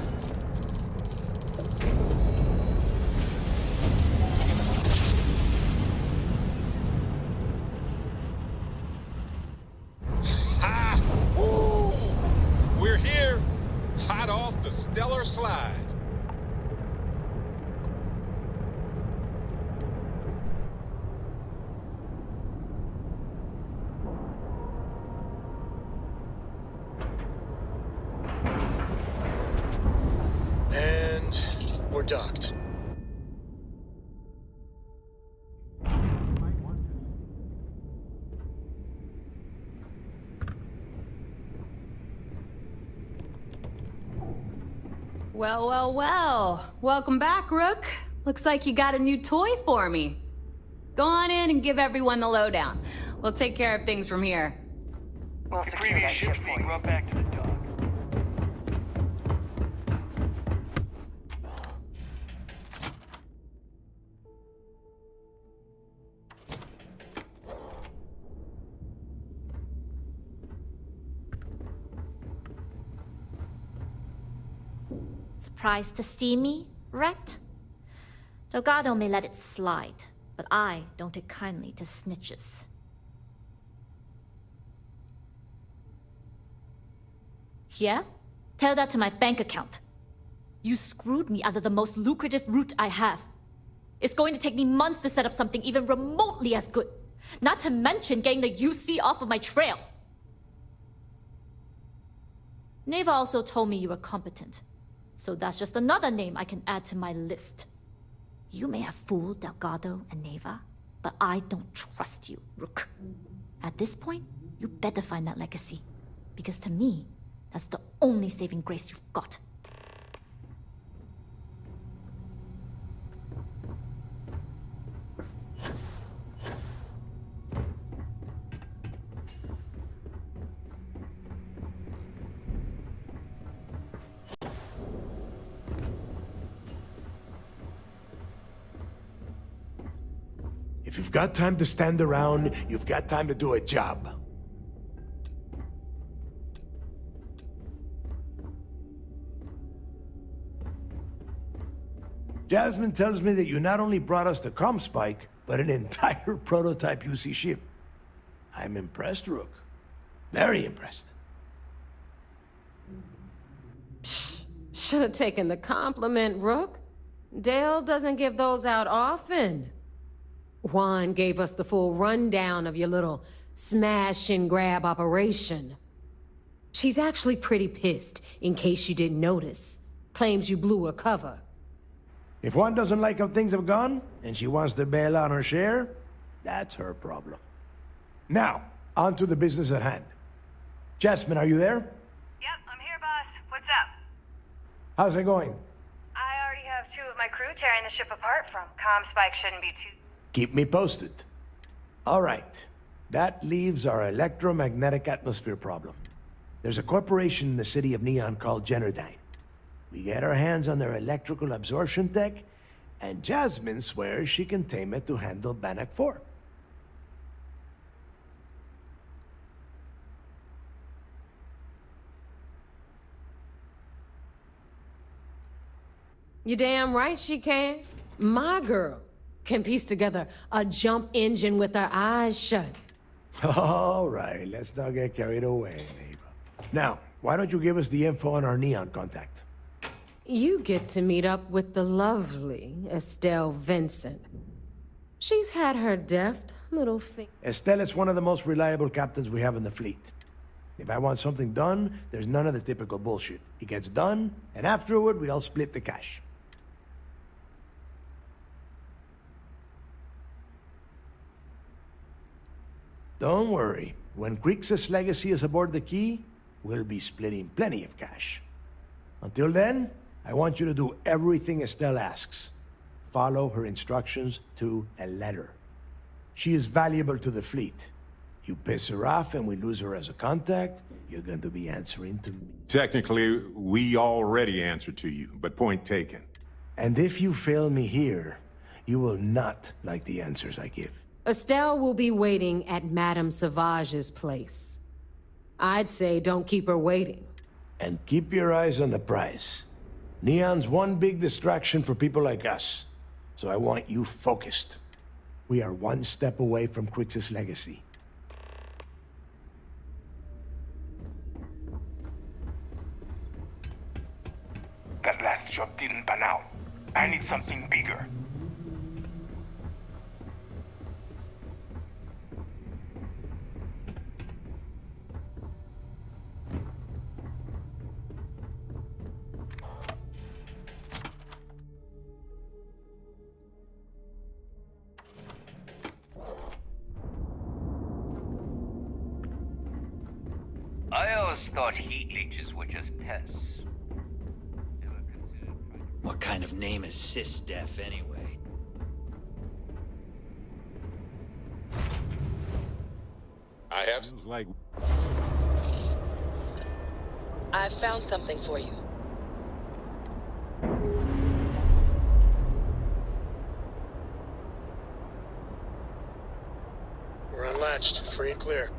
Ha! Woo! We're here, hot off the stellar slide. And we're docked. Well, well, well. Welcome back, Rook. Looks like you got a new toy for me. Go on in and give everyone the lowdown. We'll take care of things from here. We'll secure that ship for you. Brought back to the dock. Surprised to see me, Ret? Delgado may let it slide, but I don't take kindly to snitches. Yeah? Tell that to my bank account. You screwed me out of the most lucrative route I have. It's going to take me months to set up something even remotely as good. Not to mention getting the UC off of my trail. Neva also told me you were competent. So that's just another name I can add to my list. You may have fooled Delgado and Neva, but I don't trust you, Rook. At this point, you better find that legacy. Because to me, that's the only saving grace you've got. If you've got time to stand around, you've got time to do a job. Jasmine tells me that you not only brought us the Comspike, but an entire prototype UC ship. I'm impressed, Rook. Very impressed. Should have taken the compliment, Rook. Dale doesn't give those out often. Juan gave us the full rundown of your little smash and grab operation. She's actually pretty pissed, in case you didn't notice. Claims you blew her cover. If one doesn't like how things have gone, and she wants to bail on her share, that's her problem. Now, on to the business at hand. Jasmine, are you there? Yep, I'm here, boss. What's up? How's it going? I already have 2 of my crew tearing the ship apart from Comspike shouldn't be too... Keep me posted. All right. That leaves our electromagnetic atmosphere problem. There's a corporation in the city of Neon called Generdyne. We get our hands on their electrical absorption tech, and Jasmine swears she can tame it to handle Bannock 4. You damn right she can. My girl can piece together a jump engine with her eyes shut. All right, let's not get carried away, neighbor. Now, why don't you give us the info on our Neon contact? You get to meet up with the lovely Estelle Vincent. She's had her deft little Estelle is one of the most reliable captains we have in the fleet. If I want something done, there's none of the typical bullshit. It gets done, and afterward, we all split the cash. Don't worry. When Crixus' legacy is aboard the Key, we'll be splitting plenty of cash. Until then, I want you to do everything Estelle asks. Follow her instructions to a letter. She is valuable to the fleet. You piss her off and we lose her as a contact, you're going to be answering to me. Technically, we already answer to you, but point taken. And if you fail me here, you will not like the answers I give. Estelle will be waiting at Madame Sauvage's place. I'd say don't keep her waiting. And keep your eyes on the prize. Neon's one big distraction for people like us. So I want you focused. We are one step away from Crixus' legacy. That last job didn't pan out. I need something bigger. I always thought heat leeches were just pests. Never considered What kind of name is SysDef anyway? I have like I've found something for you. We're unlatched, free and clear.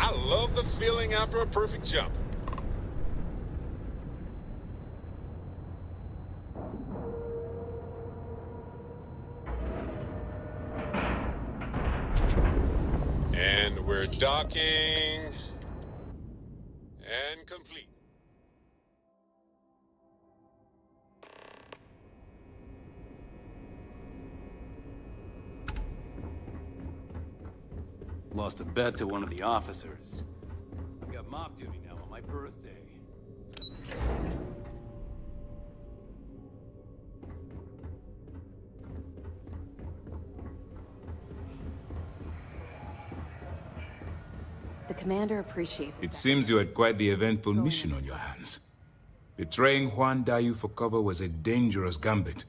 I love the feeling after a perfect jump. And we're docking. And complete. Lost a bet to one of the officers. I got mob duty now on my birthday. The commander appreciates It seems you had quite the eventful mission on your hands. Betraying Juan Dayu for cover was a dangerous gambit,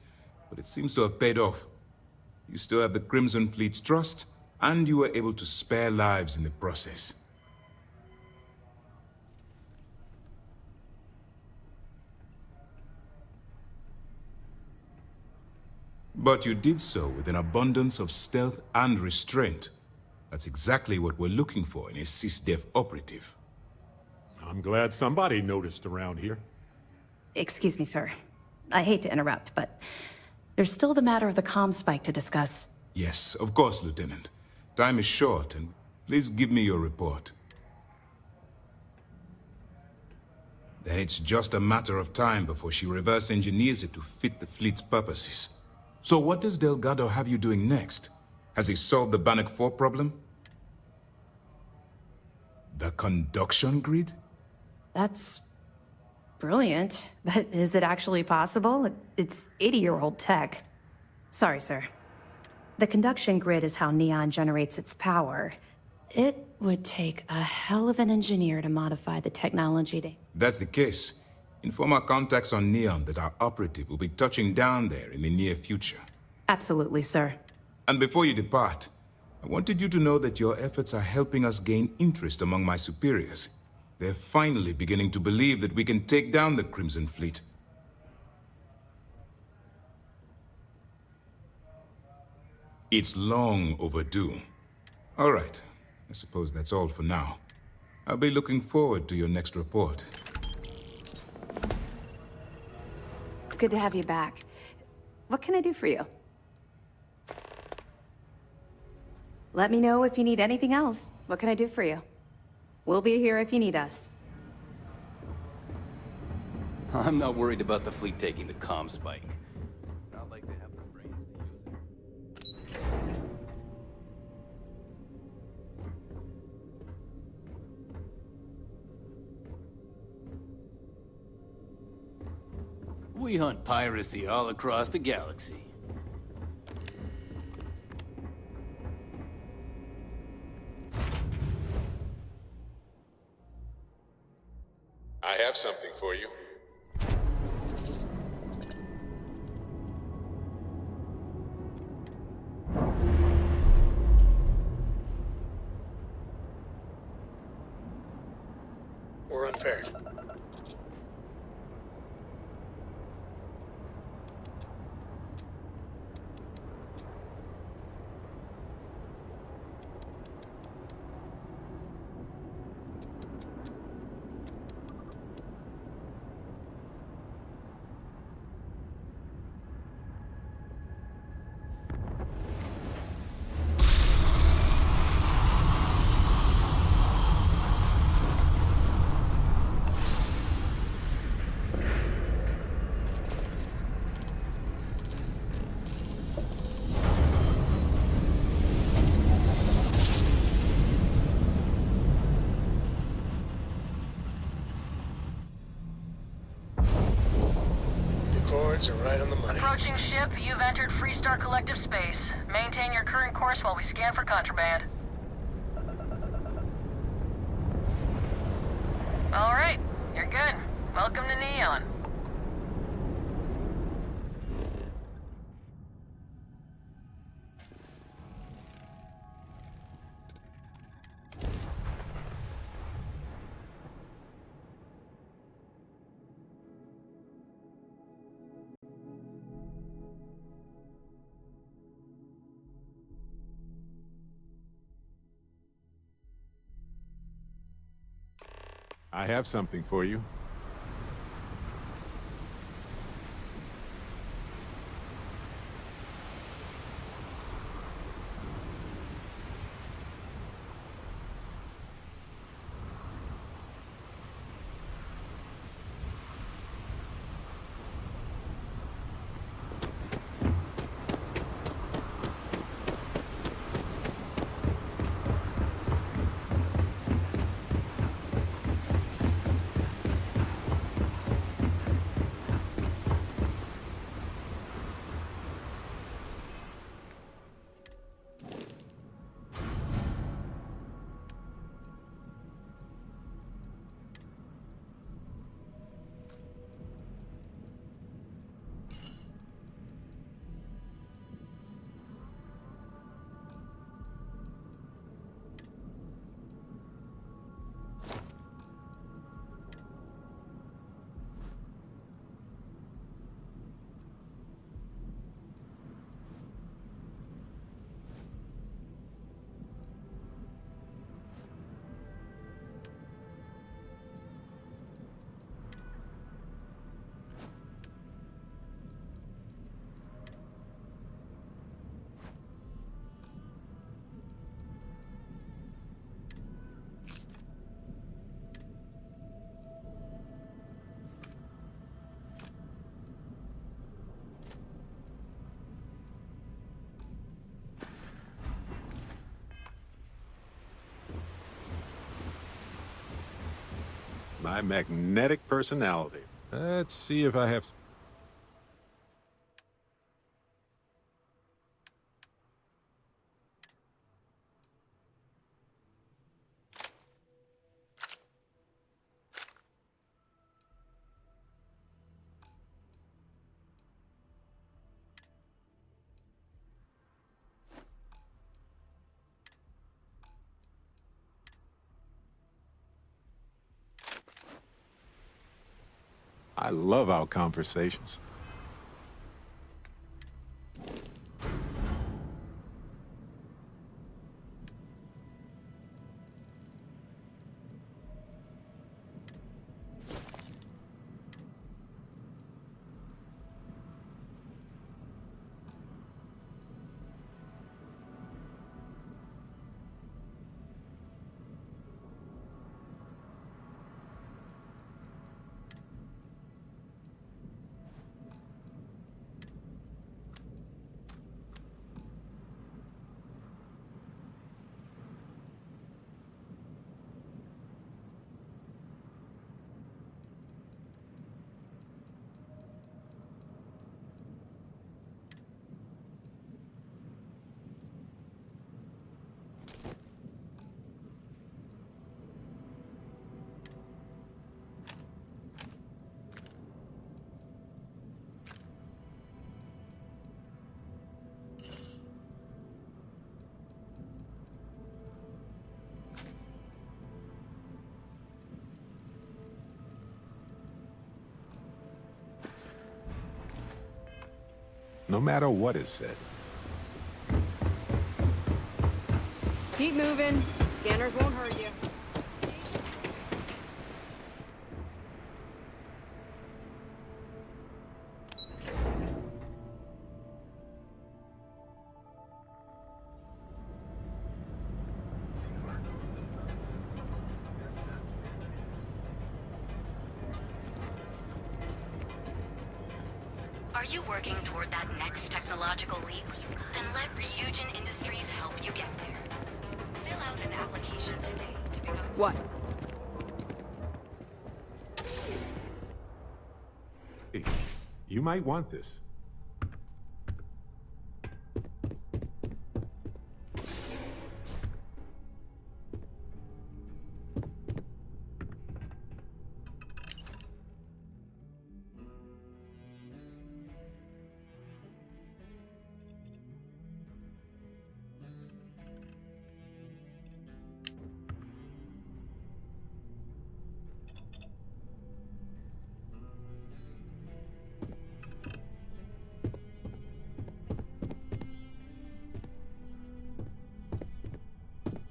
but it seems to have paid off. You still have the Crimson Fleet's trust, and you were able to spare lives in the process. But you did so with an abundance of stealth and restraint. That's exactly what we're looking for in a SysDef operative. I'm glad somebody noticed around here. Excuse me, sir. I hate to interrupt, but there's still the matter of the comm spike to discuss. Yes, of course, Lieutenant. Time is short, and please give me your report. Then it's just a matter of time before she reverse engineers it to fit the fleet's purposes. So what does Delgado have you doing next? Has he solved the Bannock 4 problem? The conduction grid? That's brilliant, but is it actually possible? It's 80-year-old tech. Sorry, sir. The conduction grid is how Neon generates its power. It would take a hell of an engineer to modify the technology to... If that's the case, inform our contacts on Neon that our operative will be touching down there in the near future. Absolutely, sir. And before you depart, I wanted you to know that your efforts are helping us gain interest among my superiors. They're finally beginning to believe that we can take down the Crimson Fleet. It's long overdue. All right, I suppose that's all for now. I'll be looking forward to your next report. It's good to have you back. What can I do for you? Let me know if you need anything else. What can I do for you? We'll be here if you need us. I'm not worried about the fleet taking the comm spike. Not like they have the brains to use it. We hunt piracy all across the galaxy. I have something for you. We're unpaired. Ship, you've entered Freestar Collective space. Maintain your current course while we scan for contraband. All right, you're good. Welcome to Neon. I have something for you. My magnetic personality. Let's see if I have... I love our conversations. No matter what is said. Keep moving. Scanners won't hurt you. Are you working toward that next technological leap? Then let Ryujin Industries help you get there. Fill out an application today to become... What? Hey, you might want this.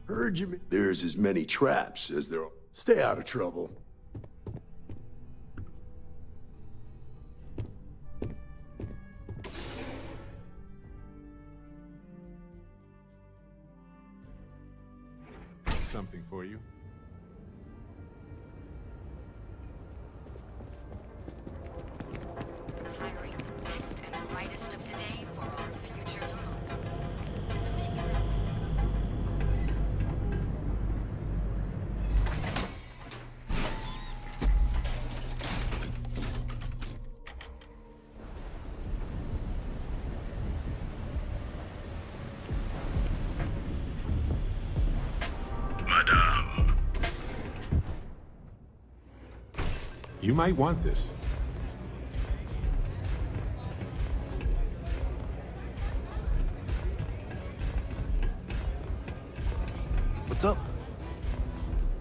Heard you. There's as many traps as there are. Stay out of trouble. Something for you. Hiring the best and brightest of today for our future tomorrow. Submit your You might want this. What's up?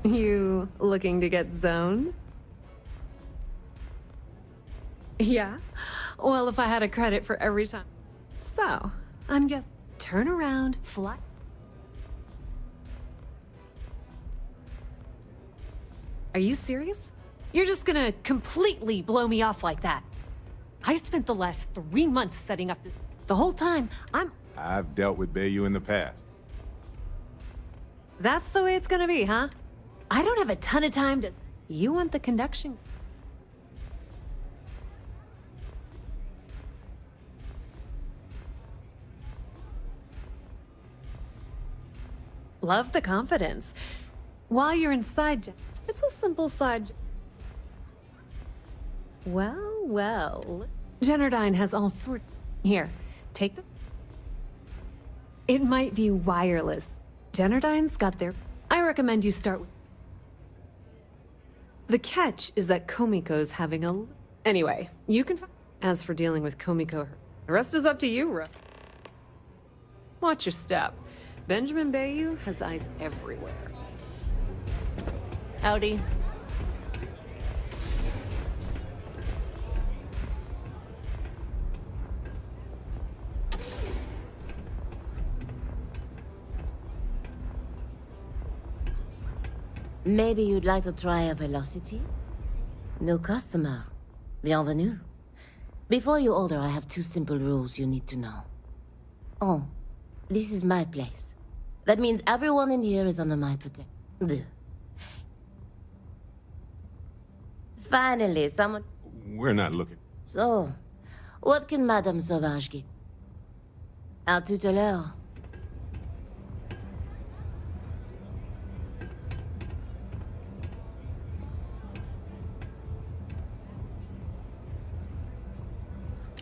You looking to get zoned? Yeah? Well, if I had a credit for every time. So, I'm guessing turn around, fly. Are you serious? You're just gonna completely blow me off like that. I spent the last 3 months setting up this. The whole time, I've dealt with Bayou in the past. That's the way it's gonna be, huh? I don't have a ton of time to. You want the conduction? Love the confidence. While you're inside, it's a simple side. Well, well. Generdyne has all sorts. Here, take the. It might be wireless. Generdyne's got their. I recommend you start with. The catch is that Komiko's having a. Anyway, you can. As for dealing with Komiko, the rest is up to you, Ro. Watch your step. Benjamin Bayou has eyes everywhere. Howdy. Maybe you'd like to try a velocity? New customer. Bienvenue. Before you order, I have 2 simple rules you need to know. Oh, this is my place. That means everyone in here is under my protection. Finally, someone... We're not looking. So, what can Madame Sauvage get? À tout à l'heure.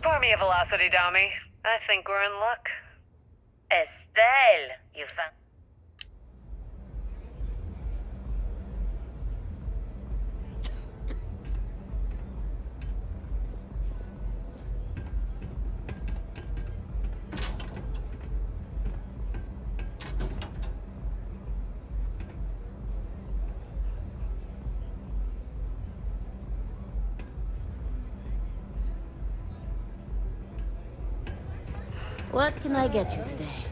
Pour me a velocity, dummy. I think we're in luck. Estelle, you found... What can I get you today?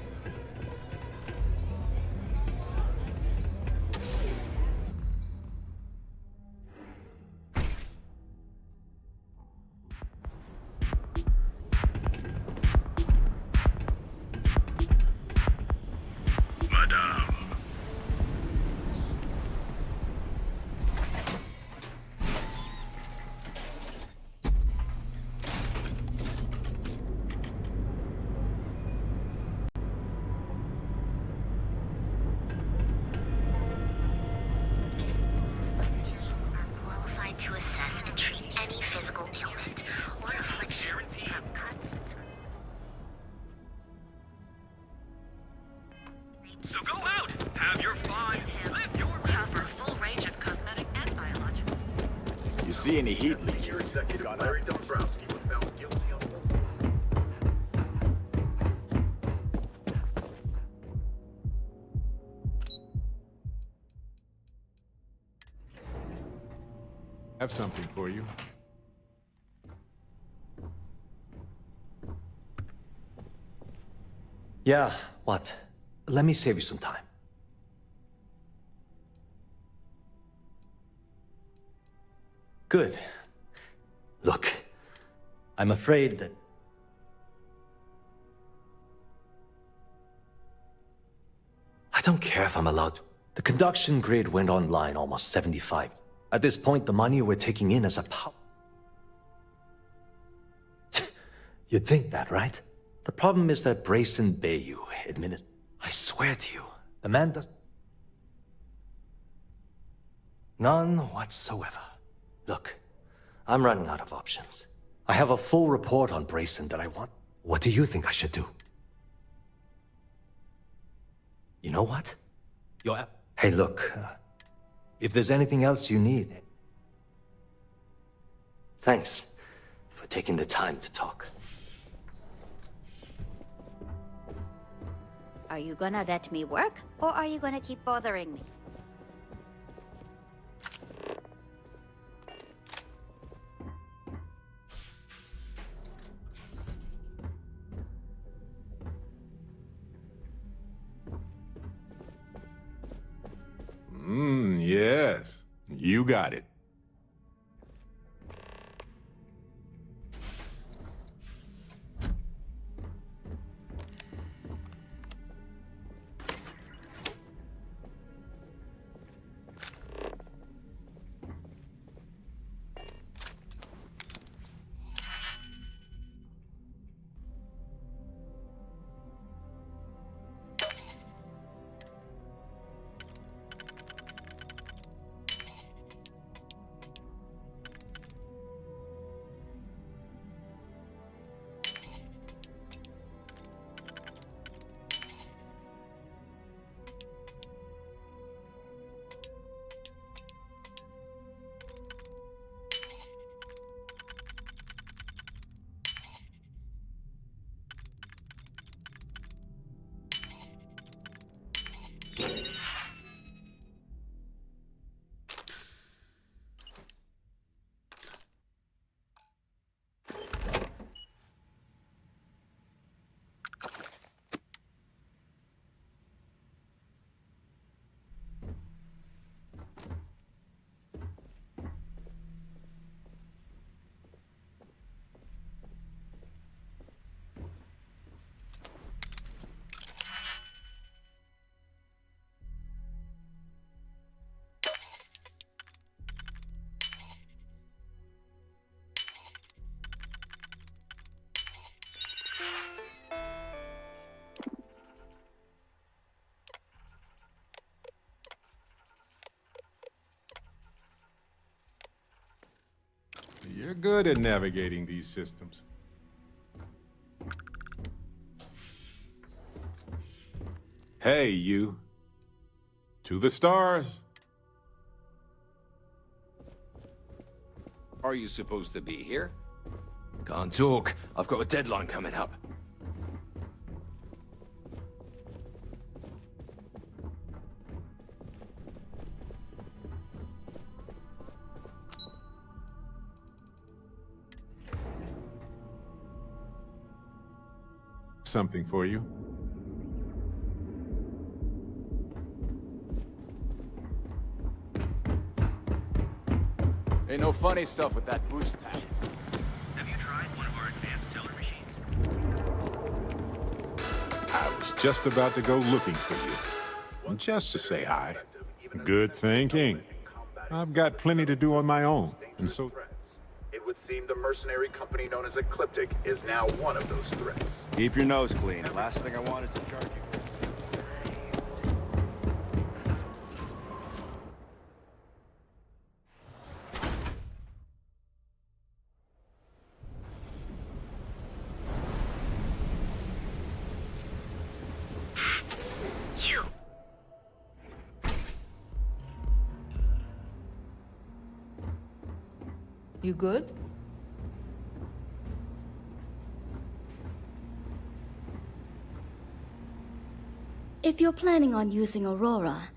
So go out, have your fun, live your Cover full range of cosmetic and biological. You see any heat leaks? Larry Dombrowski was found guilty of... Have something for you. Yeah, what? Let me save you some time. Good. Look, I'm afraid that... I don't care if I'm allowed to. The conduction grid went online almost 75. At this point, the money we're taking in is a power. You'd think that, right? The problem is that Brayson Bayou administers... I swear to you, the man does... None whatsoever. Look, I'm running out of options. I have a full report on Brayson that I want. What do you think I should do? You know what? Hey, look, if there's anything else you need... Thanks for taking the time to talk. Are you gonna let me work, or are you gonna keep bothering me? Yes. You got it. You're good at navigating these systems. Hey, you. To the stars. Are you supposed to be here? Can't talk. I've got a deadline coming up. Something for you. Ain't no funny stuff with that boost pack. Have you tried one of our advanced teller machines? I was just about to go looking for you. Just to say hi. Good thinking. I've got plenty to do on my own, and so... It would seem the mercenary company known as Ecliptic is now one of those threats. Keep your nose clean. Last thing I want is to charge you. You good? If you're planning on using Aurora,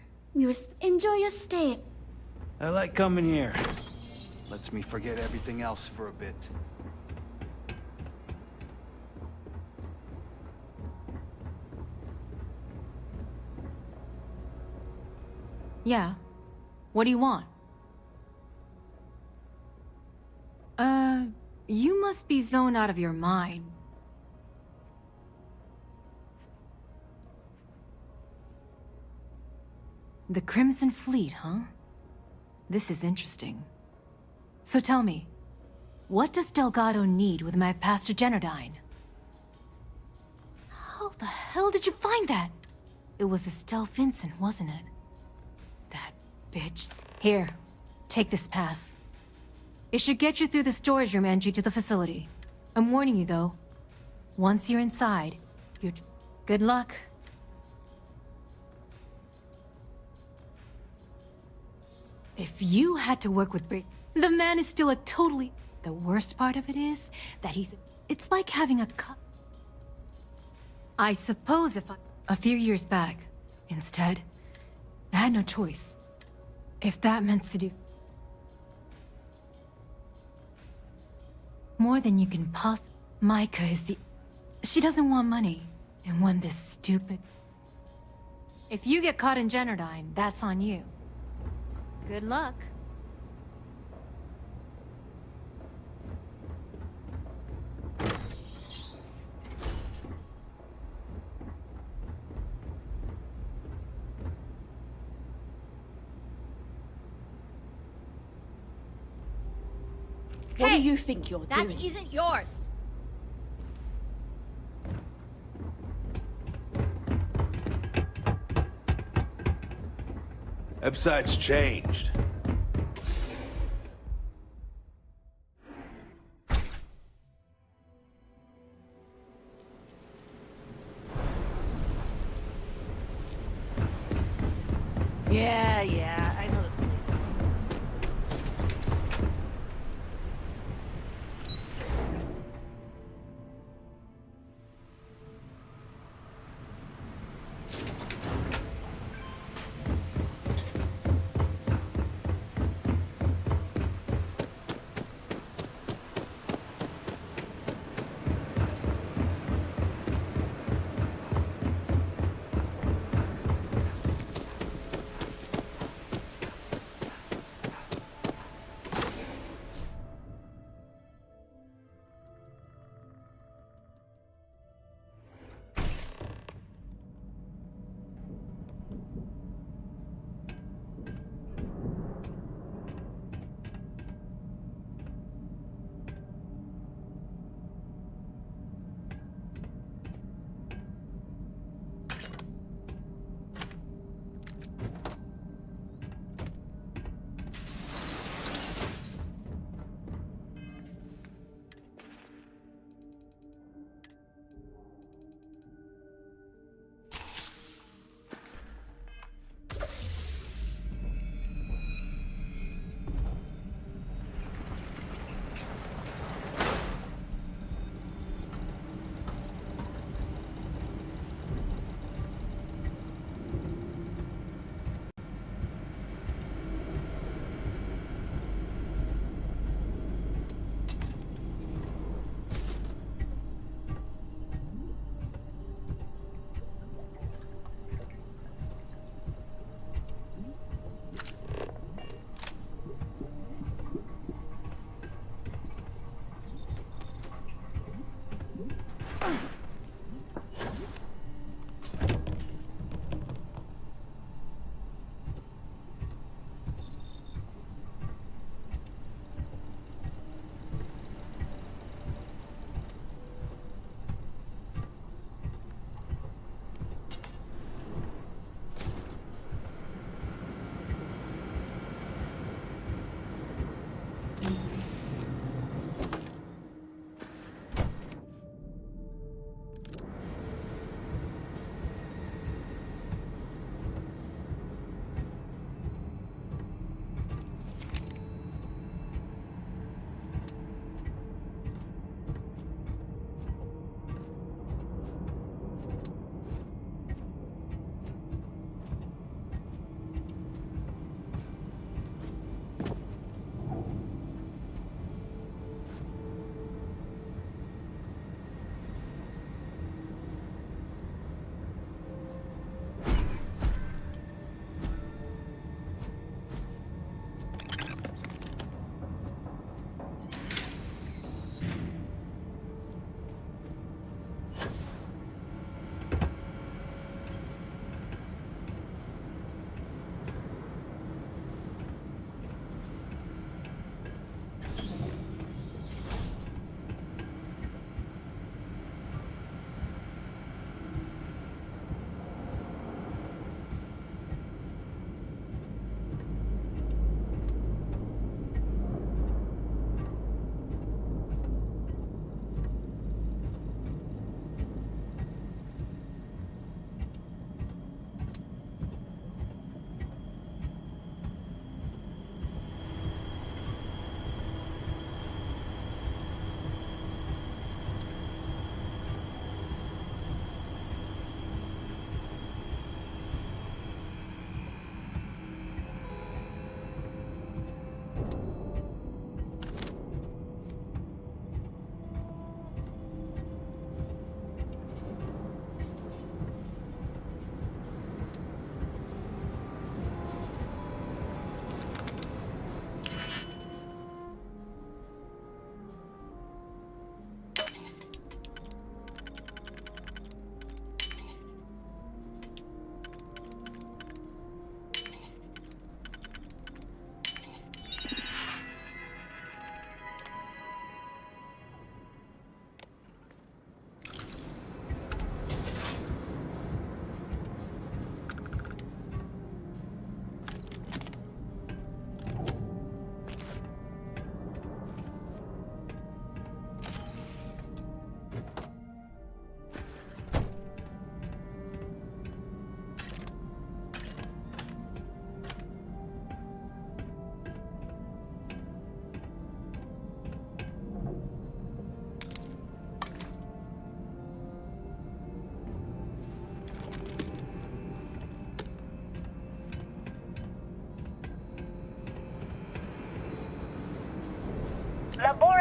enjoy your stay. I like coming here. Lets me forget everything else for a bit. Yeah. What do you want? must be zoned out of your mind. The Crimson Fleet, huh? This is interesting. So tell me, what does Delgado need with my Pastor Generdyne? How the hell did you find that? It was Estelle Vincent, wasn't it? That bitch. Here, take this pass. It should get you through the storage room entry to the facility. I'm warning you, though. Once you're inside, you're... Good luck. If you had to work with the man is still a totally... The worst part of it is that he's... It's like having a I suppose if a few years back, instead, I had no choice. If that meant to do... More than you can possibly... Micah is the... She doesn't want money, and want this stupid... If you get caught in Generdyne, that's on you. Good luck. What do you think you're doing? That isn't yours. Website's changed. Yeah, I know this place.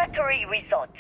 laboratory result.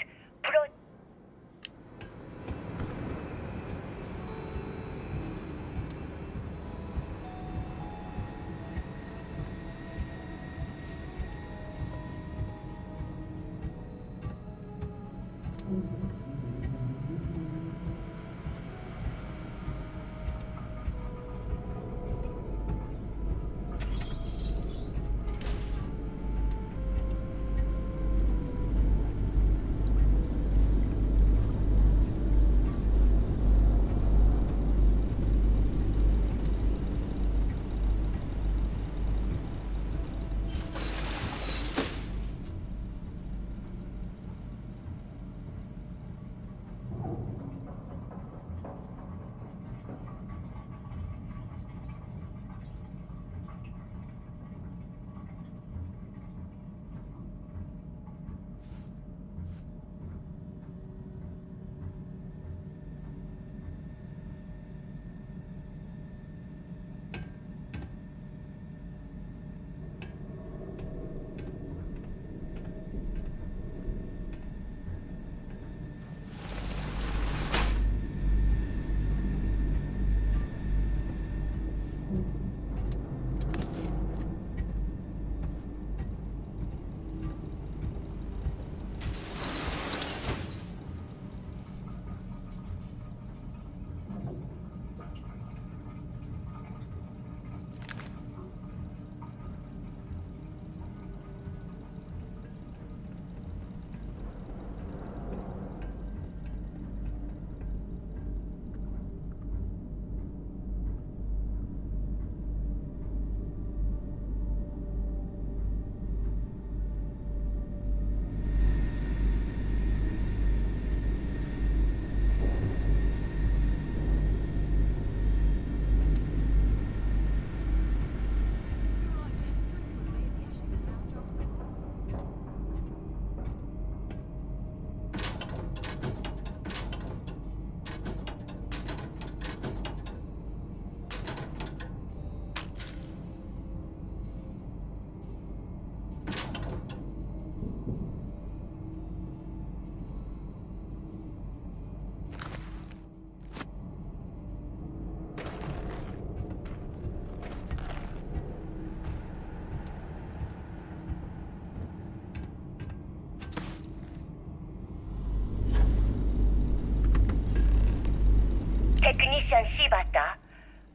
Technician Shibata,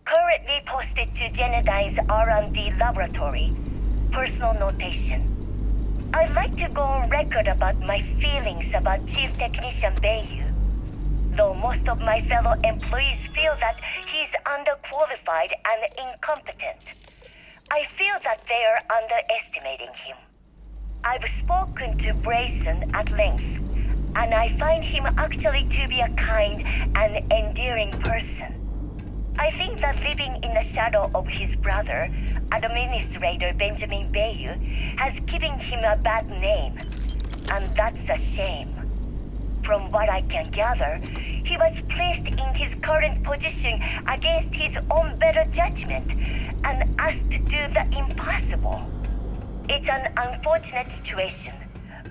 currently posted to Genodyne's R&D laboratory. Personal notation. I'd like to go on record about my feelings about Chief Technician Bayu. Though most of my fellow employees feel that he's underqualified and incompetent, I feel that they are underestimating him. I've spoken to Brayson at length, and I find him actually to be a kind and endearing person. I think that living in the shadow of his brother, Administrator Benjamin Bayu, has given him a bad name, and that's a shame. From what I can gather, he was placed in his current position against his own better judgment and asked to do the impossible. It's an unfortunate situation,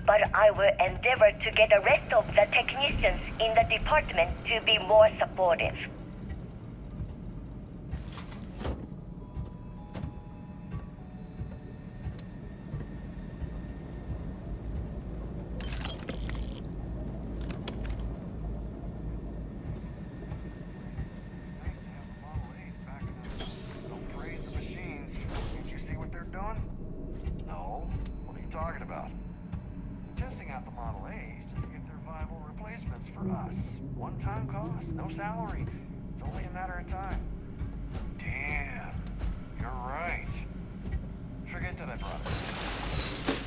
but I will endeavor to get the rest of the technicians in the department to be more supportive. Talking about testing out the Model A's to see if they're viable replacements for us. One-time cost, no salary. It's only a matter of time. Damn, you're right. Forget that I brought it.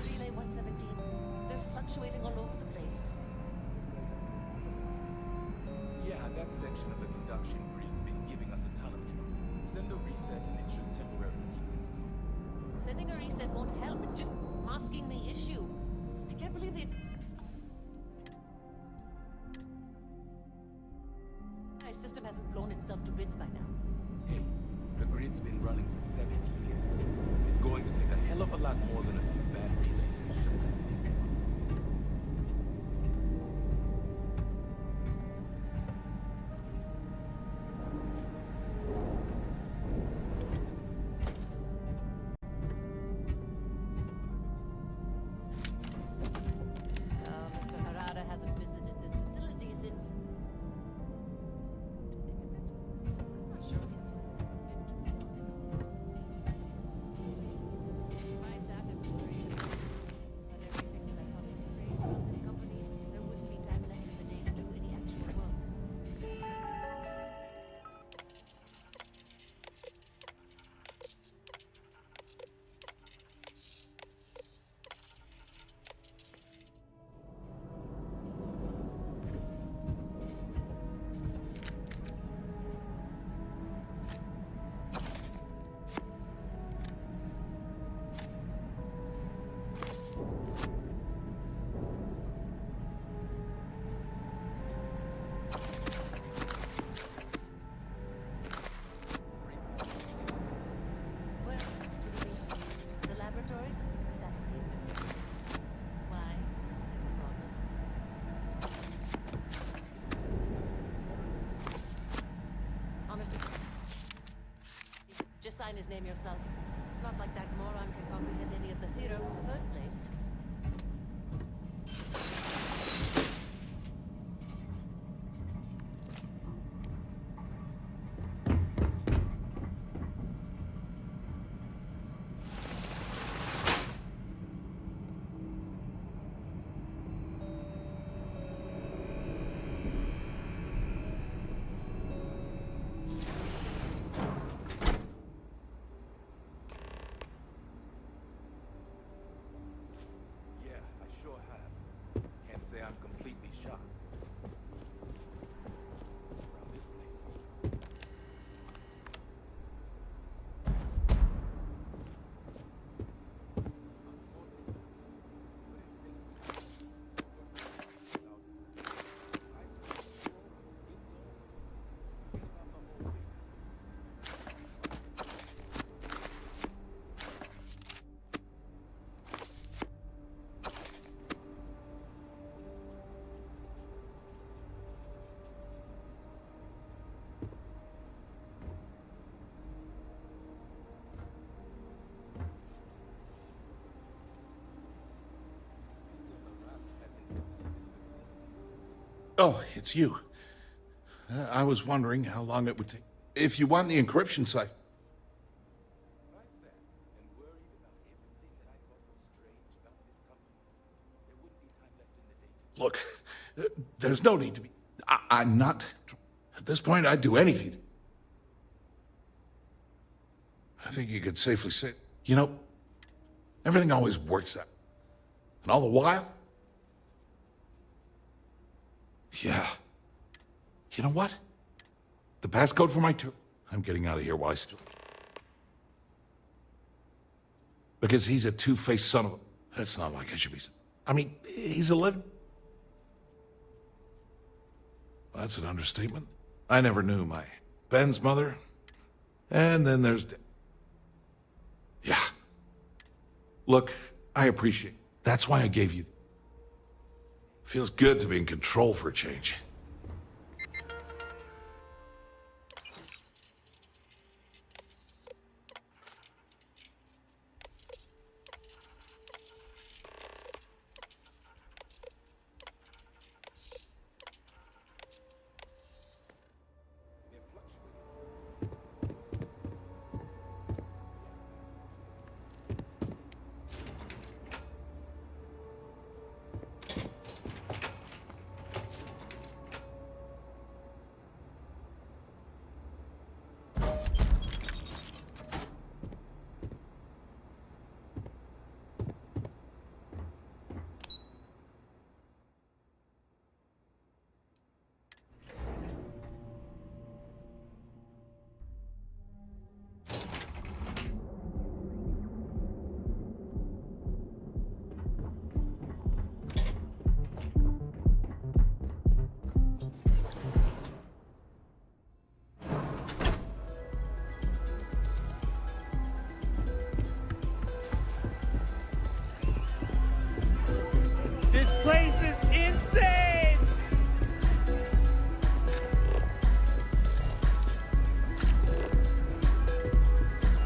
Relay 117. They're fluctuating all over the place. Yeah, that section of the conduction grid's been giving us a ton of trouble. Send a reset and it should temporarily keep things calm. Sending a reset won't help. It's just mass masking the issue. I can't believe the system hasn't blown itself to bits by now. Hey, the grid's been running for 70 years. It's going to take a hell of a lot more than a few bad relays to shut that thing down. Mr. Harada hasn't visited this facility since... I'm not sure he's... My staff have been worried about everything that I thought was strange about this company. There wouldn't be time left in the day to do any actual work. Well, the laboratories? That would be a no. Why? Is there a problem? Honestly, just sign his name yourself. It's not like that moron can comprehend any of the theorems in the first place. Yeah, I sure have. Can't say I'm completely shocked. Around this place. Of course it does. But instead of isolating the aura, it's over. Forget about the whole thing. Oh, it's you. I was wondering how long it would take. If you want the encryption cipher. Look, there's no need to be. I'm not. At this point, I'd do anything. I think you could safely say, you know, everything always works out. And all the while, yeah. You know what? The passcode for my tour. I'm getting out of here while I still. Because he's a two-faced son of a. That's not like I should be. I mean, he's a living. Well, that's an understatement. I never knew my Ben's mother. And then there's. Yeah. Look, I appreciate it. That's why I gave you. Feels good to be in control for a change.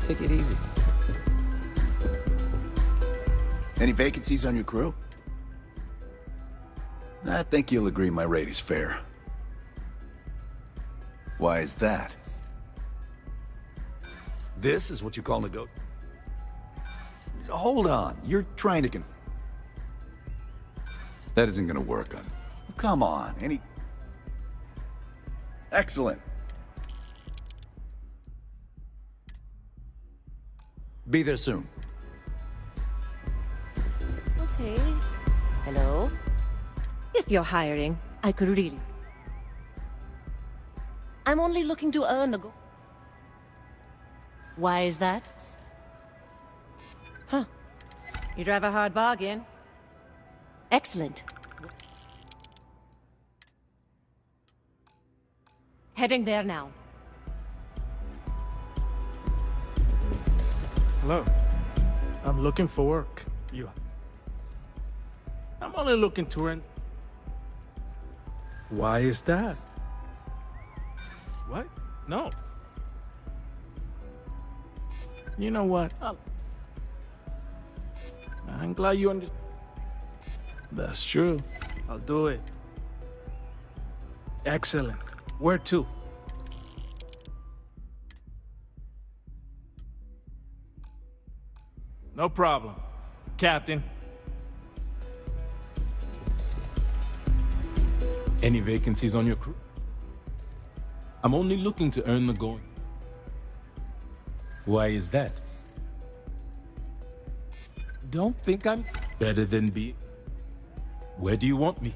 Take it easy. Any vacancies on your crew? I think you'll agree my rate is fair. Why is that? This is what you call nego... Hold on, you're trying to That isn't gonna work on... Come on, any... Excellent. Be there soon. Okay. Hello? If you're hiring, I could really... I'm only looking to earn the gold. Why is that? Huh. You drive a hard bargain. Excellent. Heading there now. Hello. I'm looking for work. I'm only looking to rent. Why is that? What? No. You know what? I'm glad you understand. That's true. I'll do it. Excellent. Where to? No problem, Captain. Any vacancies on your crew? I'm only looking to earn the going. Why is that? Don't think I'm better than B. Where do you want me?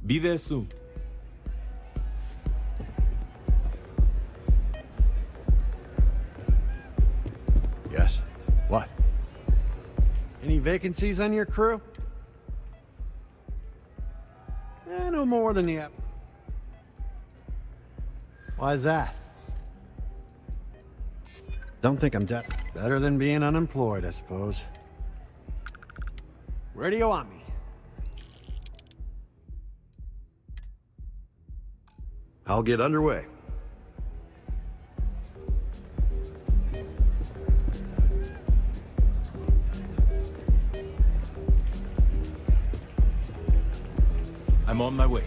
Be there soon. Yes. What? Any vacancies on your crew? No more than yet. Why is that? Don't think I'm dead. Better than being unemployed, I suppose. Where do you want me? I'll get underway. I'm on my way.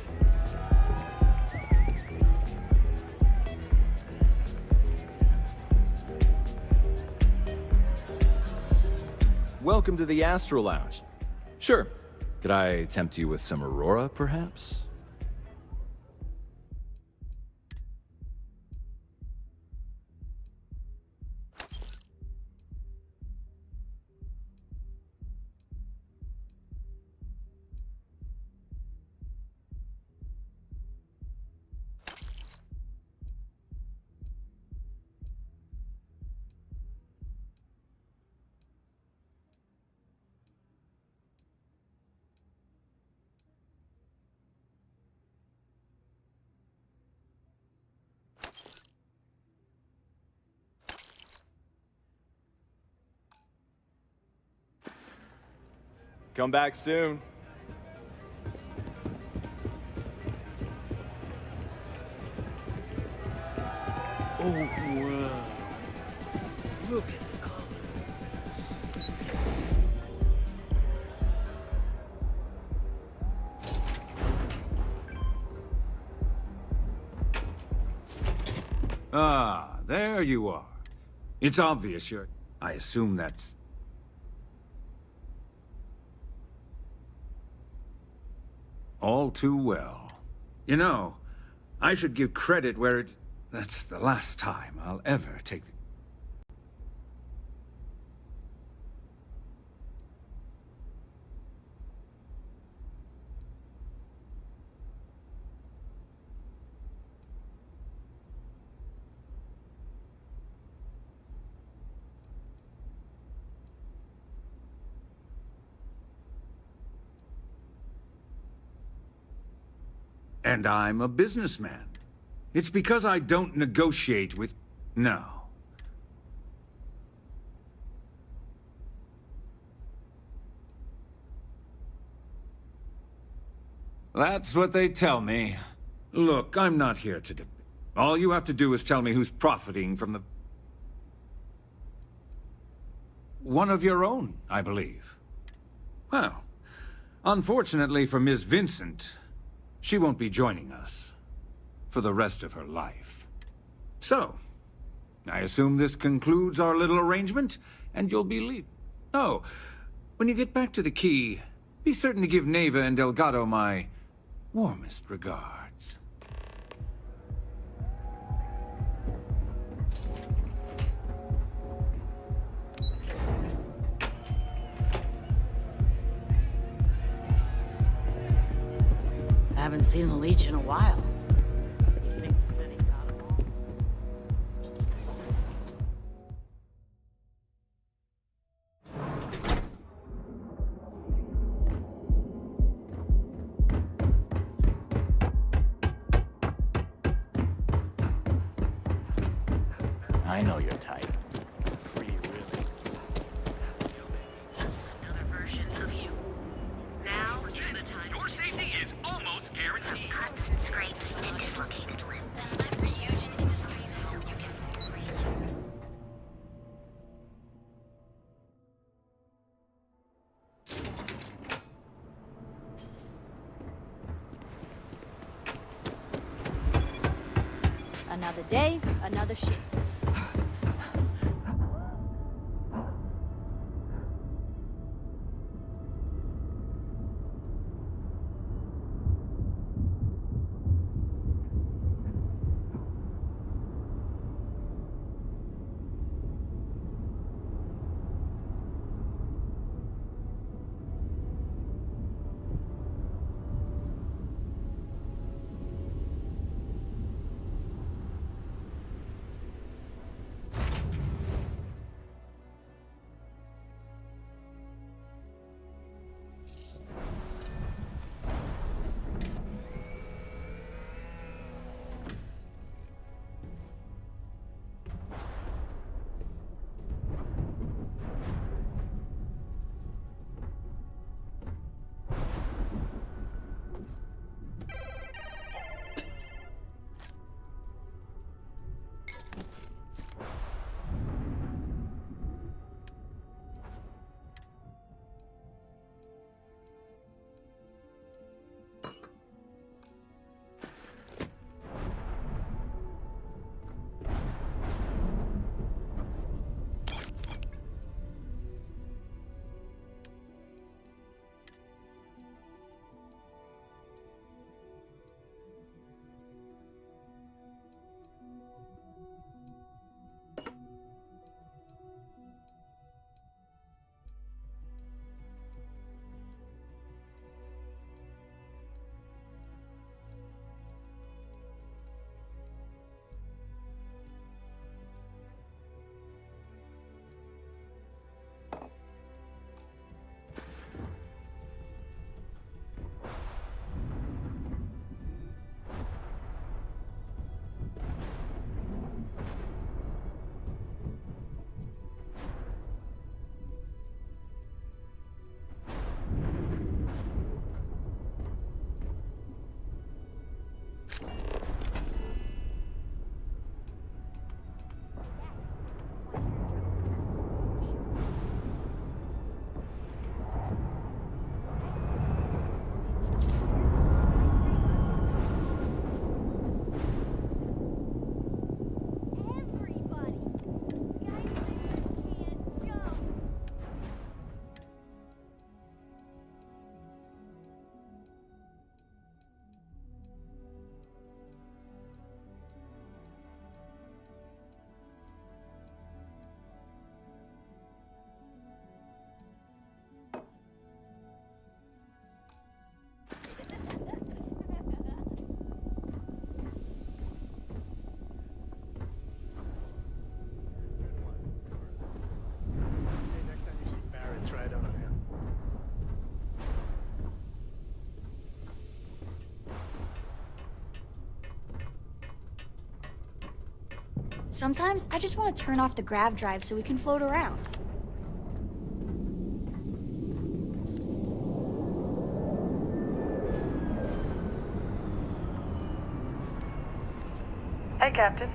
Welcome to the Astro Lounge. Sure. Could I tempt you with some Aurora, perhaps? Come back soon. Oh, wow. Look at the color. Ah, there you are. It's obvious you're... I assume that's... all too well. You know, I should give credit where it's... That's the last time I'll ever take the... And I'm a businessman. It's because I don't negotiate with... No. That's what they tell me. Look, I'm not here to debate. All you have to do is tell me who's profiting from the... One of your own, I believe. Well, unfortunately for Miss Vincent, she won't be joining us for the rest of her life. So, I assume this concludes our little arrangement, and you'll be leaving. Oh, when you get back to the key, be certain to give Neva and Delgado my warmest regards. Haven't seen the Leech in a while. You think the city got 'em all? I know your type. Free, really. Another version of you. Now, the time. Your safety is almost guaranteed. Cuts and scrapes and dislocated limb. Then let Ryujin Industries help you get there. Another day, another shift. Sometimes I just want to turn off the grav drive so we can float around. Hi, Captain.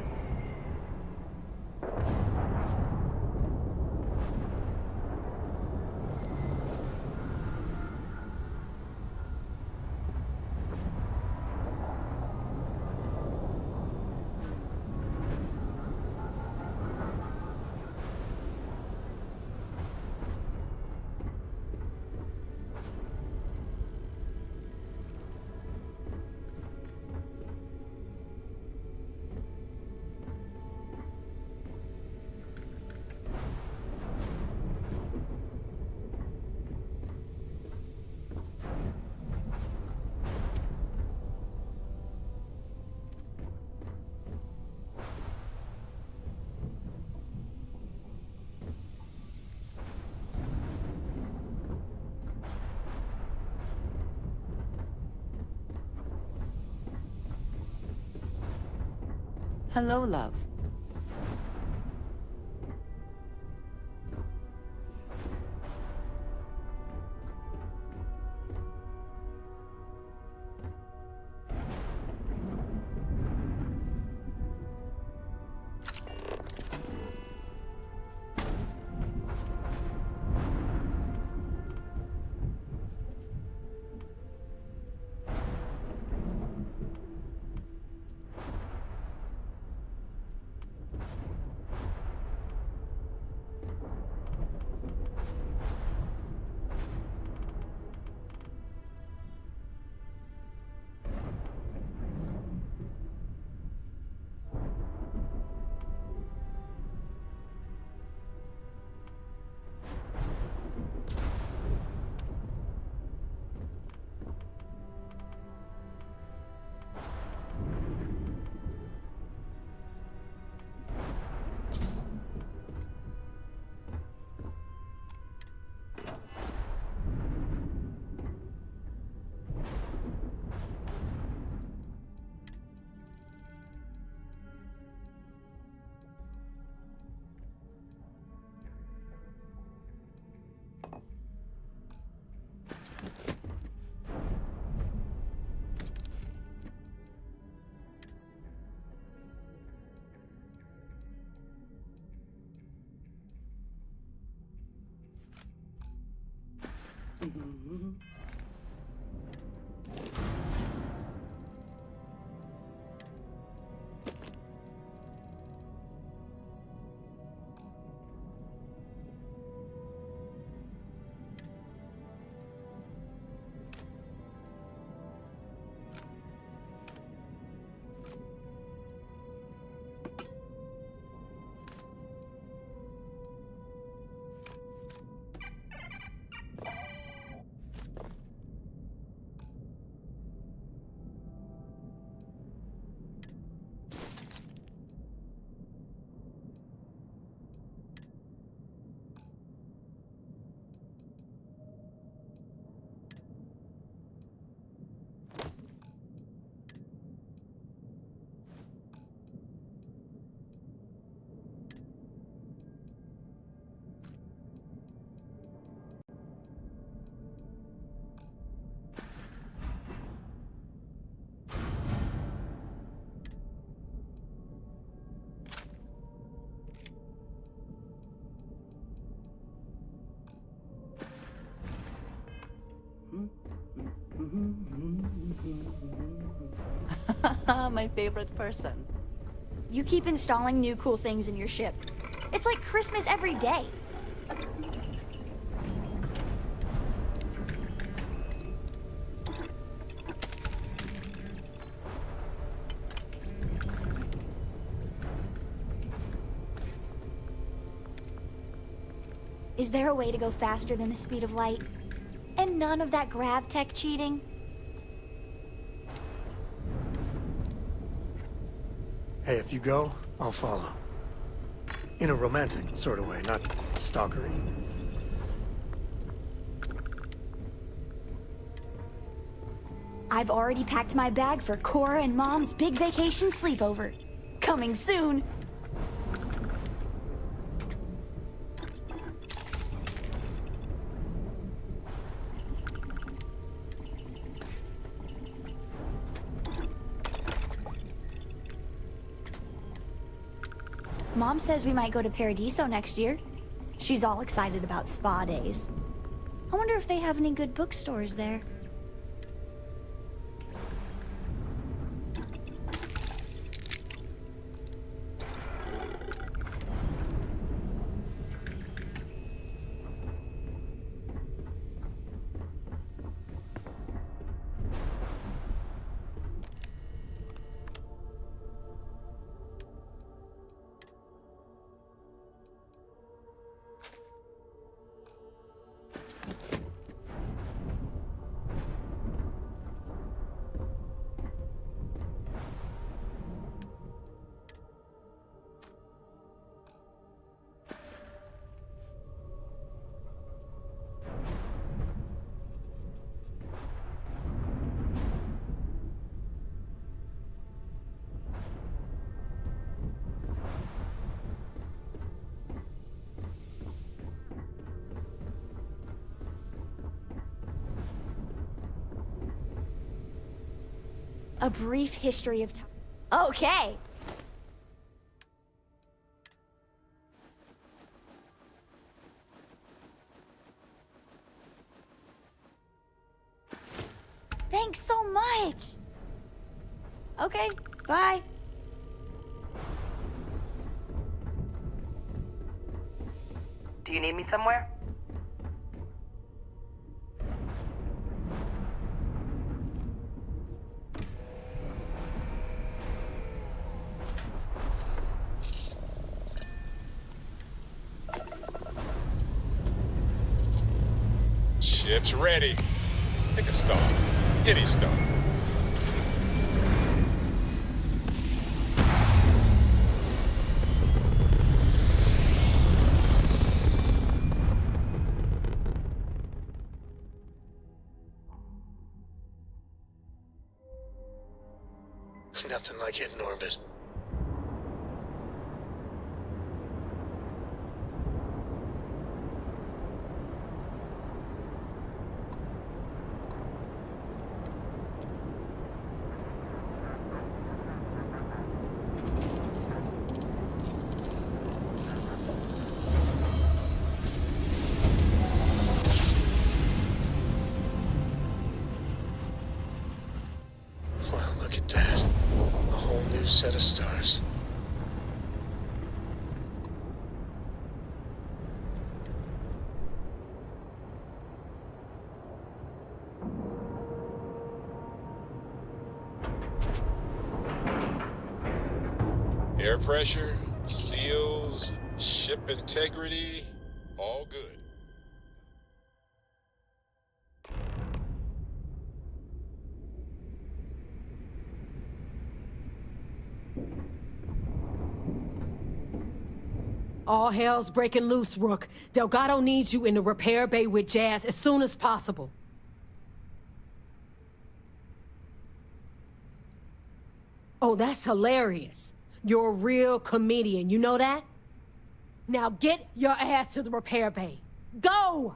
Hello, love. My favorite person. You keep installing new cool things in your ship. It's like Christmas every day. Is there a way to go faster than the speed of light? And none of that grav tech cheating? Hey, if you go, I'll follow. In a romantic sort of way, not stalkery. I've already packed my bag for Cora and Mom's big vacation sleepover. Coming soon! Mom says we might go to Paradiso next year. She's all excited about spa days. I wonder if they have any good bookstores there. A brief history of time. Okay. Thanks so much. Okay, bye. Do you need me somewhere? Ship's ready. Pick a star. Any star. Nothing like hitting orbit. Wow, look at that. A whole new set of stars. Air pressure, seals, ship integrity, all good. All hell's breaking loose, Rook. Delgado needs you in the repair bay with Jazz as soon as possible. Oh, that's hilarious. You're a real comedian, you know that? Now get your ass to the repair bay. Go!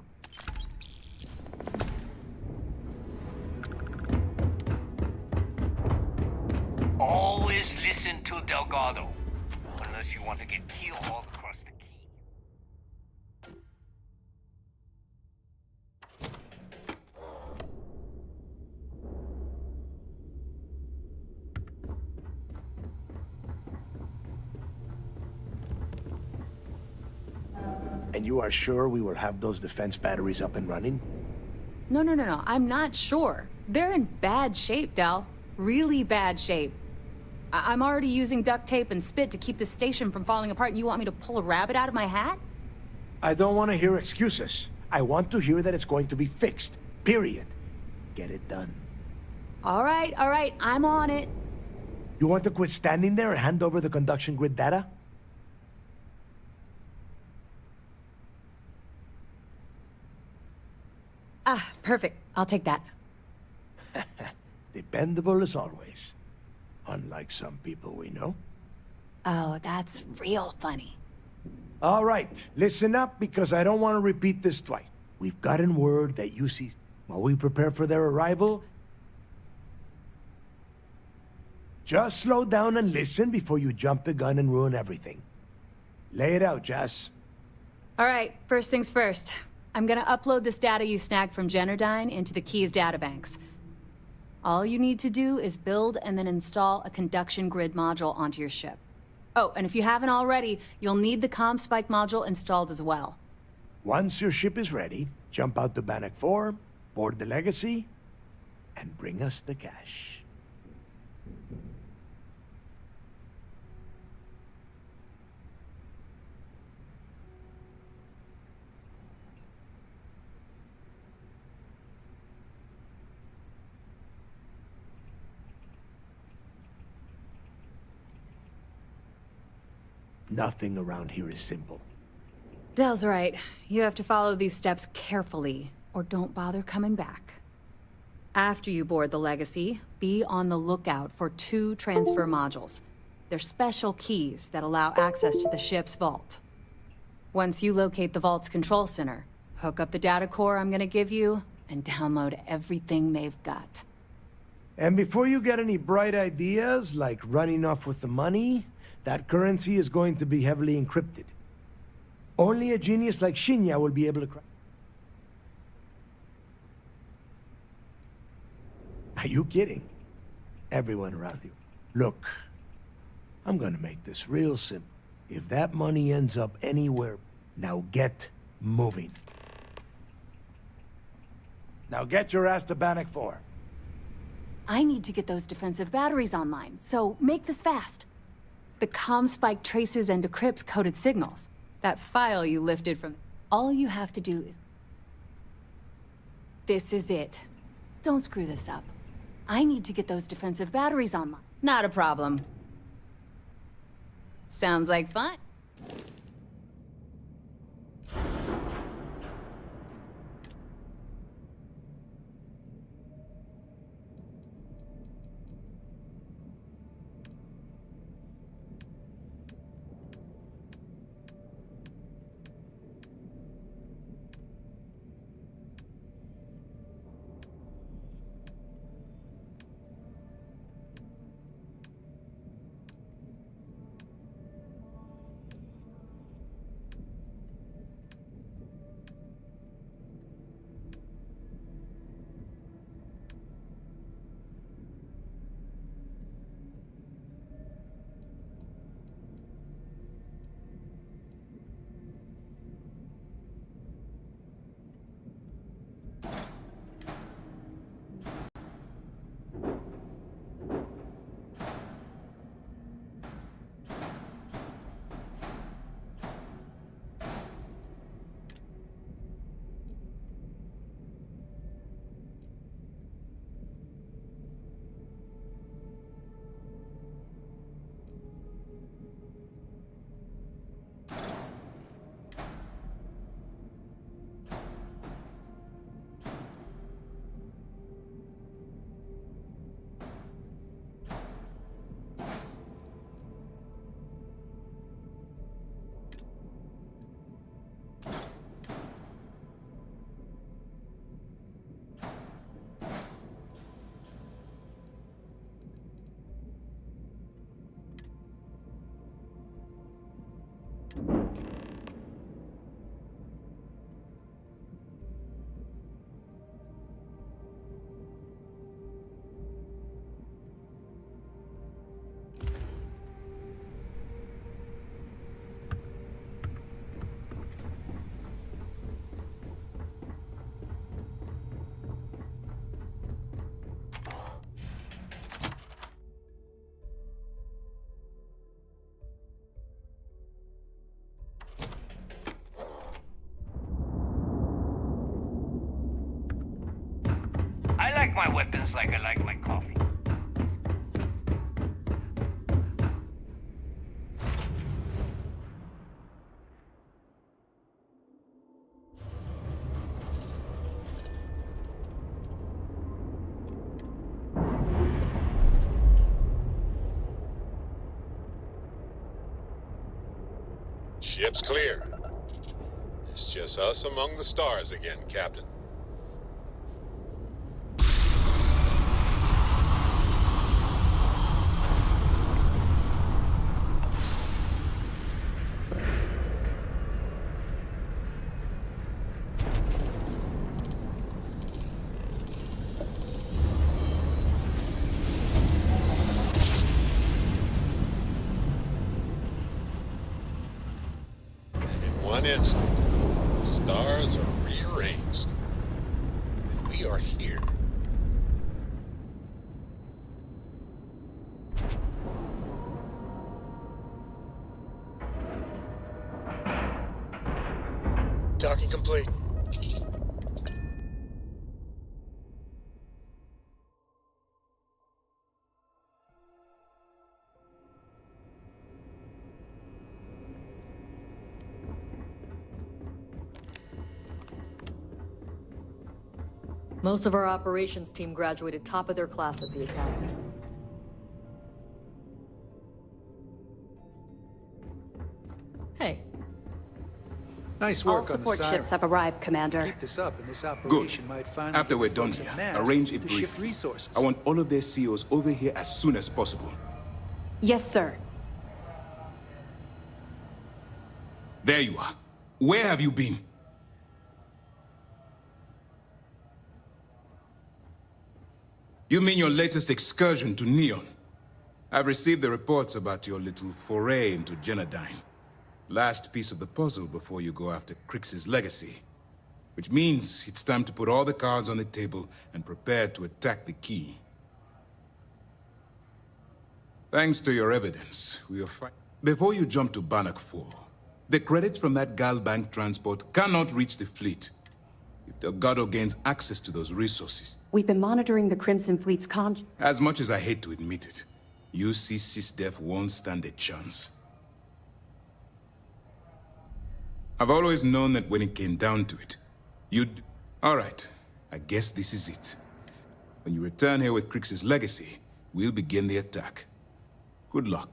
Always listen to Delgado. Unless you want to get killed all across the key. And you are sure we will have those defense batteries up and running? No. I'm not sure. They're in bad shape, Del. Really bad shape. I'm already using duct tape and spit to keep the station from falling apart, and you want me to pull a rabbit out of my hat? I don't want to hear excuses. I want to hear that it's going to be fixed. Period. Get it done. All right. I'm on it. You want to quit standing there and hand over the conduction grid data? Ah, perfect. I'll take that. Dependable as always. Unlike some people we know. Oh, that's real funny. All right, listen up because I don't want to repeat this twice. We've gotten word that UC... While we prepare for their arrival... Just slow down and listen before you jump the gun and ruin everything. Lay it out, Jess. All right, first things first. I'm gonna upload this data you snagged from Generdyne into the Keys databanks. All you need to do is build and then install a conduction grid module onto your ship. Oh, and if you haven't already, you'll need the comm spike module installed as well. Once your ship is ready, jump out to Bannock 4, board the Legacy, and bring us the cash. Nothing around here is simple. Dell's right. You have to follow these steps carefully, or don't bother coming back. After you board the Legacy, be on the lookout for 2 transfer modules. They're special keys that allow access to the ship's vault. Once you locate the vault's control center, hook up the data core I'm gonna give you, and download everything they've got. And before you get any bright ideas, like running off with the money, that currency is going to be heavily encrypted. Only a genius like Shinya will be able to crack. Are you kidding? Everyone around you. Look, I'm gonna make this real simple. If that money ends up anywhere, now get moving. Now get your ass to Bannock 4. I need to get those defensive batteries online, so make this fast. The comm spike traces and decrypts coded signals. That file you lifted from... All you have to do is... This is it. Don't screw this up. I need to get those defensive batteries online. Not a problem. Sounds like fun. I like my weapons like I like my coffee. Ship's clear. It's just us among the stars again, Captain. one instant, the stars are rearranged. And we are here. Docking complete. Most of our operations team graduated top of their class at the academy. Hey. Nice All work on the support siren. ships have arrived, Commander. Keep this up, and this Good. operation might finally After give we're the done folks here, at NAS arrange a to shift briefing. resources. I want all of their CEOs over here as soon as possible. Yes, sir. There you are. Where have you been? You mean your latest excursion to Neon? I've received the reports about your little foray into Genodyne. Last piece of the puzzle before you go after Crix's legacy. Which means it's time to put all the cards on the table and prepare to attack the key. Thanks to your evidence, we are fine. Before you jump to Bannock 4, the credits from that Galbank transport cannot reach the fleet. If Delgado gains access to those resources. We've been monitoring the Crimson Fleet's As much as I hate to admit it, UC SysDef won't stand a chance. I've always known that when it came down to it, you'd... All right, I guess this is it. When you return here with Crix's legacy, we'll begin the attack. Good luck.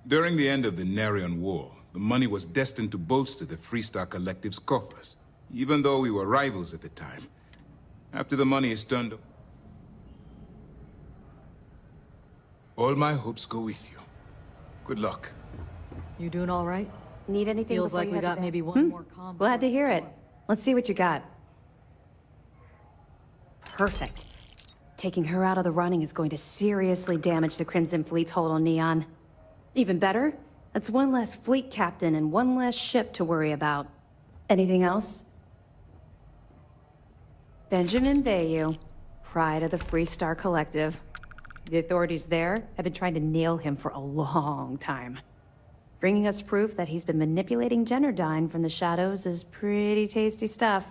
During the end of the Narion War, the money was destined to bolster the Freestar Collective's coffers, even though we were rivals at the time. After the money is turned up, all my hopes go with you. Good luck. You doing all right? Need anything? Feels before like you we head to got bed? maybe one more combo. Glad to hear it. Let's see what you got. Perfect. Taking her out of the running is going to seriously damage the Crimson Fleet's hold on Neon. Even better, that's one less fleet captain and one less ship to worry about. Anything else? Benjamin Bayou, pride of the Freestar Collective. The authorities there have been trying to nail him for a long time. Bringing us proof that he's been manipulating Genodyne from the shadows is pretty tasty stuff.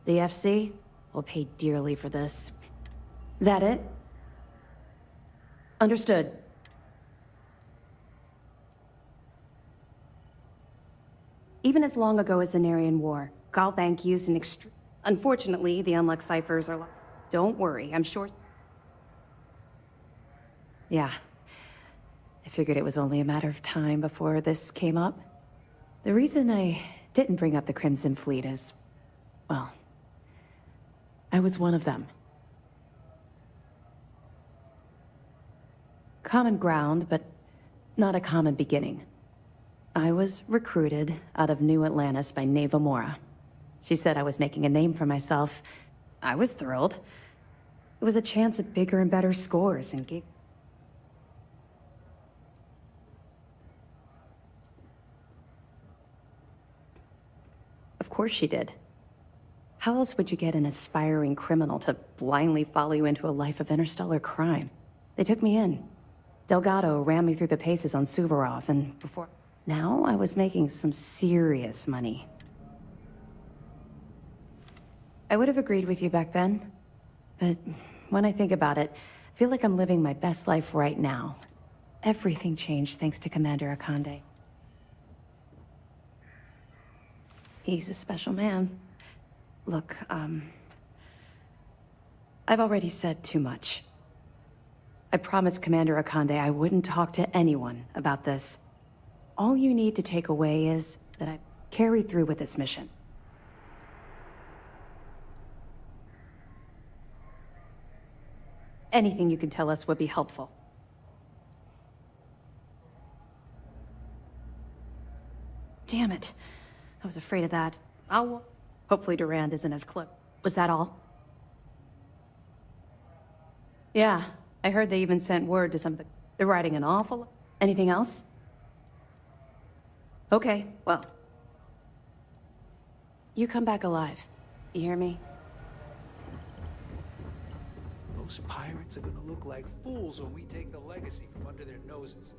The FC will pay dearly for this. That it? Understood. Even as long ago as the Narion War, Galbank used an Unfortunately, the Unluck ciphers are Don't worry, I'm sure... Yeah. I figured it was only a matter of time before this came up. The reason I didn't bring up the Crimson Fleet is... well... I was one of them. Common ground, but not a common beginning. I was recruited out of New Atlantis by Neva Mora. She said I was making a name for myself. I was thrilled. It was a chance at bigger and better scores and gave... Of course she did. How else would you get an aspiring criminal to blindly follow you into a life of interstellar crime? They took me in. Delgado ran me through the paces on Suvorov, and before... Now I was making some serious money. I would have agreed with you back then, but when I think about it, I feel like I'm living my best life right now. Everything changed thanks to Commander Akande. He's a special man. Look, I've already said too much. I promised Commander Akande I wouldn't talk to anyone about this. All you need to take away is that I carry through with this mission. Anything you can tell us would be helpful. Damn it. I was afraid of that. Hopefully Durand isn't as close. Was that all? Yeah, I heard they even sent word to some of the... They're writing an awful... Anything else? Okay, well. You come back alive. You hear me? Those pirates are gonna look like fools when we take the legacy from under their noses.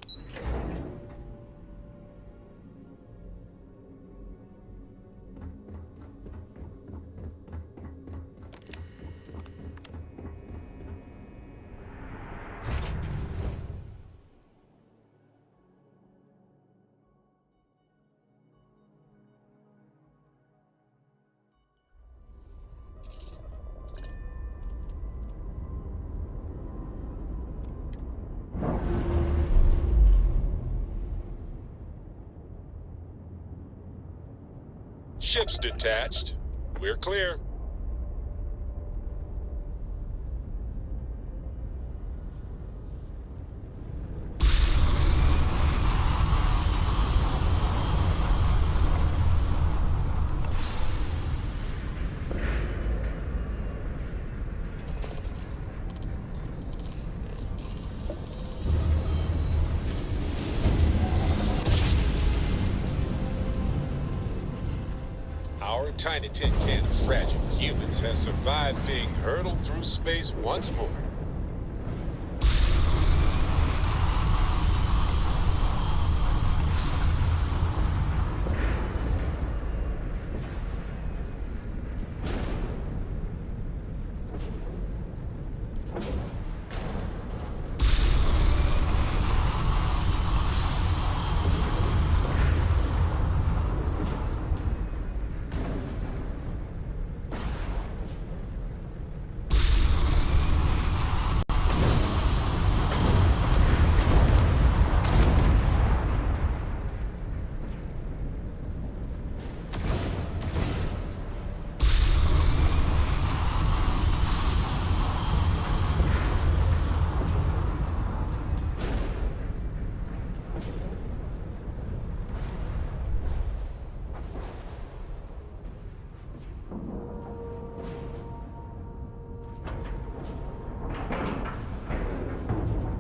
Ship's detached. We're clear. Our tiny tin can of fragile humans has survived being hurtled through space once more.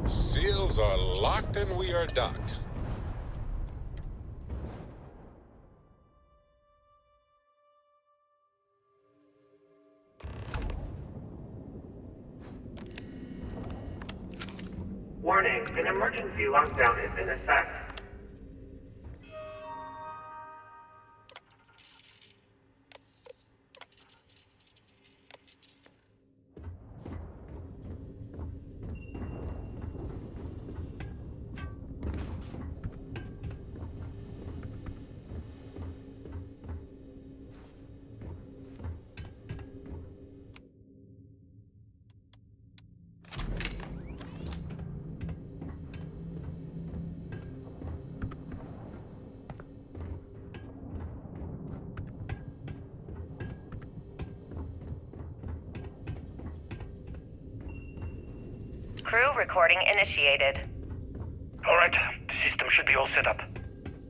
Seals are locked and we are docked. Warning, an emergency lockdown is in effect. Crew recording initiated. Alright, the system should be all set up.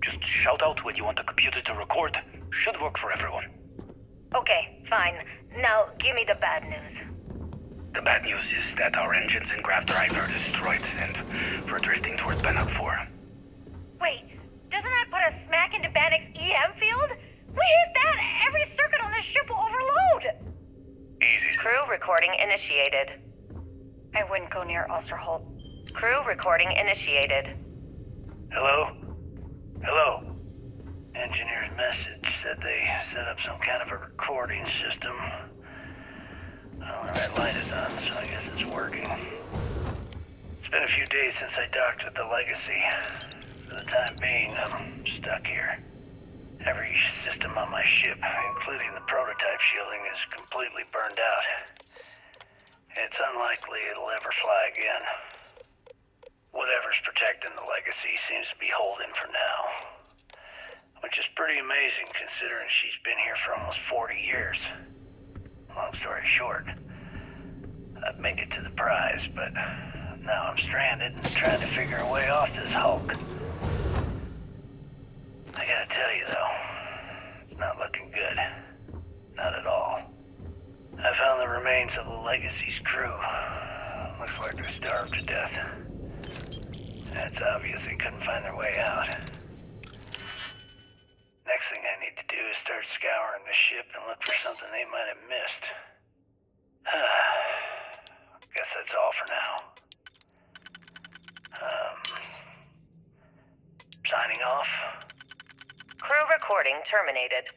Just shout out when you want the computer to record. Should work for everyone. Okay, fine. Now, give me the bad news. The bad news is that our engines and grav drive are destroyed, and we're drifting towards Bannock 4. Wait, doesn't that put us smack into Bannock's EM field? We hit that, every circuit on this ship will overload! Easy. Crew recording initiated. I wouldn't go near Osterholt. Crew recording initiated. Hello? Hello? Engineer's message said they set up some kind of a recording system. Well, the red light is on, so I guess it's working. It's been a few days since I docked with the Legacy. For the time being, I'm stuck here. Every system on my ship, including the prototype shielding, is completely burned out. It's unlikely it'll ever fly again. Whatever's protecting the Legacy seems to be holding for now. Which is pretty amazing considering she's been here for almost 40 years. Long story short, I'd make it to the prize, but now I'm stranded and trying to figure a way off this hulk. I gotta tell you though, it's not looking good. Not at all. I found the remains of the Legacy's crew. Looks like they're starved to death. It's obvious they couldn't find their way out. something they might have missed. Guess that's all for now. Signing off. Crew recording terminated.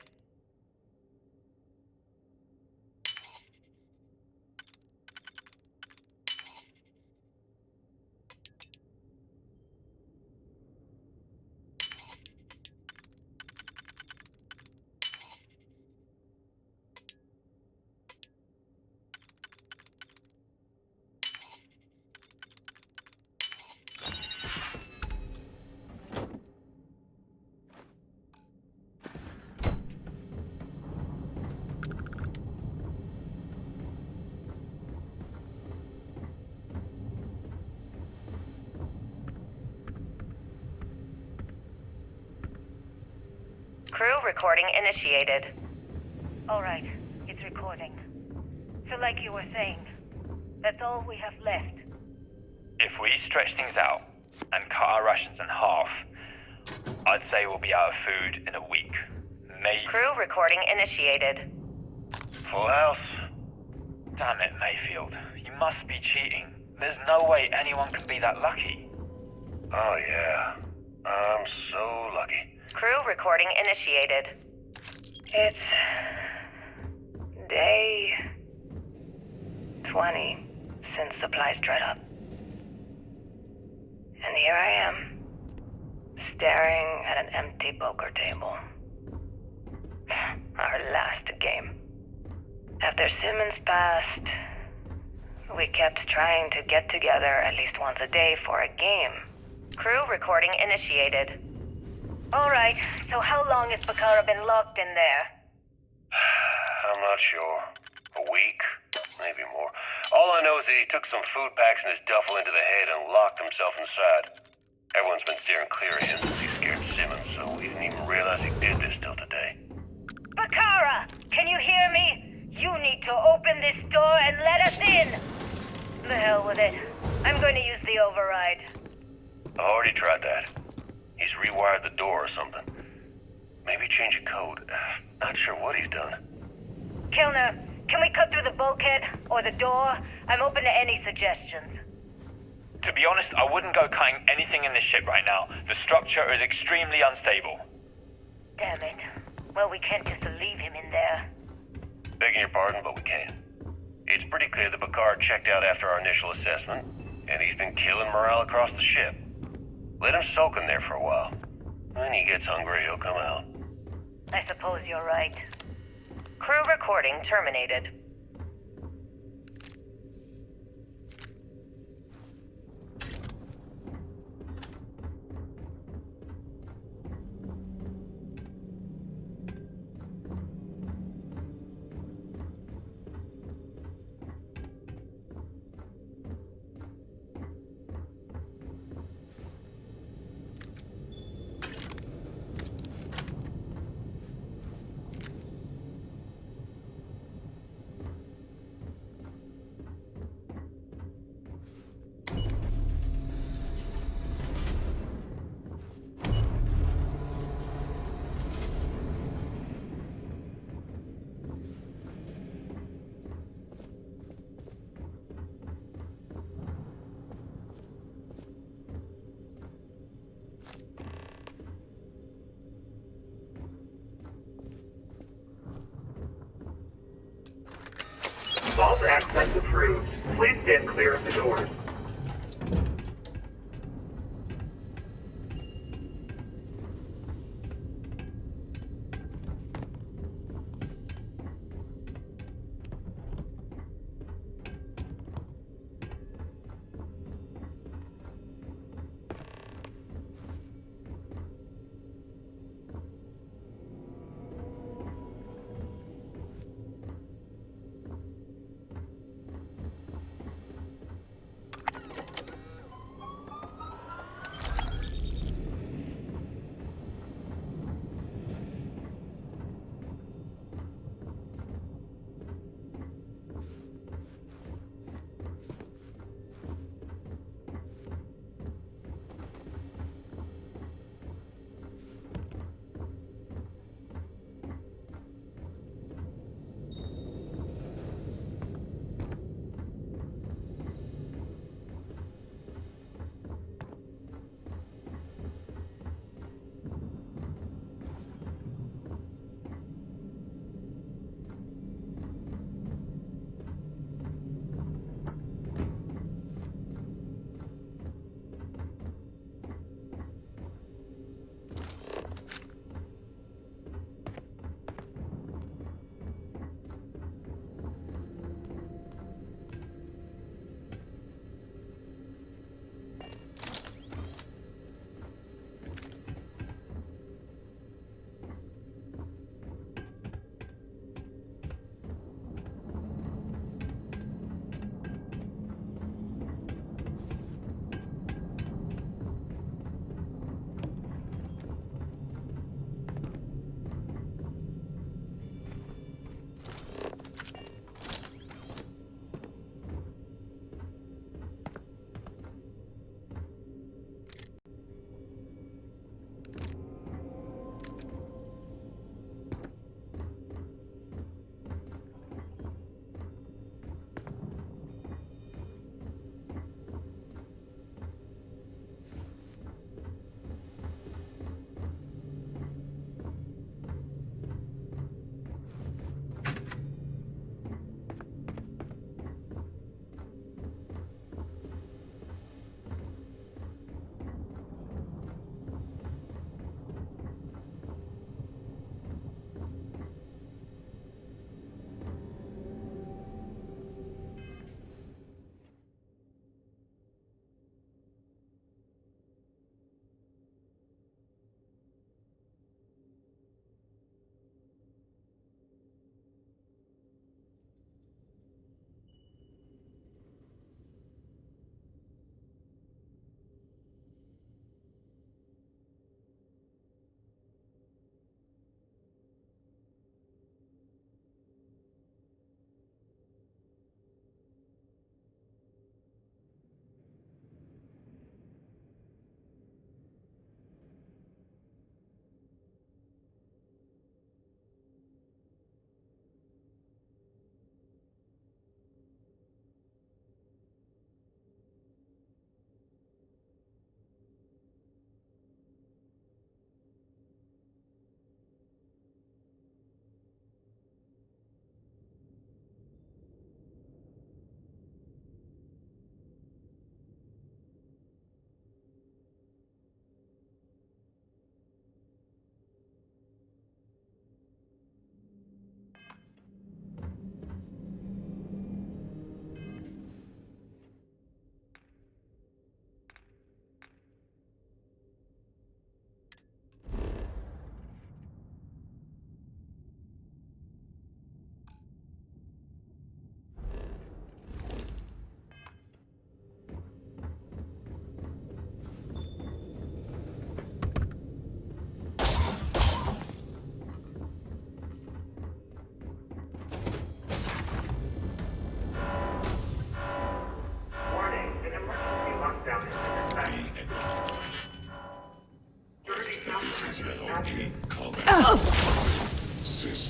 Crew recording initiated. All right, it's recording. So like you were saying, that's all we have left. If we stretch things out and cut our rations in half, I'd say we'll be out of food in a week. Maybe. Crew recording initiated. Full house? Damn it, Mayfield. You must be cheating. There's no way anyone can be that lucky. Oh yeah, I'm so lucky. Crew recording initiated. It's day 20 since supplies dried up. And here I am, staring at an empty poker table. Our last game. After Simmons passed, we kept trying to get together at least once a day for a game. Crew recording initiated. All right, so how long has Bakara been locked in there? I'm not sure. A week? Maybe more. All I know is that he took some food packs in his duffel into the head and locked himself inside. Everyone's been steering clear of him since he scared Simmons, so we didn't even realize he did this till today. Bakara, can you hear me? You need to open this door and let us in! The hell with it. I'm going to use the override. I already tried that. He's rewired the door or something. Maybe change a code. Not sure what he's done. Kilner, can we cut through the bulkhead or the door? I'm open to any suggestions. To be honest, I wouldn't go cutting anything in this ship right now. The structure is extremely unstable. Damn it. Well, we can't just leave him in there. Begging your pardon, but we can. It's pretty clear that Picard checked out after our initial assessment, and he's been killing morale across the ship. Let him soak in there for a while. When he gets hungry, he'll come out. I suppose you're right. Crew recording terminated. Vault access approved. Please stand clear of the doors.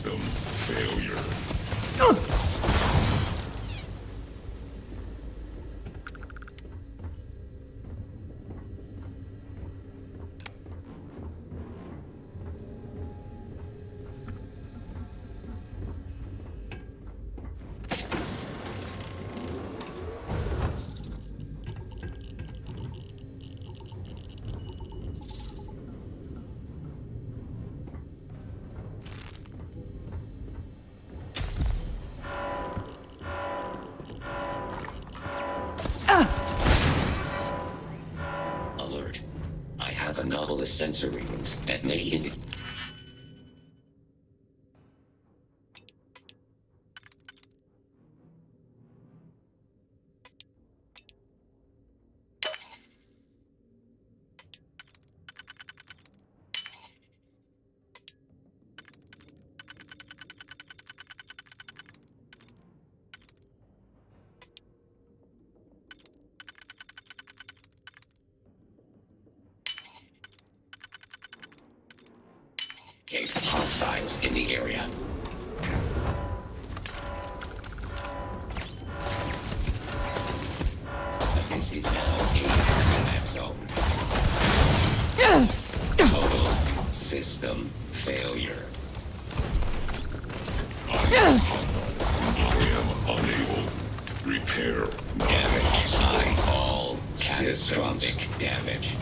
System failure. Alert. I have anomalous sensor readings that may indicate... hostiles in the area. This is now a combat zone. Yes! Total system failure. Yes! I am unable. Repair. Damage. All catastrophic damage.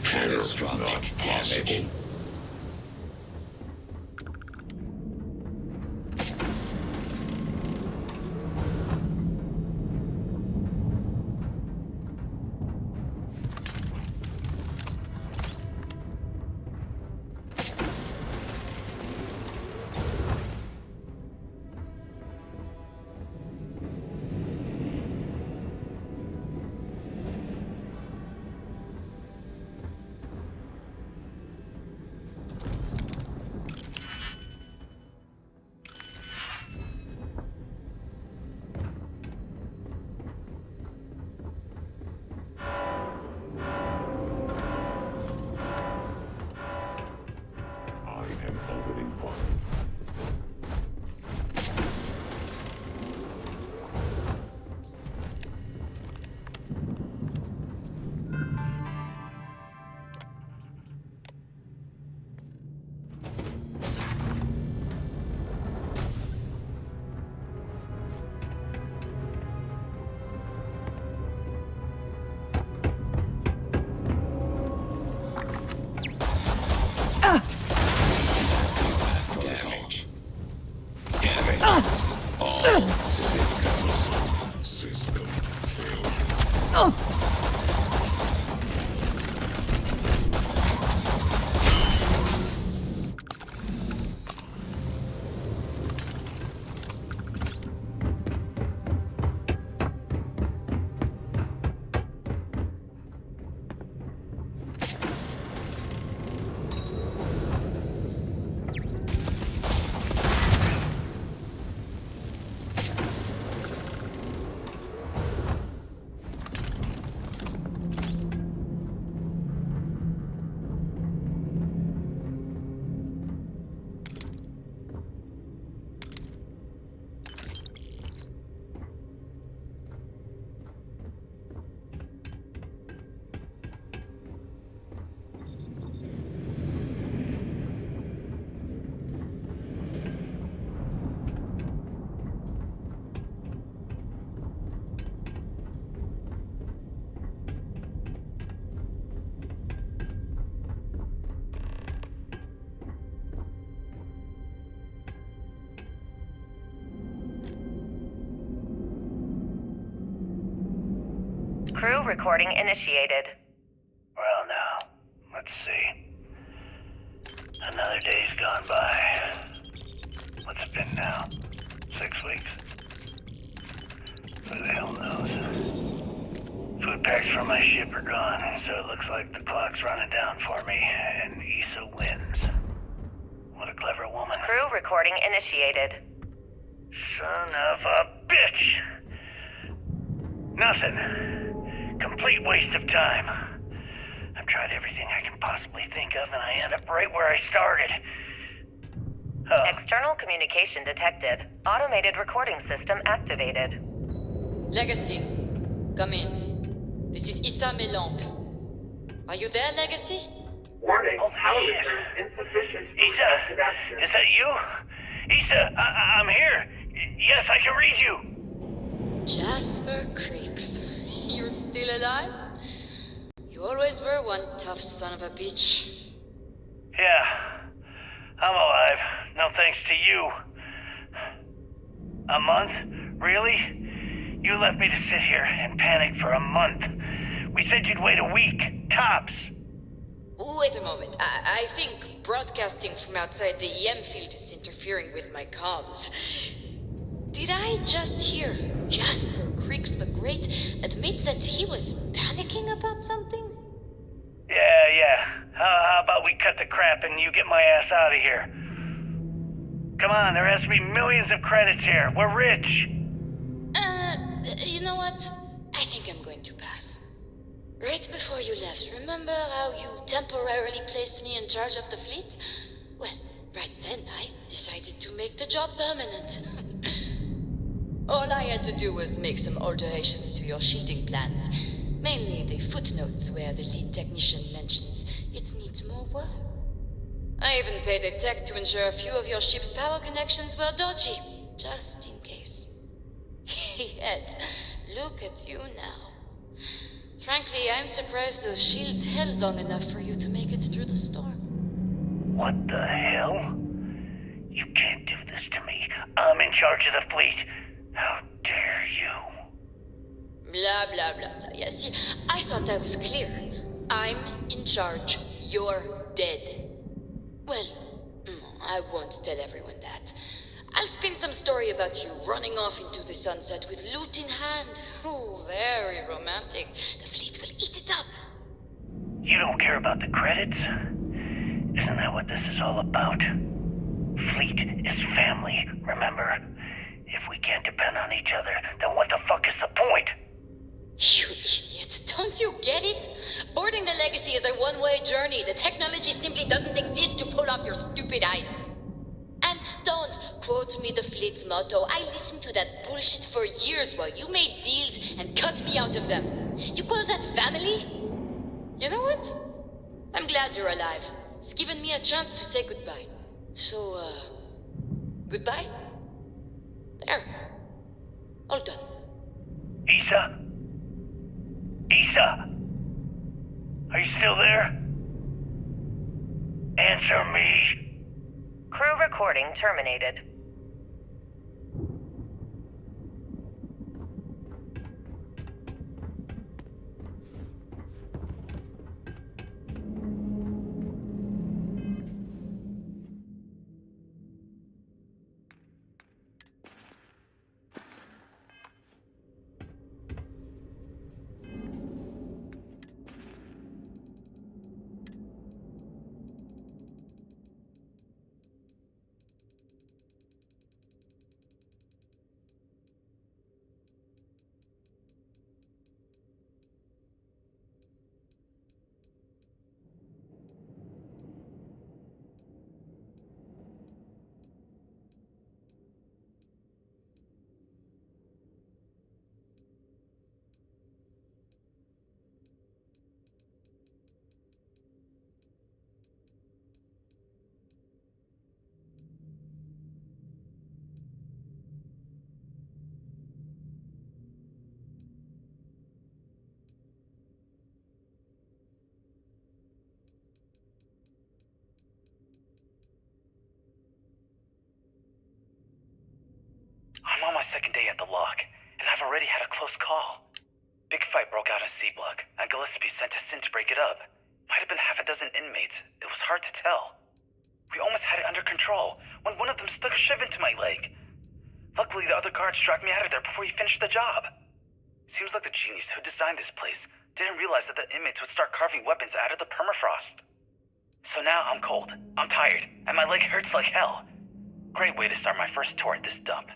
Catastrophic damage. Crew recording initiated. Well, now, let's see. Another day's gone by. What's it been now? 6 weeks? Who the hell knows? Food packs from my ship are gone, so it looks like the clock's running down for me, and Issa wins. What a clever woman. Crew recording initiated. Son of a bitch! Nothing. Complete waste of time. I've tried everything I can possibly think of, and I end up right where I started. External communication detected. Automated recording system activated. Legacy, come in. This is Issa Melante. Are you there, Legacy? Warning, power reserve insufficient. Issa, is that you? Issa, I'm here. Yes, I can read you. Jasper Creeks. You're still alive? You always were one tough son of a bitch. Yeah, I'm alive. No thanks to you. A month? Really? You left me to sit here and panic for a month. We said you'd wait a week, tops. Wait a moment. I think broadcasting from outside the EM field is interfering with my comms. Did I just hear Jasper Creeks the Great admit that he was panicking about something? Yeah. How about we cut the crap and you get my ass out of here? Come on, there has to be millions of credits here. We're rich. You know what? I think I'm going to pass. Right before you left, remember how you temporarily placed me in charge of the fleet? Well, right then I decided to make the job permanent. All I had to do was make some alterations to your shielding plans. Mainly the footnotes where the lead technician mentions it needs more work. I even paid a tech to ensure a few of your ship's power connections were dodgy, just in case. Yet, look at you now. Frankly, I'm surprised those shields held long enough for you to make it through the storm. What the hell? You can't do this to me. I'm in charge of the fleet. How dare you? Blah, blah, blah, blah. Yeah, see, I thought I was clear. I'm in charge. You're dead. Well, I won't tell everyone that. I'll spin some story about you running off into the sunset with loot in hand. Oh, very romantic. The fleet will eat it up. You don't care about the credits? Isn't that what this is all about? Fleet is family, remember? If we can't depend on each other, then what the fuck is the point? You idiot. Don't you get it? Boarding the Legacy is a one-way journey. The technology simply doesn't exist to pull off your stupid eyes. And don't quote me the fleet's motto. I listened to that bullshit for years while you made deals and cut me out of them. You call that family? You know what? I'm glad you're alive. It's given me a chance to say goodbye. So, goodbye? There. All done. Issa? Issa? Are you still there? Answer me. Crew recording terminated. I'm on my second day at the lock, and I've already had a close call. Big fight broke out in C-Block, and Gillespie sent us in to break it up. Might have been half a dozen inmates. It was hard to tell. We almost had it under control when one of them stuck a shiv into my leg. Luckily, the other guards dragged me out of there before he finished the job. Seems like the genius who designed this place didn't realize that the inmates would start carving weapons out of the permafrost. So now I'm cold, I'm tired, and my leg hurts like hell. Great way to start my first tour at this dump.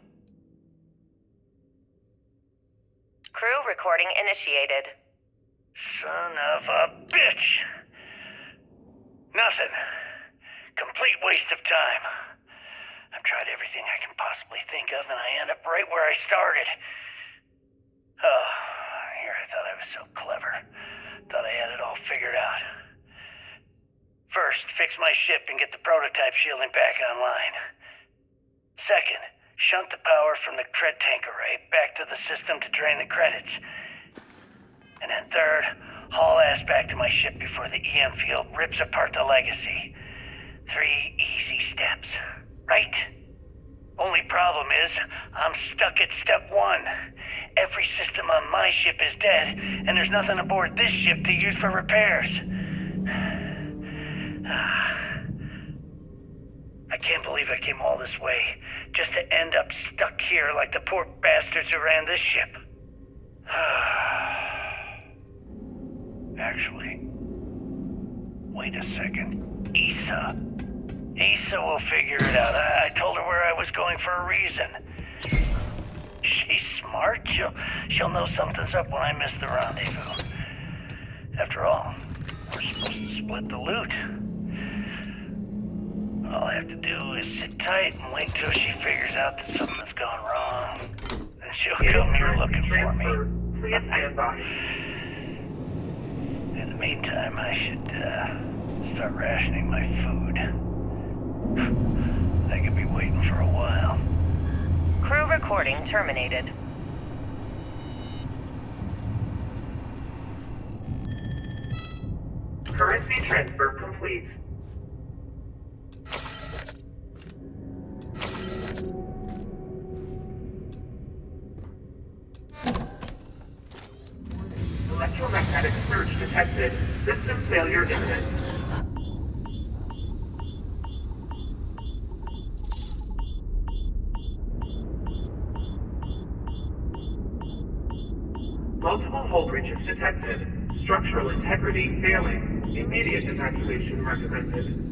Crew recording initiated. Son of a bitch! Nothing. Complete waste of time. I've tried everything I can possibly think of, and I end up right where I started. Oh, here I thought I was so clever. Thought I had it all figured out. First, fix my ship and get the prototype shielding back online. Second, shunt the power from the cred tank array back to the system to drain the credits. And then third, haul ass back to my ship before the EM field rips apart the legacy. 3 easy steps, right? Only problem is, I'm stuck at step 1. Every system on my ship is dead, and there's nothing aboard this ship to use for repairs. I can't believe I came all this way, just to end up stuck here like the poor bastards who ran this ship. Actually, wait a second. Issa will figure it out. I told her where I was going for a reason. She's smart. She'll know something's up when I miss the rendezvous. After all, we're supposed to split the loot. All I have to do is sit tight and wait till she figures out that something's gone wrong. Then she'll come here looking for me. Please stand by. In the meantime, I should start rationing my food. I could be waiting for a while. Crew recording terminated. Currency transfer complete. Electromagnetic surge detected. System failure imminent. Multiple hull breaches detected. Structural integrity failing. Immediate evacuation recommended.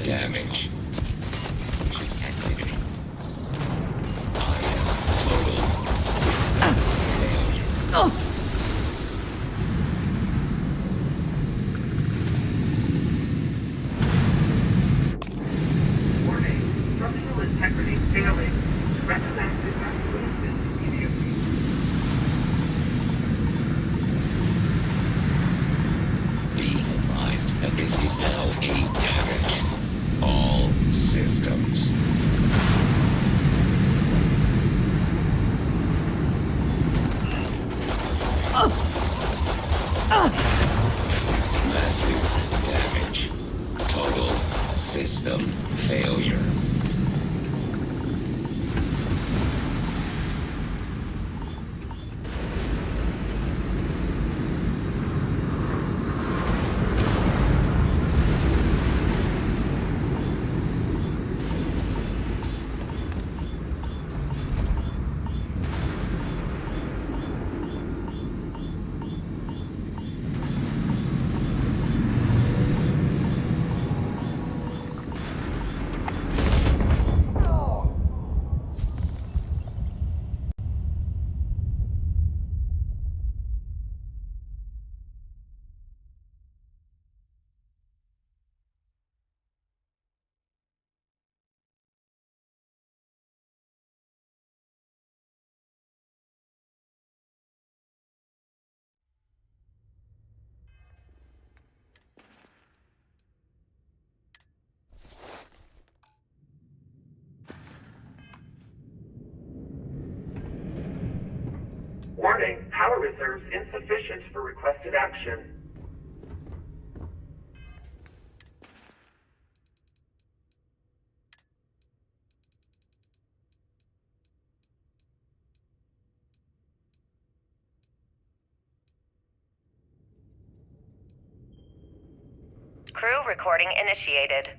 Damage. Activity. I am total system failure. Warning. Structural integrity failing. Recommend evacuation immediately. Be advised that this is now a damage. All systems. Massive damage. Total system failure. Warning, power reserves insufficient for requested action. Crew recording initiated.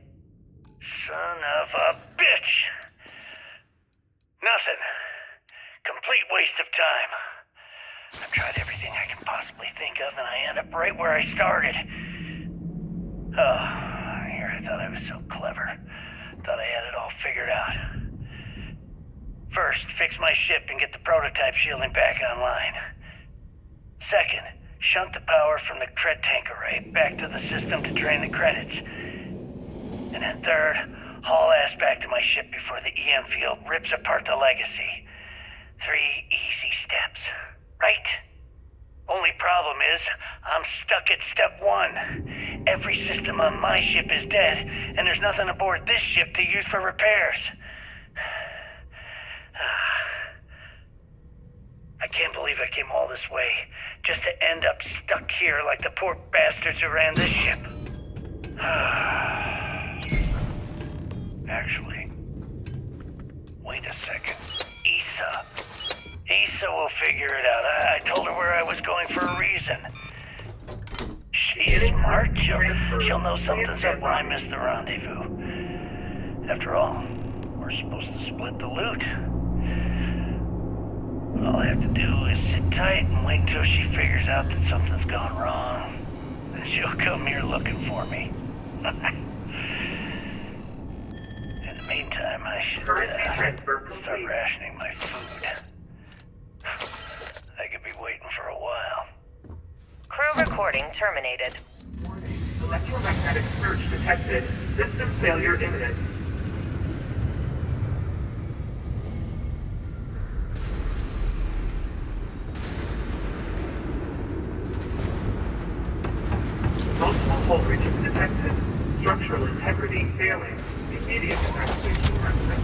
Son of a bitch! Nothing. Complete waste of time. I've tried everything I can possibly think of, and I end up right where I started. Oh, here I thought I was so clever. Thought I had it all figured out. First, fix my ship and get the prototype shielding back online. Second, shunt the power from the cred tank array back to the system to drain the credits. And then third, haul ass back to my ship before the EM field rips apart the legacy. 3 easy steps, right? Only problem is, I'm stuck at step 1. Every system on my ship is dead, and there's nothing aboard this ship to use for repairs. I can't believe I came all this way, just to end up stuck here like the poor bastards who ran this ship. Actually, wait a second. Issa will figure it out. I told her where I was going for a reason. She's smart. She'll know something's up when I miss the rendezvous. After all, we're supposed to split the loot. All I have to do is sit tight and wait until she figures out that something's gone wrong. Then she'll come here looking for me. In the meantime, I should start rationing my food. I could be waiting for a while. Crew recording terminated. Warning, electromagnetic surge detected. System failure imminent. Multiple hull breaches detected. Structural integrity failing. Immediate evacuation recommended.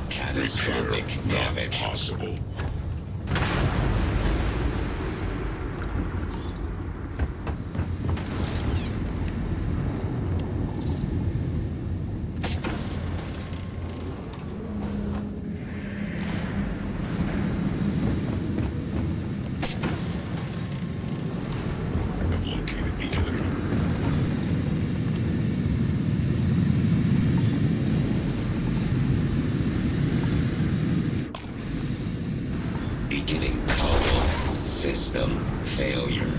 Catastrophic damage. Possible. I've located the enemy. Beginning total system failure.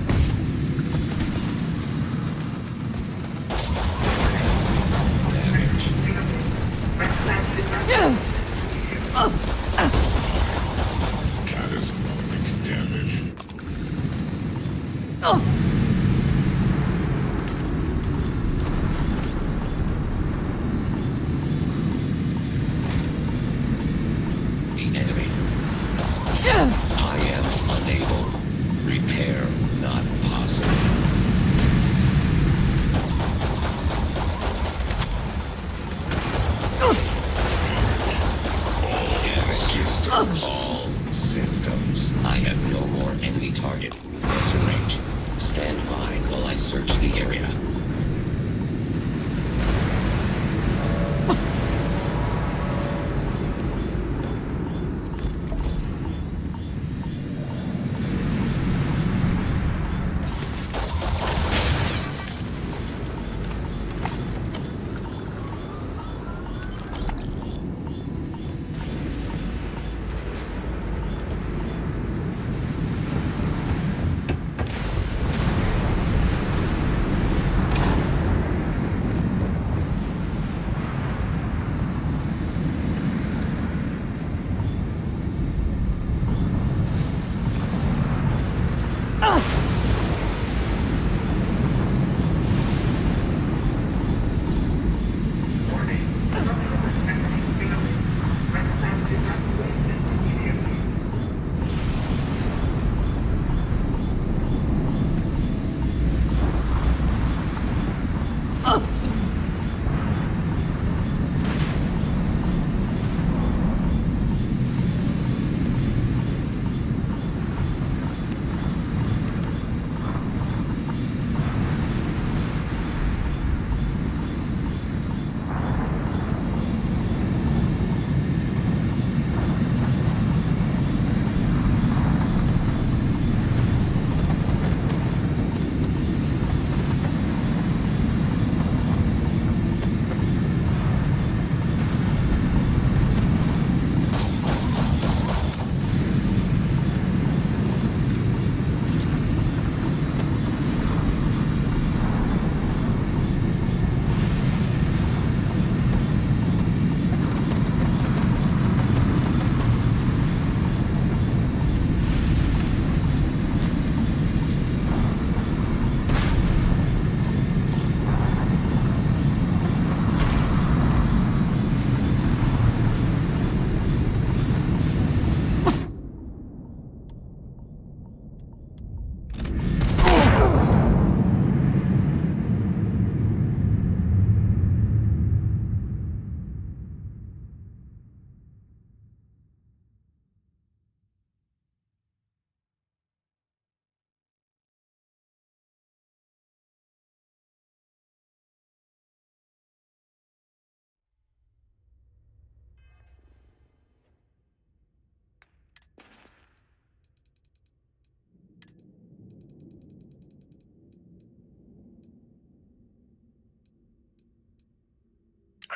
Damage. Catastrophic damage. The enemy. I am unable. Repair not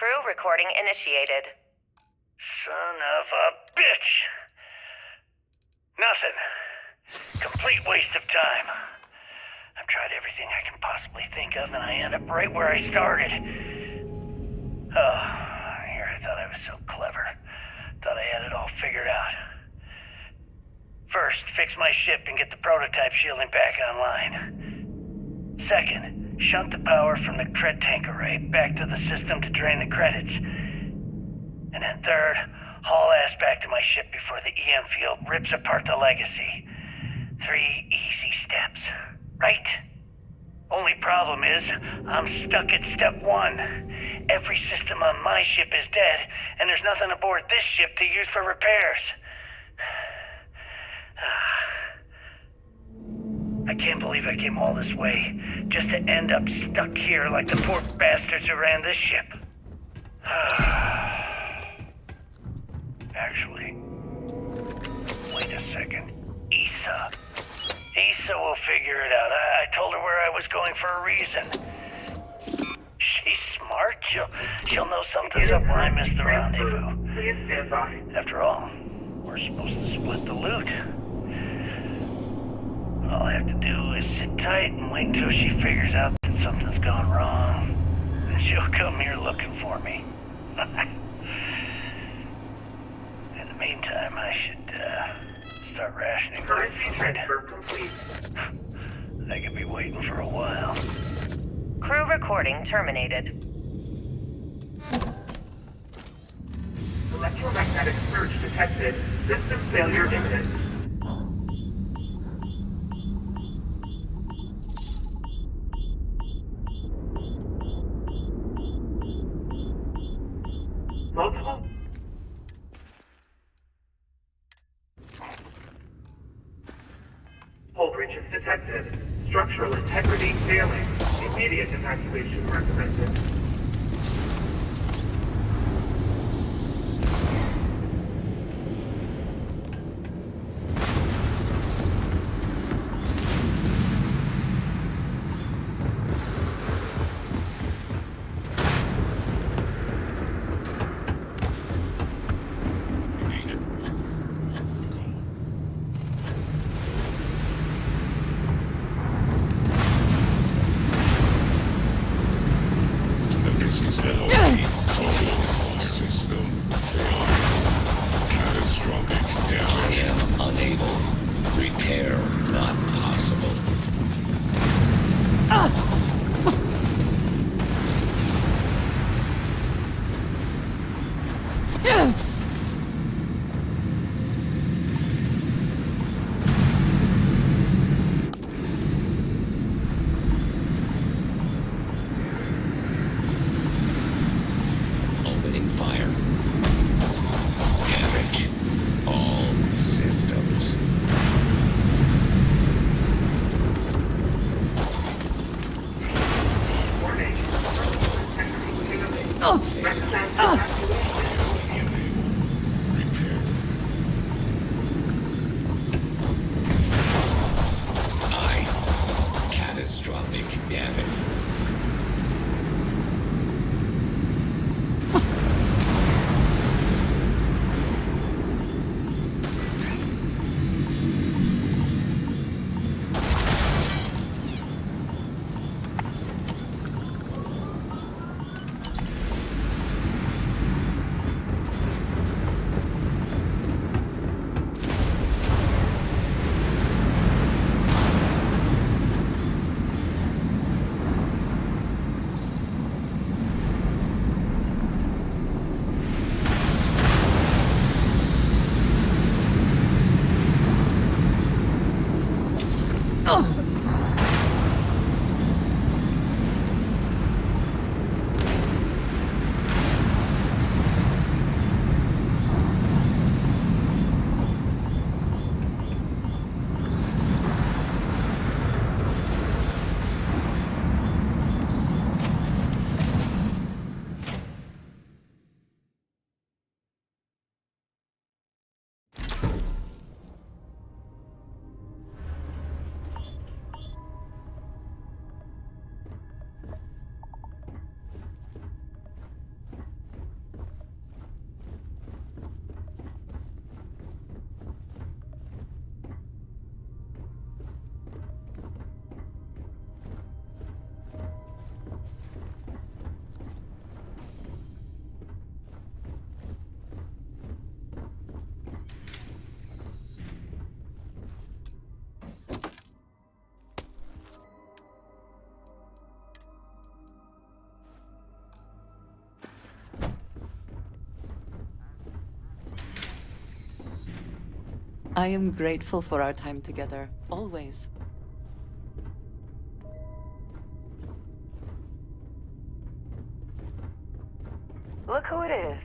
Crew recording initiated. Son of a bitch! Nothing. Complete waste of time. I've tried everything I can possibly think of, and I end up right where I started. Oh, here I thought I was so clever. Thought I had it all figured out. First, fix my ship and get the prototype shielding back online. Second, shunt the power from the cred tank array back to the system to drain the credits. And then third, haul ass back to my ship before the EM field rips apart the legacy. 3 easy steps, right? Only problem is, I'm stuck at step 1. Every system on my ship is dead, and there's nothing aboard this ship to use for repairs. I can't believe I came all this way, just to end up stuck here like the poor bastards who ran this ship. Actually, wait a second. Issa will figure it out. I told her where I was going for a reason. She's smart. She'll know something's up when I miss the rendezvous. Please stand by. After all, we're supposed to split the loot. All I have to do is sit tight and wait until she figures out that something's gone wrong. And she'll come here looking for me. In the meantime, I should start rationing Currency transfer complete. I could be waiting for a while. Crew recording terminated. Electromagnetic surge detected. System failure imminent. Multiple. Hull breaches detected. Structural integrity failing. Immediate evacuation recommended. I am grateful for our time together, always. Look who it is.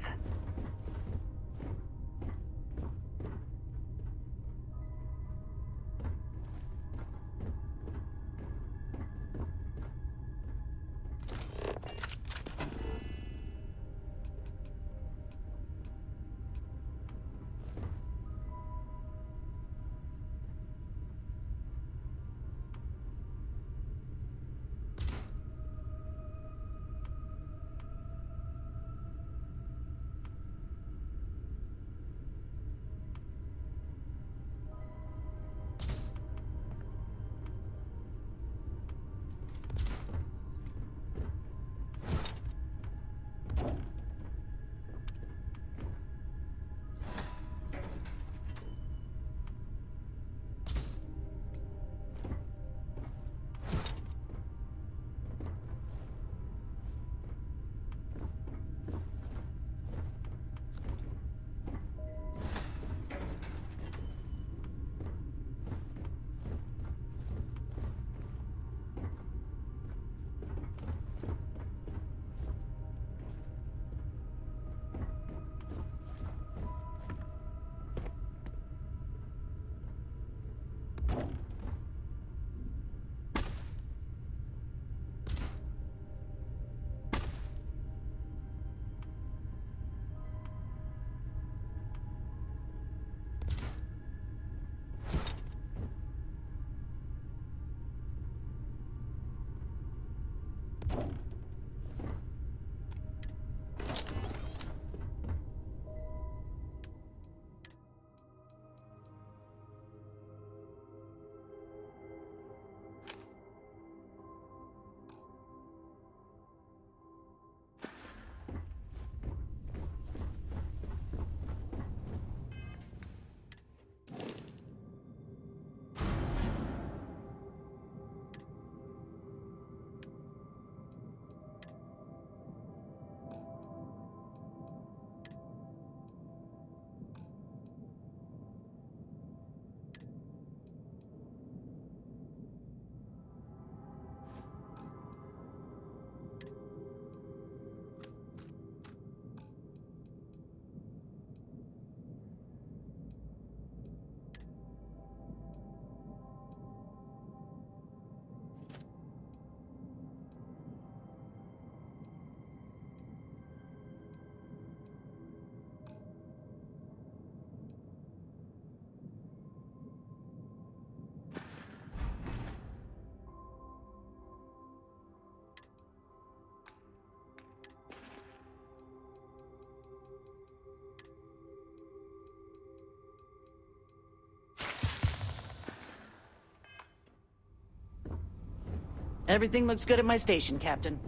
Everything looks good at my station, Captain.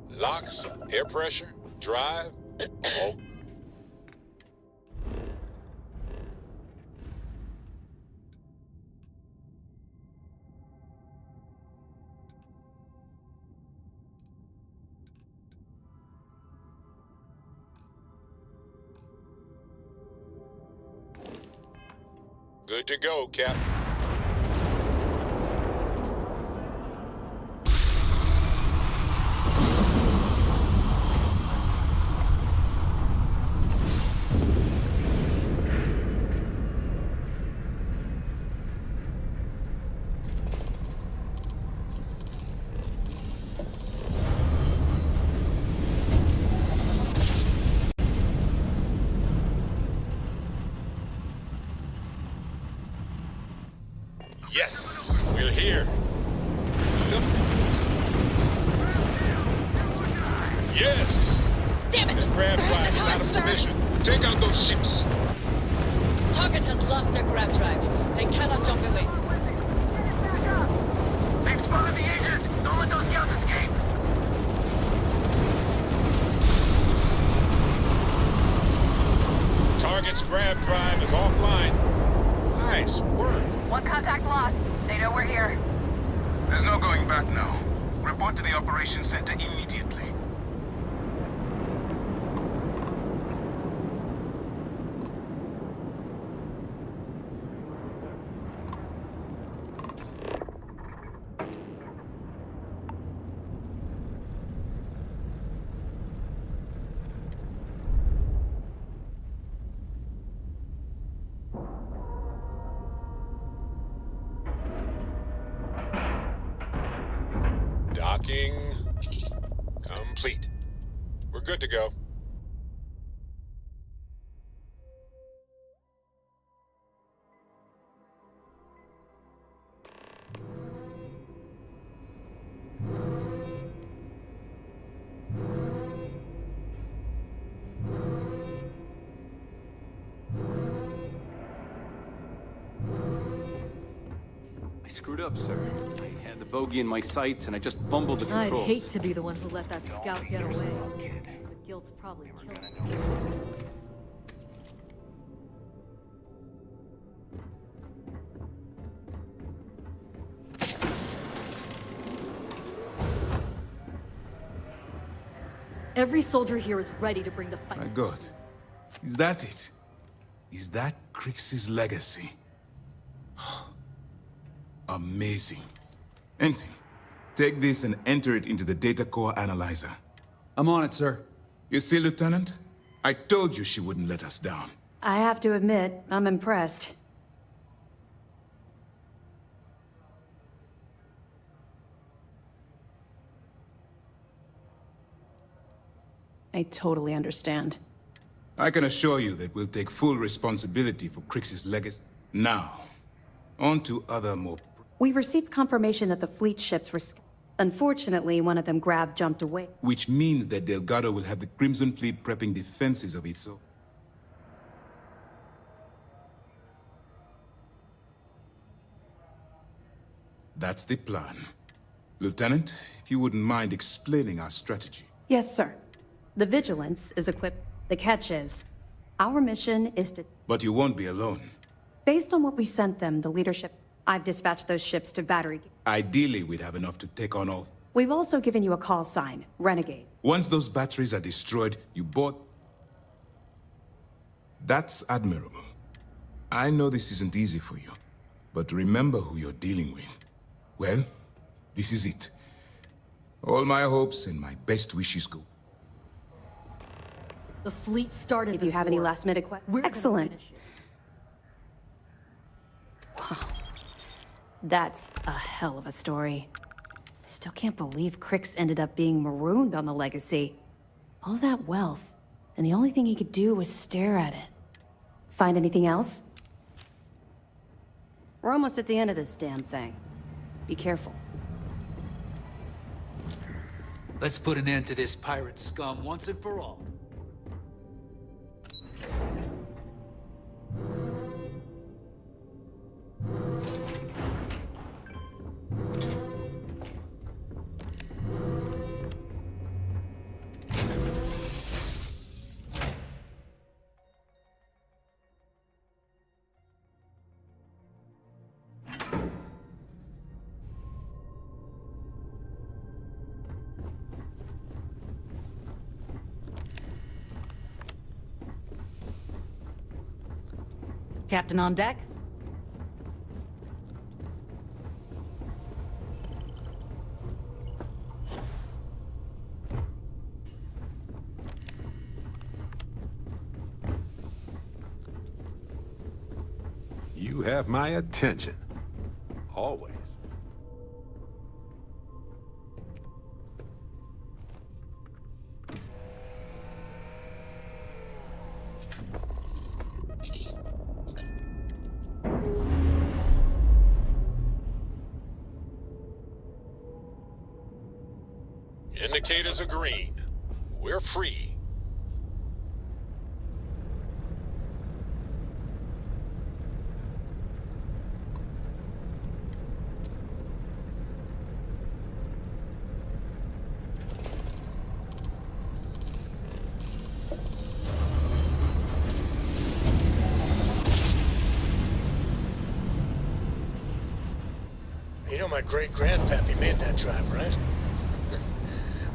Locks, air pressure, drive. Oh. Good to go, Captain. Yes, we're here. Look. Yes! Damn it! This grab drive is out of commission. Take out those ships. Target has lost their grab drive. They cannot jump away. They've spotted the agent! Don't let those scouts escape! Target's grab drive is offline. Nice work. One contact lost. They know we're here. There's no going back now. Report to the operations center immediately. Docking complete. We're good to go. I screwed up, sir. I had the bogey in my sights, and I just fumbled the controls. I'd hate to be the one who let that scout get away. The guilt's probably killed him. Every soldier here is ready to bring the fight. My God. Is that it? Is that Crix's legacy? Amazing. Ensign, take this and enter it into the data core analyzer. I'm on it, sir. You see, Lieutenant? I told you she wouldn't let us down. I have to admit, I'm impressed. I totally understand. I can assure you that we'll take full responsibility for Crix's legacy. Now, on to other more... We received confirmation that the fleet ships were... Unfortunately, one of them jumped away. Which means that Delgado will have the Crimson Fleet prepping defenses of its own. That's the plan. Lieutenant, if you wouldn't mind explaining our strategy. Yes, sir. The Vigilance is equipped. The catch is, our mission is to... But you won't be alone. Based on what we sent them, the leadership... I've dispatched those ships to battery... Ideally, we'd have enough to take on all... We've also given you a call sign, Renegade. Once those batteries are destroyed, you bought... That's admirable. I know this isn't easy for you, but remember who you're dealing with. Well, this is it. All my hopes and my best wishes go. The fleet started If you have any last-minute questions... Excellent. Wow. That's a hell of a story. I still can't believe Crix ended up being marooned on the Legacy. All that wealth, and the only thing he could do was stare at it. Find anything else? We're almost at the end of this damn thing. Be careful. Let's put an end to this pirate scum once and for all. Captain on deck? You have my attention. Always. Indicators are green. We're free. You know my great-grandpappy made that drive, right?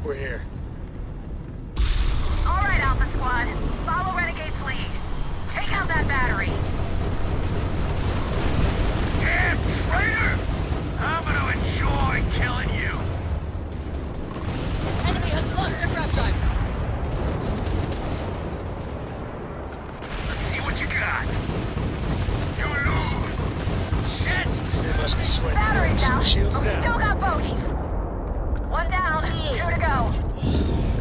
We're here. All right, Alpha Squad. Follow Renegade's lead. Take out that battery. Damn traitor! I'm gonna enjoy killing you. Enemy has lost their grab drive. Let's see what you got. You lose. Shit! They must be sweating. Battery's down, Shields but we down. still got bogeys. One down, 2 to go.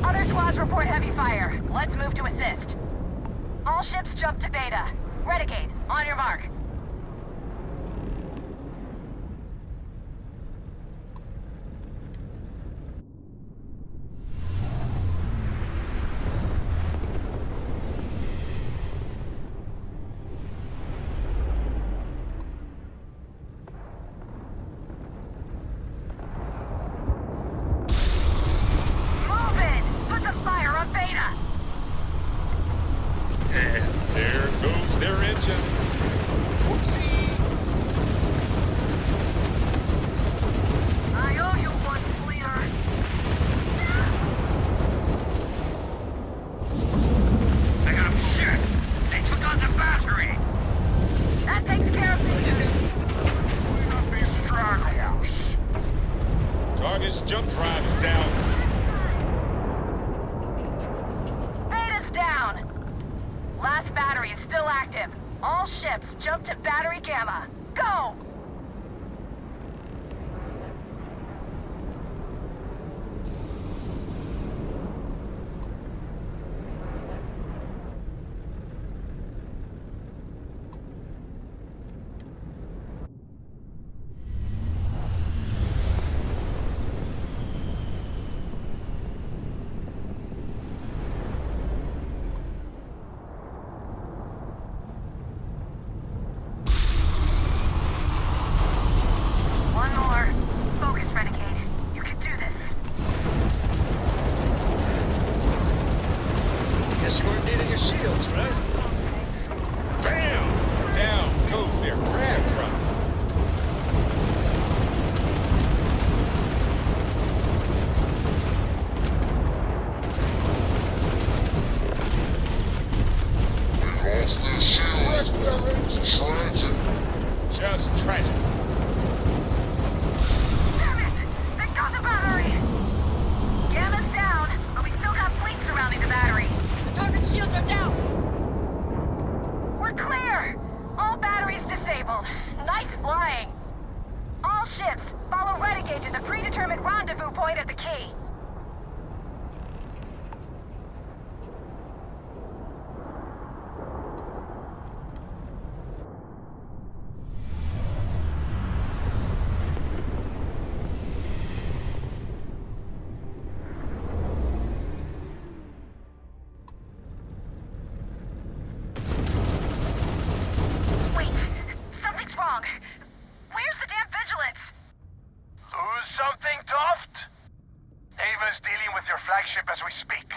Other squads report heavy fire. Let's move to assist. All ships jump to Beta. Renegade, on your mark. Move in! Put the fire on Beta! And there goes their engines. Whoopsie! I owe you one, Fleer. I got him. Shit! They took on the battery. That takes care of things. Clean up these stragglers. Target's jump drive is down. Beta's down. Last battery is still active. All ships jump to battery Gamma. Go! One more. Focus, Renegade. You can do this. Guess you weren't needing your shields, right? Bam! Down goes their grab drive. We lost their shields. Tragic. Just tragic. Damn it! They got the battery! Gamma's down, but we still got fleet surrounding the battery. The target shields are down. We're clear! All batteries disabled. Nice flying. All ships, follow Renegade to the predetermined rendezvous point at the key. Wait, something's wrong. Where's the damn vigilance? Lose something, Toft? Ava's dealing with your flagship as we speak.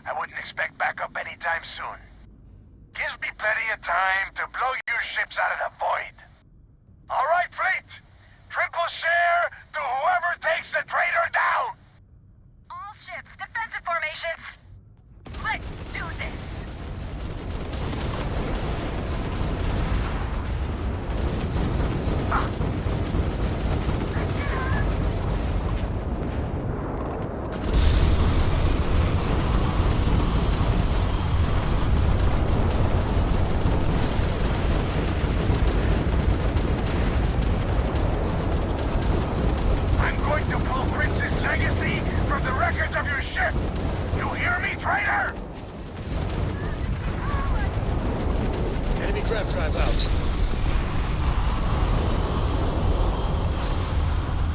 I wouldn't expect backup anytime soon. Gives me plenty of time to blow your ships out of the void. All right, fleet. Triple share to whoever takes the traitor down. All ships, defensive formations. Let's do this. I'm going to pull Prince's legacy from the records of your ship. You hear me, traitor? Enemy grab drive out.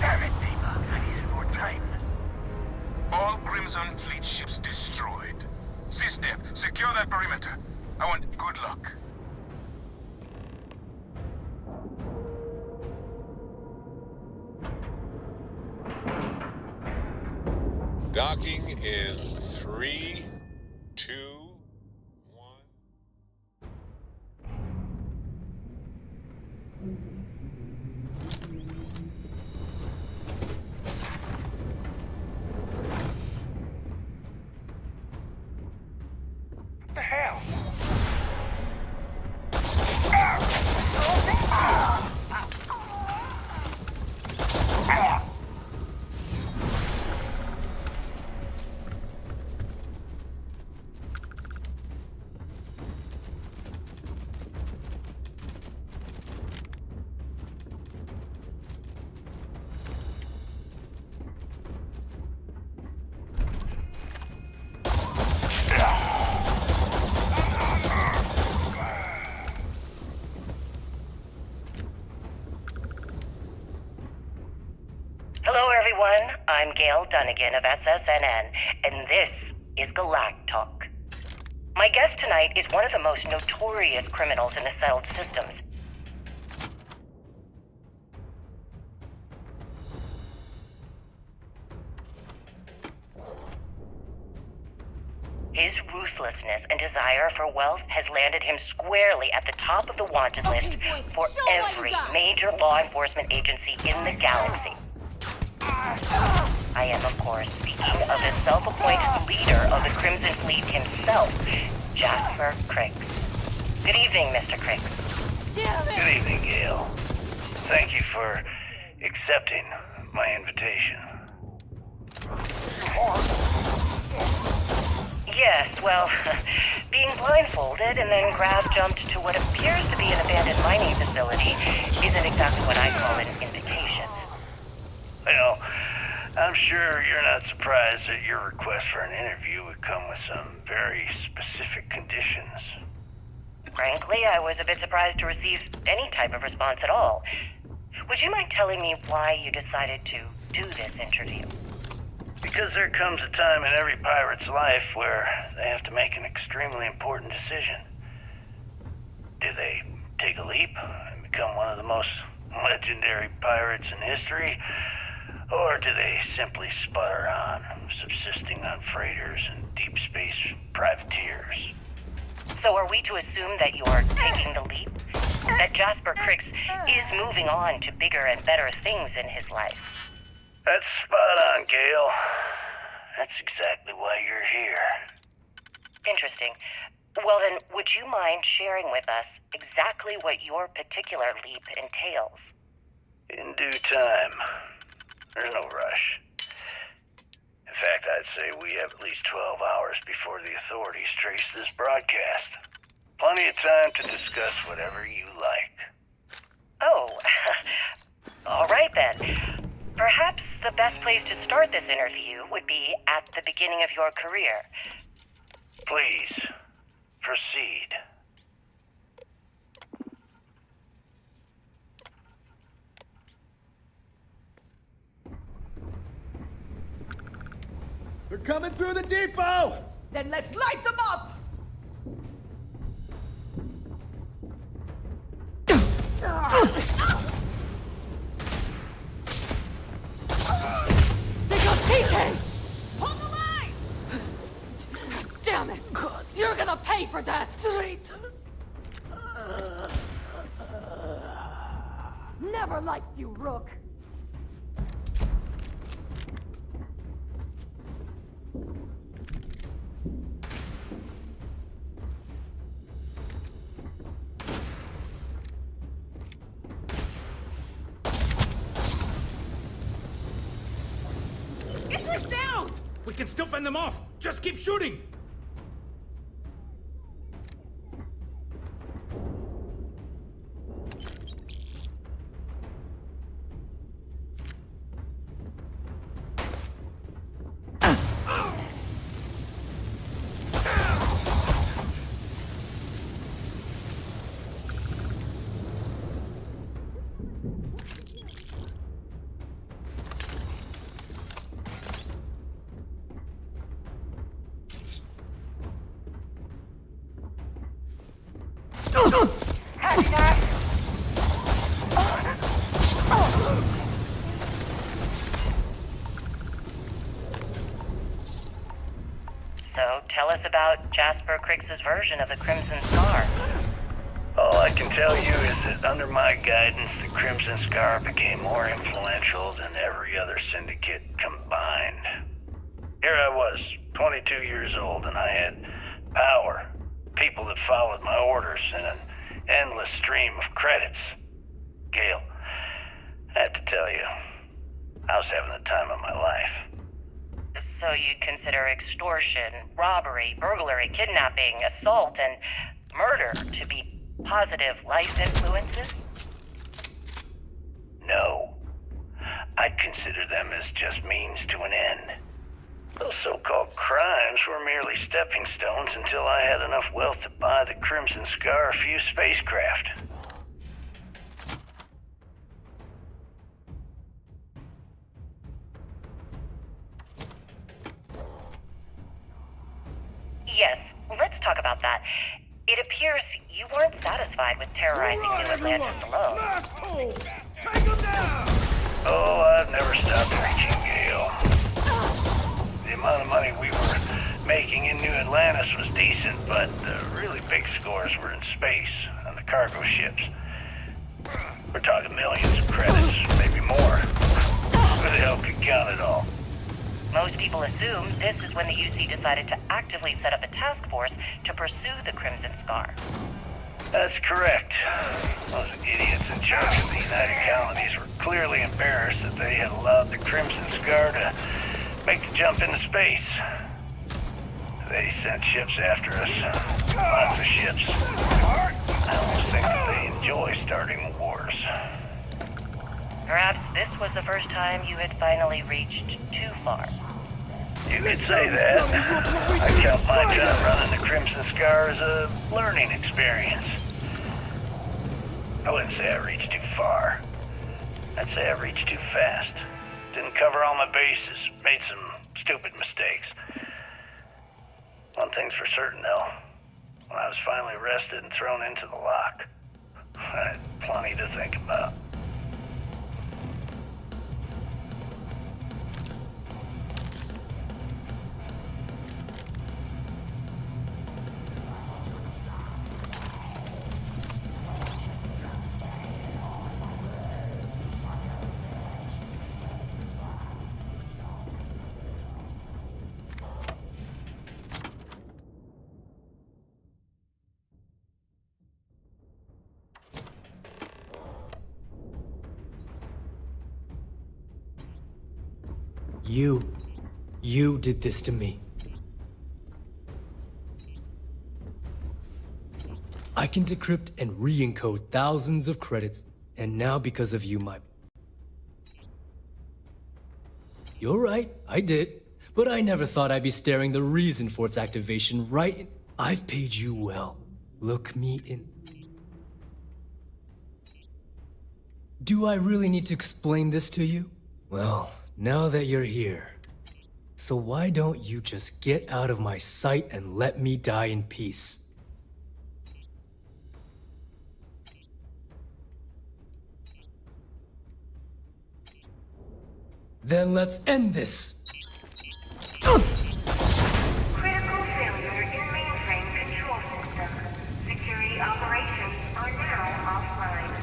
Damn it, Diva. I needed more time. All green. Secure that perimeter. I want good luck. Docking in 3, 2, 1. What the hell? Hello, everyone. I'm Gail Dunnigan of SSNN, and this is Galactalk. My guest tonight is one of the most notorious criminals in the settled systems. His ruthlessness and desire for wealth has landed him squarely at the top of the wanted list for every major law enforcement agency in the galaxy. I am, of course, speaking of the self-appointed leader of the Crimson Fleet himself, Jasper Criggs. Good evening, Mr. Criggs. Good evening, Gail. Thank you for accepting my invitation. Yes, well, being blindfolded and then grab-jumped to what appears to be an abandoned mining facility isn't exactly what I call an invitation. Well, I'm sure you're not surprised that your request for an interview would come with some very specific conditions. Frankly, I was a bit surprised to receive any type of response at all. Would you mind telling me why you decided to do this interview? Because there comes a time in every pirate's life where they have to make an extremely important decision. Do they take a leap and become one of the most legendary pirates in history? Or do they simply sputter on, subsisting on freighters and deep space privateers? So are we to assume that you're taking the leap? That Jasper Criggs is moving on to bigger and better things in his life? That's spot on, Gail. That's exactly why you're here. Interesting. Well then, would you mind sharing with us exactly what your particular leap entails? In due time. There's no rush. In fact, I'd say we have at least 12 hours before the authorities trace this broadcast. Plenty of time to discuss whatever you like. Oh, all right then. Perhaps the best place to start this interview would be at the beginning of your career. Please, proceed. They're coming through the depot! Then let's light them up! They got TK! Hold the line! Damn it! You're gonna pay for that! Traitor! Never liked you, Rook. It's down! We can still fend them off! Just keep shooting! So, tell us about Jasper Criggs's version of the Crimson Scar. All I can tell you is that under my guidance, the Crimson Scar became more influential than every other syndicate combined. Here I was, 22 years old, and I had power, people that followed my orders, and an endless stream of credits. Gale, I have to tell you, I was having the time of my life. So you'd consider extortion, robbery, burglary, kidnapping, assault, and murder to be positive life influences? No. I'd consider them as just means to an end. Those so-called crimes were merely stepping stones until I had enough wealth to buy the Crimson Scar a few spacecraft. Yes, let's talk about that. It appears you weren't satisfied with terrorizing New Atlantis alone. Oh, I've never stopped reaching, Gale. The amount of money we were making in New Atlantis was decent, but the really big scores were in space, on the cargo ships. We're talking millions of credits, maybe more. Who the hell could count it all? Most people assume this is when the UC decided to actively set up a task force to pursue the Crimson Scar. That's correct. Those idiots in charge of the United Colonies were clearly embarrassed that they had allowed the Crimson Scar to make the jump into space. They sent ships after us. Lots of ships. I almost think that they enjoy starting wars. Perhaps this was the first time you had finally reached too far. You could say that. I count my time running the Crimson Scar as a learning experience. I wouldn't say I reached too far. I'd say I reached too fast. Didn't cover all my bases. Made some stupid mistakes. One thing's for certain, though. When I was finally arrested and thrown into the lock, I had plenty to think about. You did this to me. I can decrypt and re-encode thousands of credits, and now because of you, You're right, I did. But I never thought I'd be staring the reason for its activation right in... I've paid you well. Look me in... Do I really need to explain this to you? Well, now that you're here... So why don't you just get out of my sight and let me die in peace? Then let's end this! Critical failure in mainframe control system. Security operations are now offline.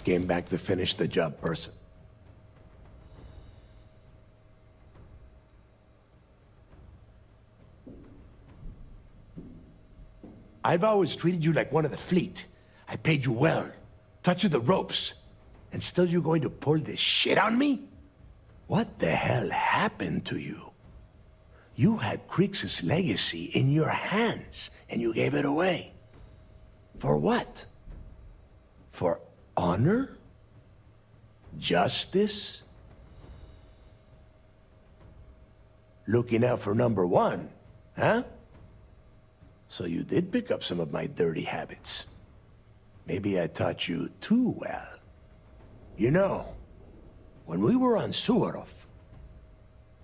came back to finish the job person. I've always treated you like one of the fleet. I paid you well, taught you the ropes, and still you're going to pull this shit on me? What the hell happened to you? You had Kriegs' legacy in your hands, and you gave it away. For what? For honor? Justice? Looking out for number one, huh? So you did pick up some of my dirty habits. Maybe I taught you too well. You know, when we were on Suvorov,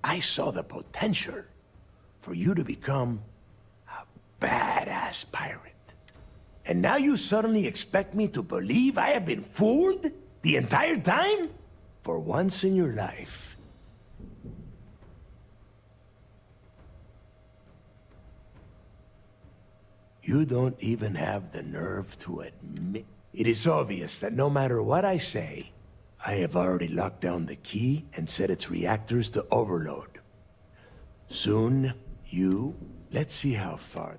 I saw the potential for you to become a badass pirate. And now you suddenly expect me to believe I have been fooled the entire time? For once in your life. You don't even have the nerve to admit. It is obvious that no matter what I say, I have already locked down the key and set its reactors to overload. Soon, let's see how far.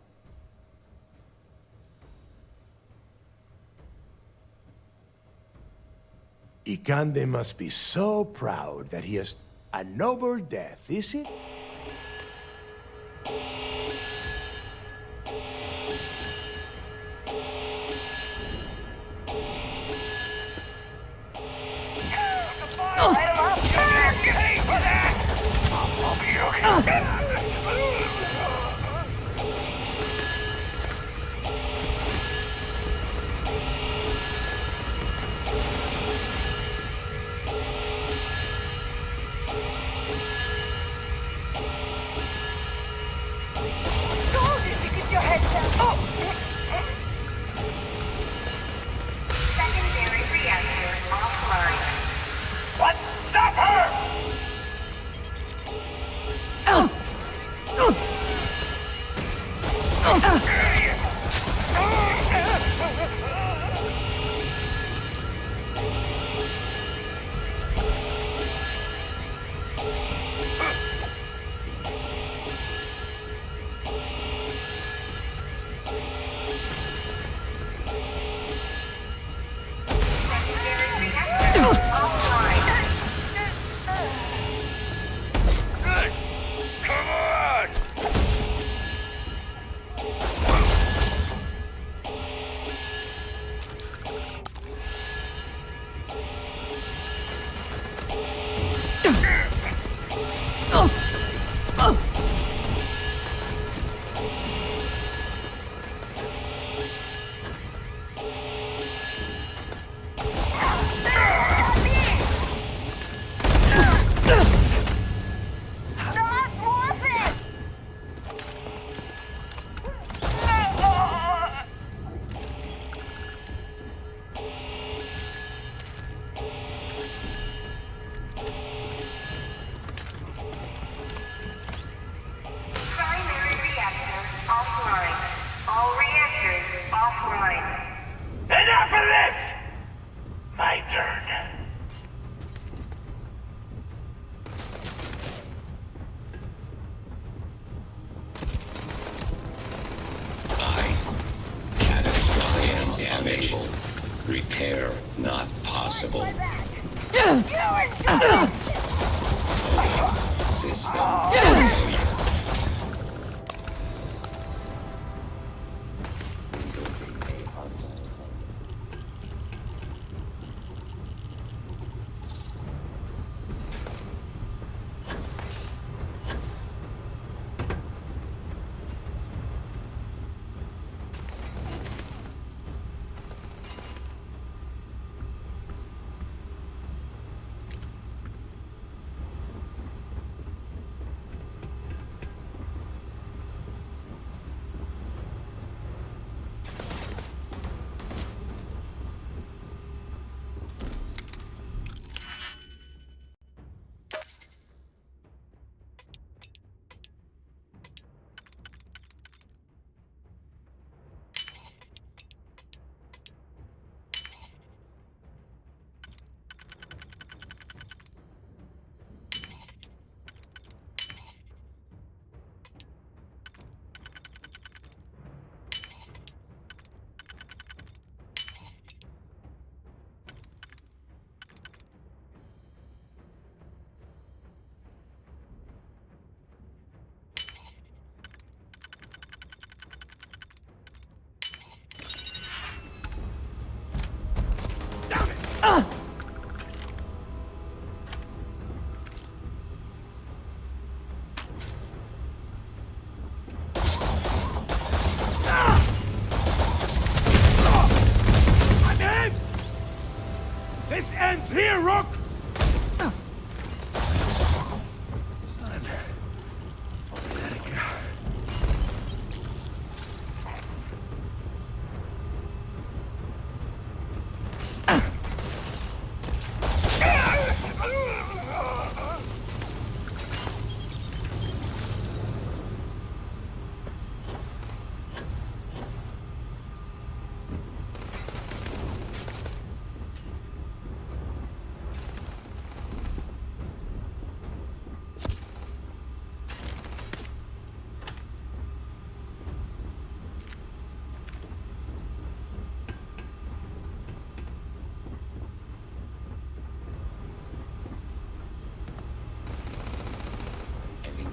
Ikande must be so proud that he has a noble death, is it? Repair not possible. System. here, Rook!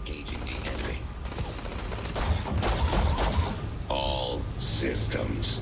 Engaging the enemy. All systems.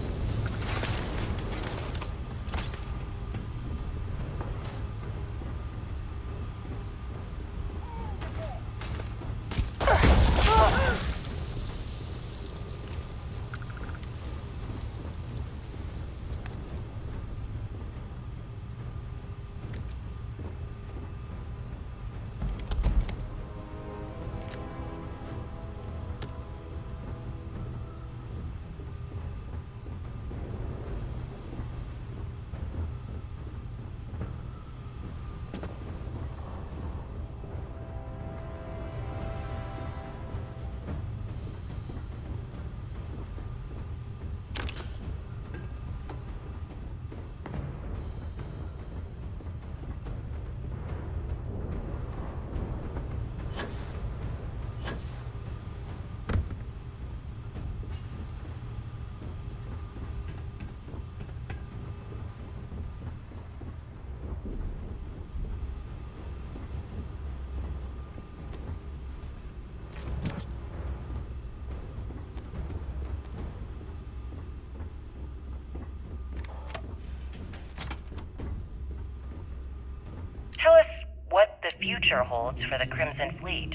Tell us what the future holds for the Crimson Fleet.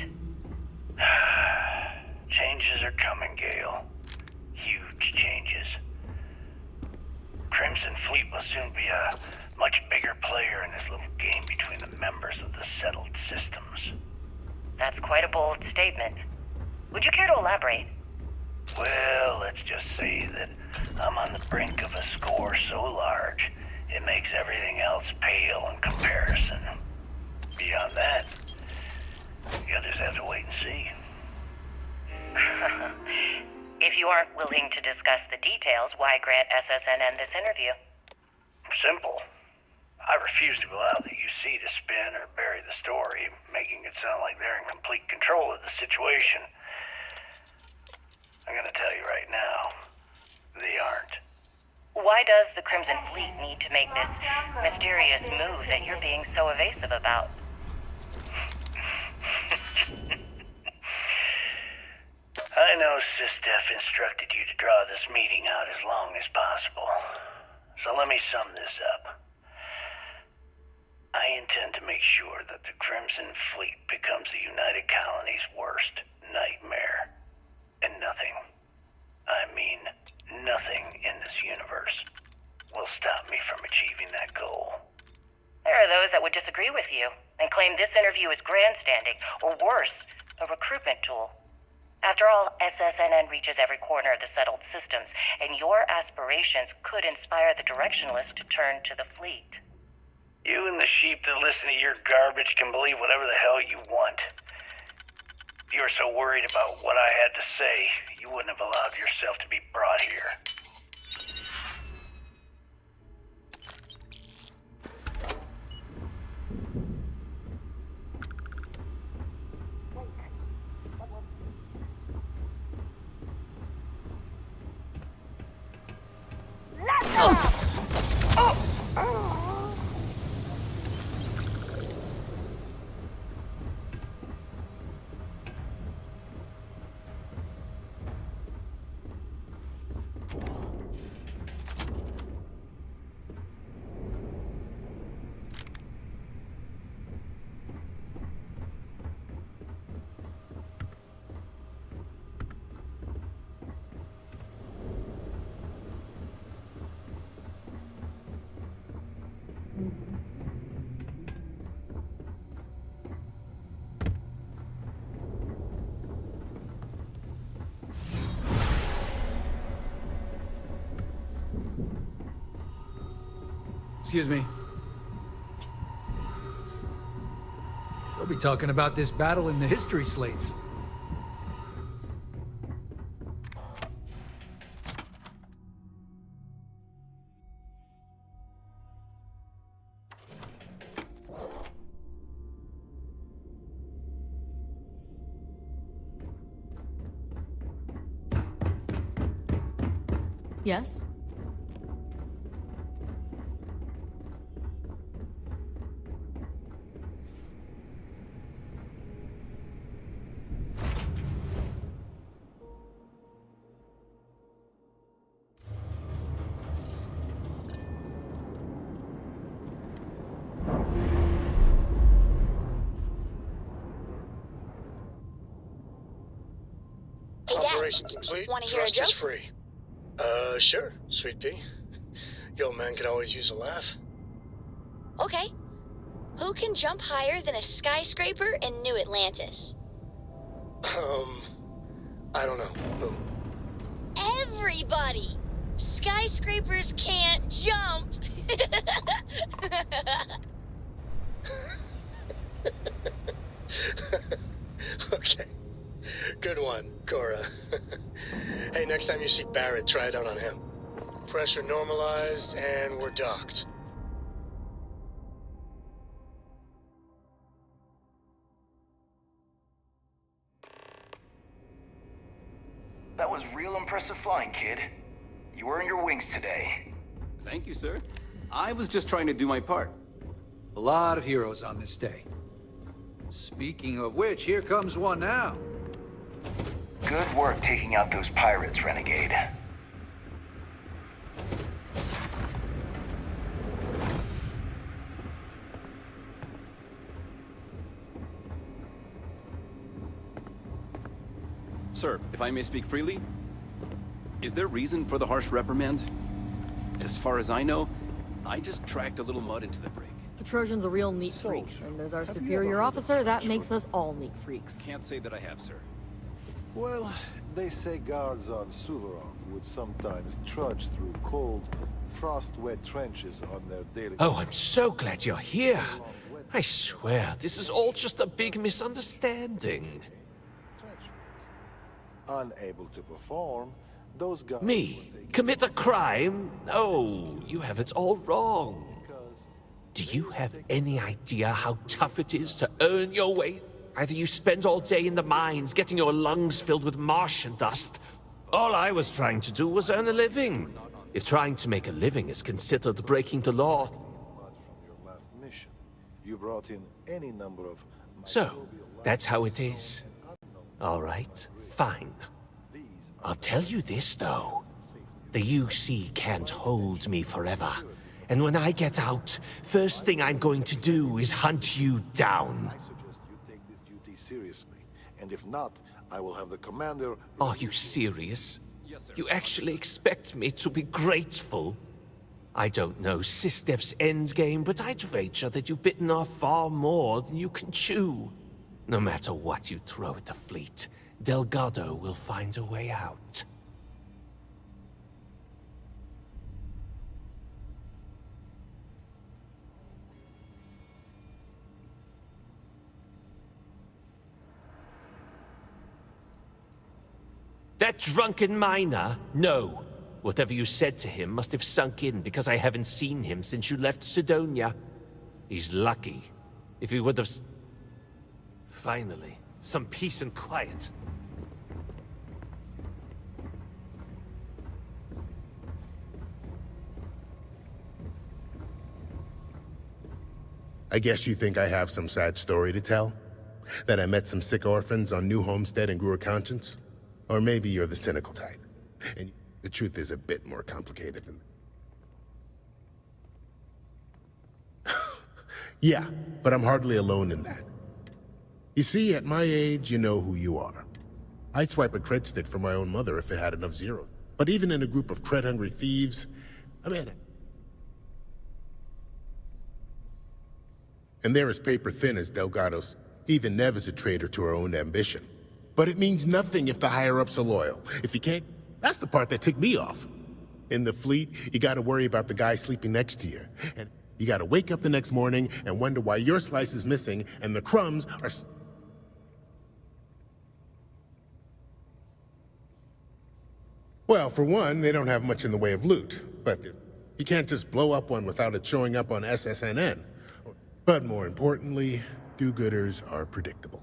Changes are coming, Gale. Huge changes. Crimson Fleet will soon be a much bigger player in this little game between the members of the settled systems. That's quite a bold statement. Would you care to elaborate? Well, let's just say that I'm on the brink of a score so large, it makes everything else pale in comparison. Beyond that, the others have to wait and see. If you aren't willing to discuss the details, why grant SSNN this interview? Simple. I refuse to allow the UC to spin or bury the story, making it sound like they're in complete control of the situation. I'm gonna tell you right now, they aren't. Why does the Crimson Fleet need to make this mysterious move that you're being so evasive about? I know SysDef instructed you to draw this meeting out as long as possible. So let me sum this up. I intend to make sure that the Crimson Fleet becomes the United Colony's worst nightmare. And nothing, I mean nothing in this universe, will stop me from achieving that goal. There are those that would disagree with you and claim this interview is grandstanding, or worse, a recruitment tool. After all, SSNN reaches every corner of the settled systems, and your aspirations could inspire the Directionalists to turn to the fleet. You and the sheep that listen to your garbage can believe whatever the hell you want. If you were so worried about what I had to say, you wouldn't have allowed yourself to be brought here. Excuse me. We'll be talking about this battle in the history slates. Yes? Hey, Dad. Operation complete. Wanna hear a Thrusters joke? free. Sure, Sweet Pea. Your old man could always use a laugh. Okay. Who can jump higher than a skyscraper in New Atlantis? I don't know. Who? Everybody! Skyscrapers can't jump! Okay. Good one, Cora. Hey, next time you see Barrett, try it out on him. Pressure normalized, and we're docked. That was real impressive flying, kid. You earned your wings today. Thank you, sir. I was just trying to do my part. A lot of heroes on this day. Speaking of which, here comes one now. Good work taking out those pirates, Renegade. Sir, if I may speak freely, is there reason for the harsh reprimand? As far as I know, I just tracked a little mud into the brig. The Trojan's a real neat freak, and as our superior officer, that makes us all neat freaks. Can't say that I have, sir. Well, they say guards on Suvorov would sometimes trudge through cold, frost-wet trenches on their daily... Oh, I'm so glad you're here. I swear, this is all just a big misunderstanding. Unable to perform, those guys... Me? Commit a crime? Oh, you have it all wrong. Do you have any idea how tough it is to earn your way? Either you spend all day in the mines getting your lungs filled with Martian dust. All I was trying to do was earn a living. If trying to make a living is considered breaking the law. You brought in any number of... So, that's how it is. All right, fine. I'll tell you this, though. The UC can't hold me forever. And when I get out, first thing I'm going to do is hunt you down. I suggest you take this duty seriously. And if not, I will have the commander... Are you serious? You actually expect me to be grateful? I don't know SysDev's endgame, but I'd wager that you've bitten off far more than you can chew. No matter what you throw at the fleet, Delgado will find a way out. That drunken miner? No. Whatever you said to him must have sunk in because I haven't seen him since you left Sidonia. He's lucky. If he would have... Finally, some peace and quiet. I guess you think I have some sad story to tell? That I met some sick orphans on New Homestead and grew a conscience? Or maybe you're the cynical type, and the truth is a bit more complicated than that. Yeah, but I'm hardly alone in that. You see, at my age, you know who you are. I'd swipe a cred stick for my own mother if it had enough zeros. But even in a group of cred-hungry thieves, I mean... And they're as paper-thin as Delgado's. Even Nev is a traitor to her own ambition. But it means nothing if the higher-ups are loyal. If you can't... That's the part that ticked me off. In the fleet, you gotta worry about the guy sleeping next to you. And you gotta wake up the next morning and wonder why your slice is missing and the crumbs are... Well, for one, they don't have much in the way of loot, but you can't just blow up one without it showing up on SSNN. But more importantly, do-gooders are predictable.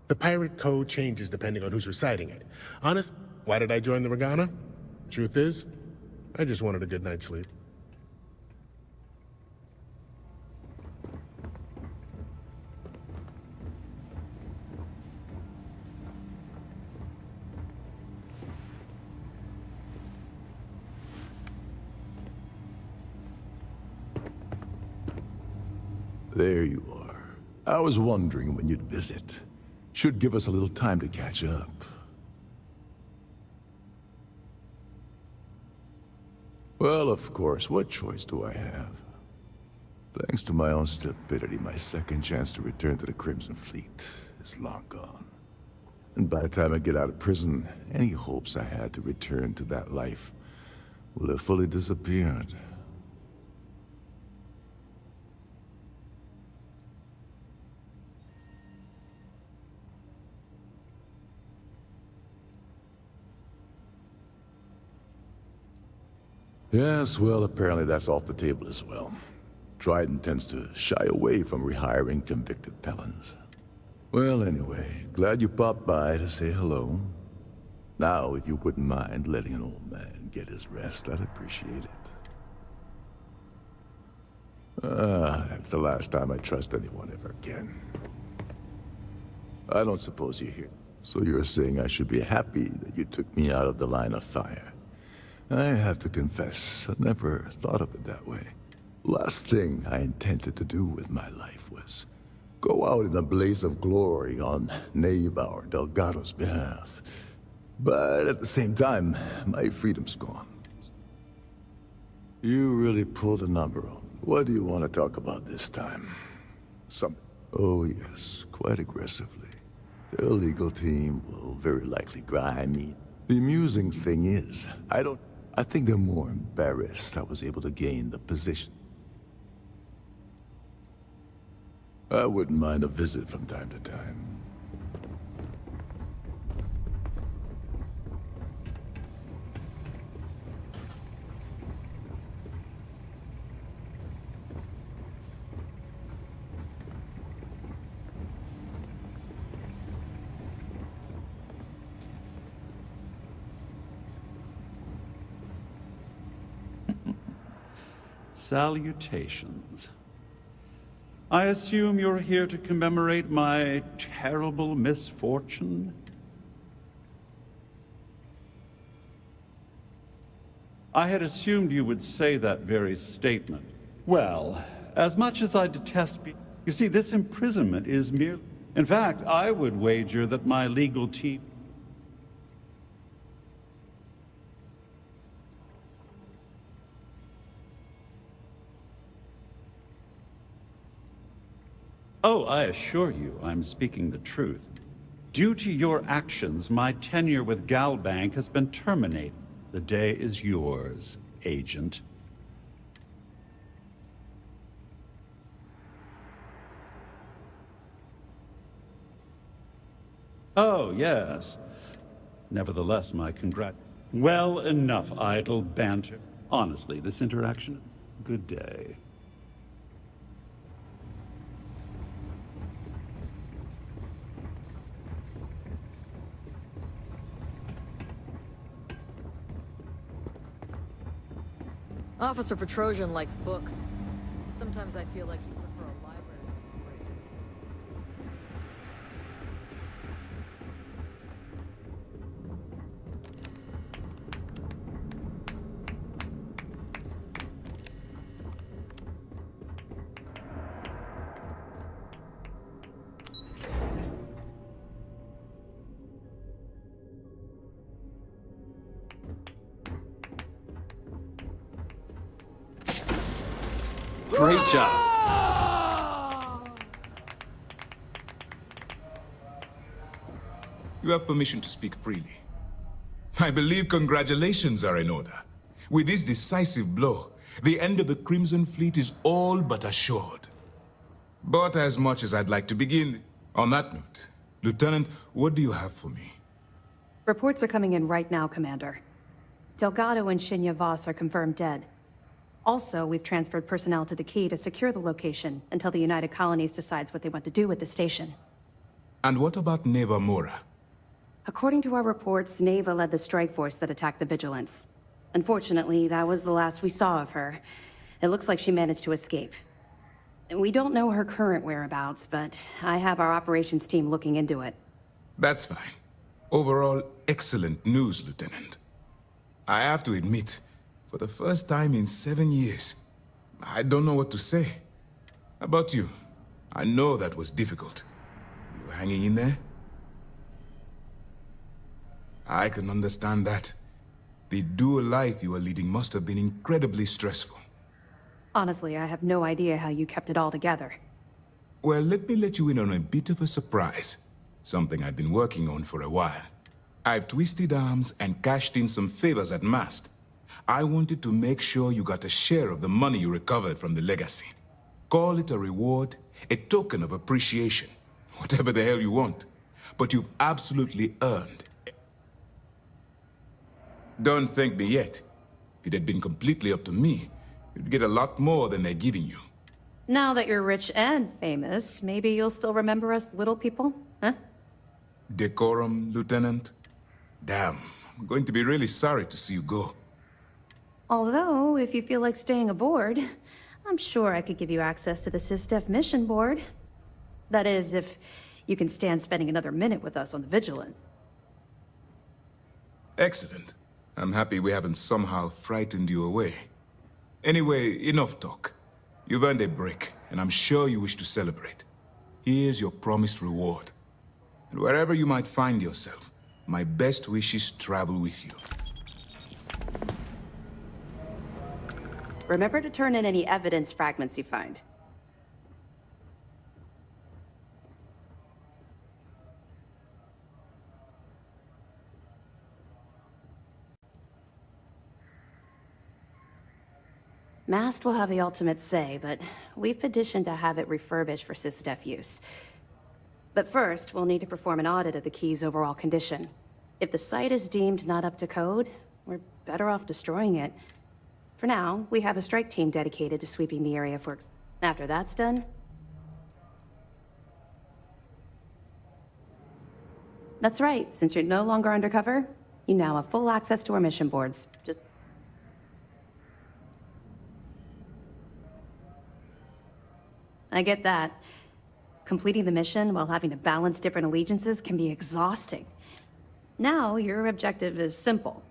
The pirate code changes depending on who's reciting it. Honest, why did I join the Regana? Truth is, I just wanted a good night's sleep. There you are. I was wondering when you'd visit. Should give us a little time to catch up. Well, of course, what choice do I have? Thanks to my own stupidity, my second chance to return to the Crimson Fleet is long gone. And by the time I get out of prison, any hopes I had to return to that life will have fully disappeared. Yes, well, apparently that's off the table as well. Trident tends to shy away from rehiring convicted felons. Well, anyway, glad you popped by to say hello. Now, if you wouldn't mind letting an old man get his rest, I'd appreciate it. That's the last time I trust anyone ever again. I don't suppose you're here. So you're saying I should be happy that you took me out of the line of fire. I have to confess, I never thought of it that way. Last thing I intended to do with my life was go out in a blaze of glory on Navar Delgado's behalf. But at the same time, my freedom's gone. You really pulled a number on me. What do you want to talk about this time? Oh yes, quite aggressively. The illegal team will very likely grind me. The amusing thing is, I think they're more embarrassed I was able to gain the position. I wouldn't mind a visit from time to time. Salutations. I assume you're here to commemorate my terrible misfortune? I had assumed you would say that very statement. Well, as much as I detest you see, this imprisonment is merely... In fact, I would wager that my legal team... Oh, I assure you, I'm speaking the truth. Due to your actions, my tenure with Galbank has been terminated. The day is yours, Agent. Oh, yes. Nevertheless, my Well, enough idle banter. Honestly, this interaction... Good day. Officer Petrosian likes books. Sometimes I feel like he'd prefer a library. Great job. You have permission to speak freely. I believe congratulations are in order. With this decisive blow, the end of the Crimson Fleet is all but assured. But as much as I'd like to begin, on that note, Lieutenant, what do you have for me? Reports are coming in right now, Commander. Delgado and Shinya Voss are confirmed dead. Also, we've transferred personnel to the Key to secure the location until the United Colonies decides what they want to do with the station. And what about Neva Mora? According to our reports, Neva led the strike force that attacked the Vigilance. Unfortunately, that was the last we saw of her. It looks like she managed to escape. We don't know her current whereabouts, but I have our operations team looking into it. That's fine. Overall, excellent news, Lieutenant. I have to admit, for the first time in 7 years, I don't know what to say. How about you? I know that was difficult. You hanging in there? I can understand that. The dual life you were leading must have been incredibly stressful. Honestly, I have no idea how you kept it all together. Well, let me let you in on a bit of a surprise. Something I've been working on for a while. I've twisted arms and cashed in some favors at Mast. I wanted to make sure you got a share of the money you recovered from the legacy. Call it a reward, a token of appreciation, whatever the hell you want. But you've absolutely earned. Don't thank me yet. If it had been completely up to me, you'd get a lot more than they're giving you. Now that you're rich and famous, maybe you'll still remember us little people, huh? Decorum, Lieutenant? Damn, I'm going to be really sorry to see you go. Although, if you feel like staying aboard, I'm sure I could give you access to the SysDef mission board. That is, if you can stand spending another minute with us on the Vigilance. Excellent. I'm happy we haven't somehow frightened you away. Anyway, enough talk. You've earned a break, and I'm sure you wish to celebrate. Here's your promised reward. And wherever you might find yourself, my best wishes travel with you. Remember to turn in any evidence fragments you find. Mast will have the ultimate say, but we've petitioned to have it refurbished for SysDef use. But first, we'll need to perform an audit of the key's overall condition. If the site is deemed not up to code, we're better off destroying it. For now, we have a strike team dedicated to sweeping the area for... After that's done... That's right, since you're no longer undercover, you now have full access to our mission boards. Just... I get that. Completing the mission while having to balance different allegiances can be exhausting. Now, your objective is simple.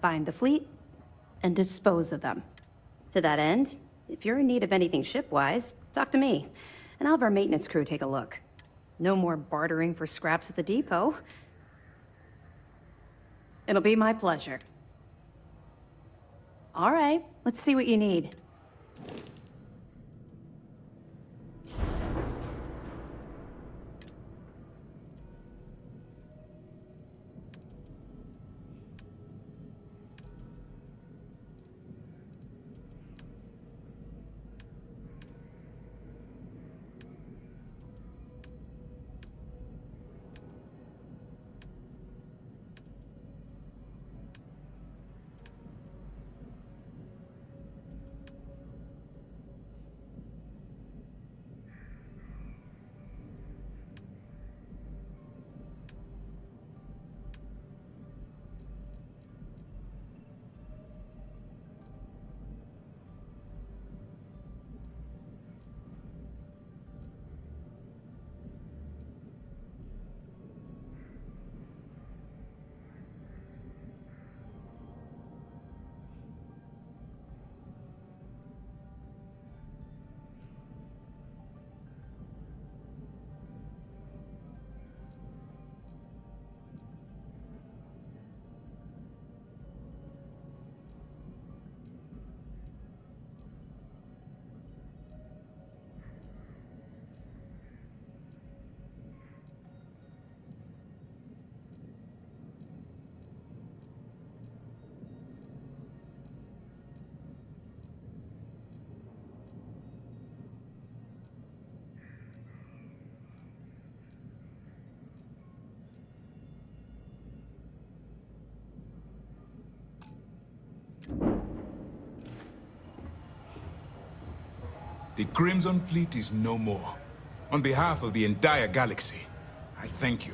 Find the fleet and dispose of them. To that end, if you're in need of anything ship-wise, talk to me, and I'll have our maintenance crew take a look. No more bartering for scraps at the depot. It'll be my pleasure. All right, let's see what you need. The Crimson Fleet is no more. On behalf of the entire galaxy, I thank you.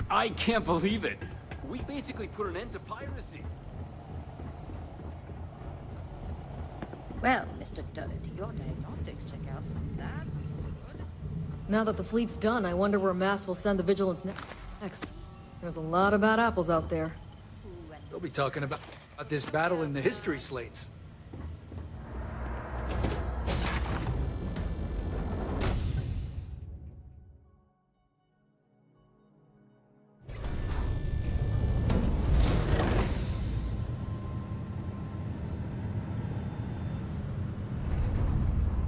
I can't believe it. We basically put an end to piracy. Well, Mr. Turret, your diagnostics check out some that. Now that the fleet's done, I wonder where Mass will send the Vigilance next. There's a lot of bad apples out there. They'll be talking about this battle in the history slates.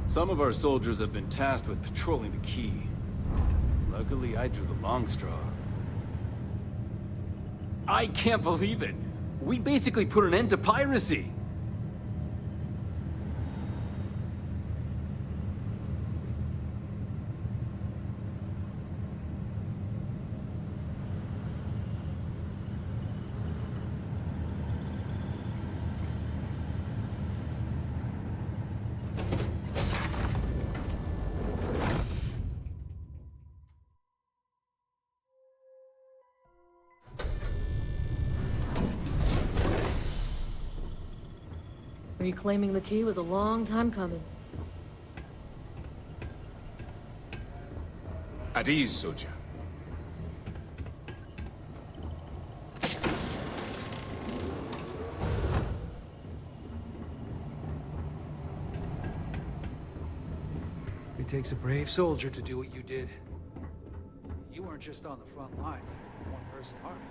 Some of our soldiers have been tasked with patrolling the key. Luckily, I drew the long straw. I can't believe it. We basically put an end to piracy. Reclaiming the key was a long time coming. At ease, soldier. It takes a brave soldier to do what you did. You weren't just on the front line, you were a one-person army.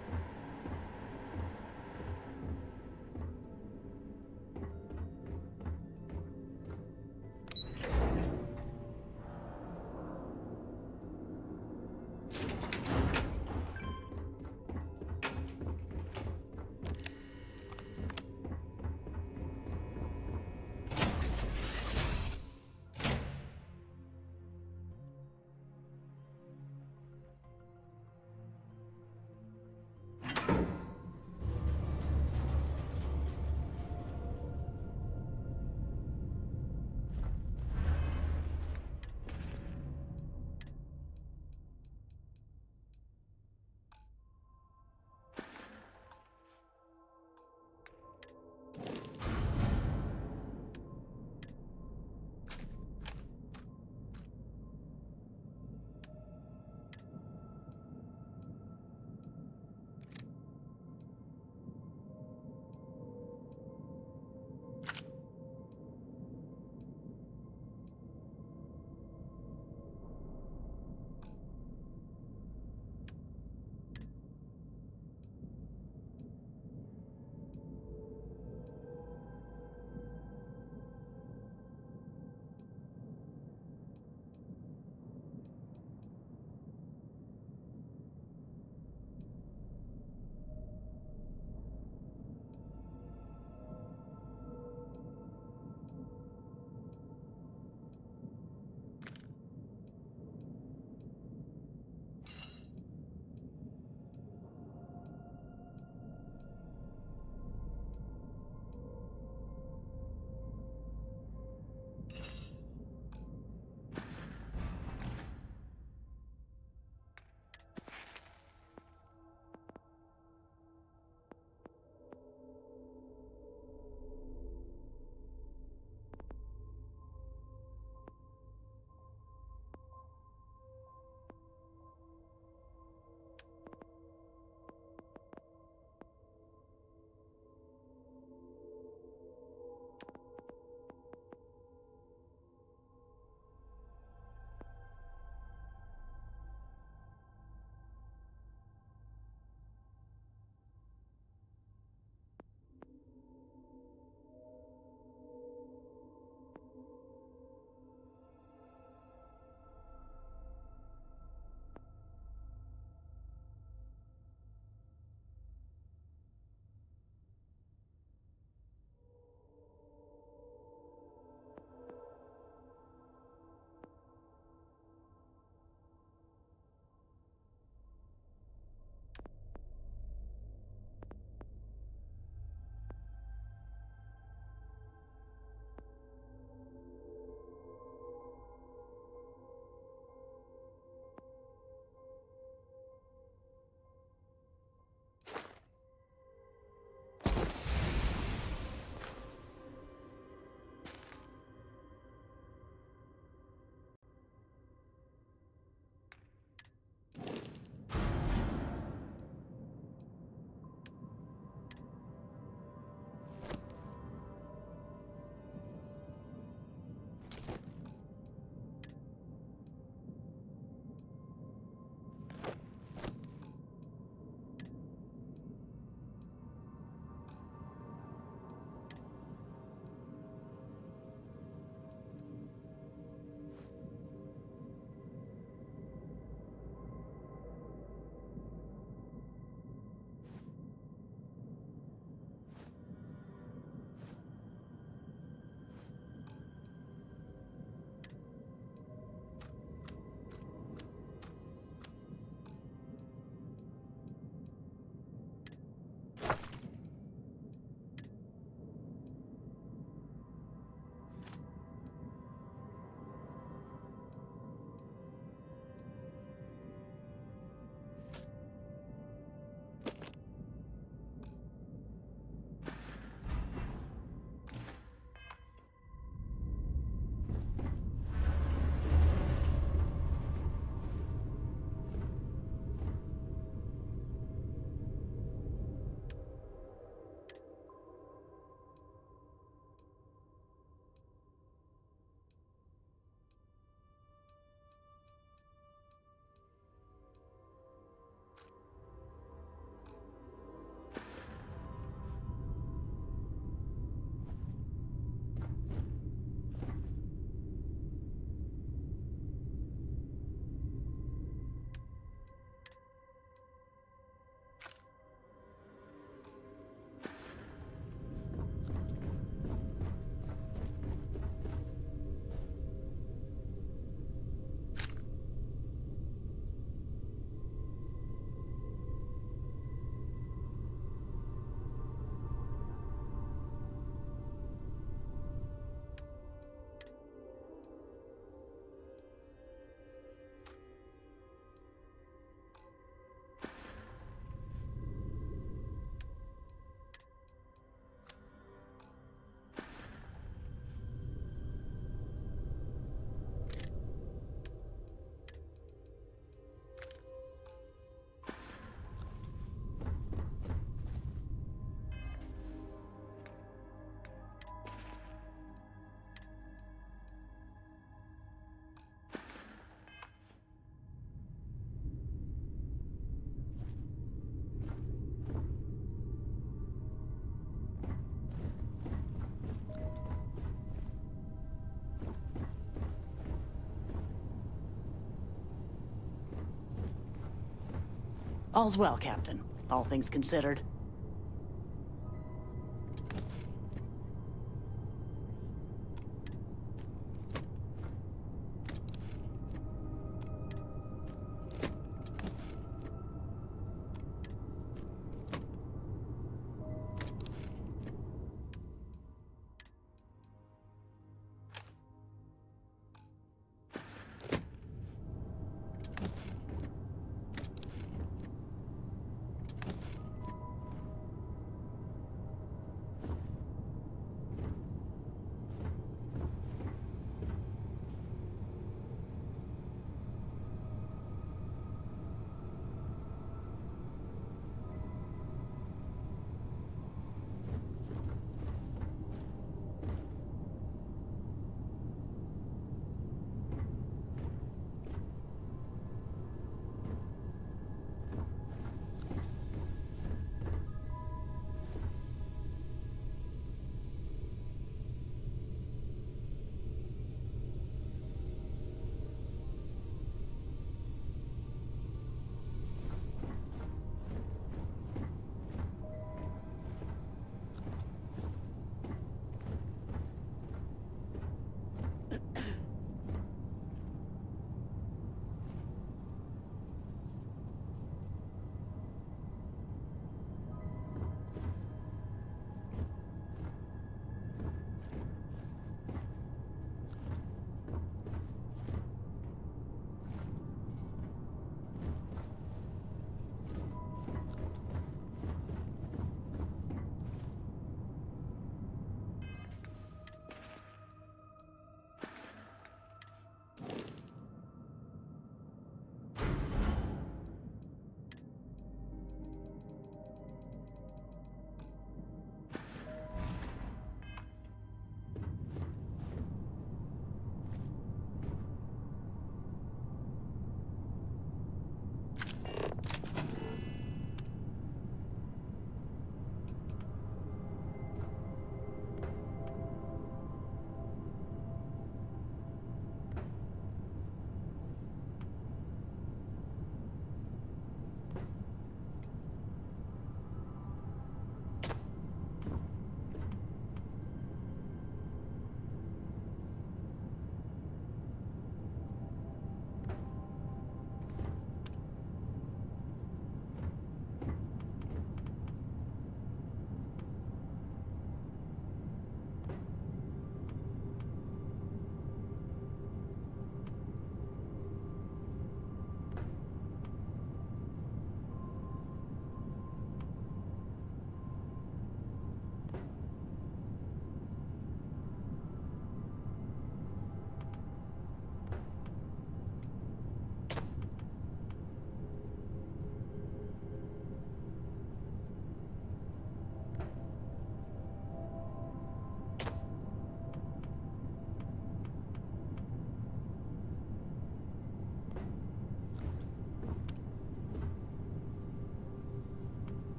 All's well, Captain. All things considered.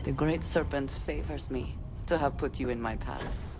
The Great Serpent favors me to have put you in my path.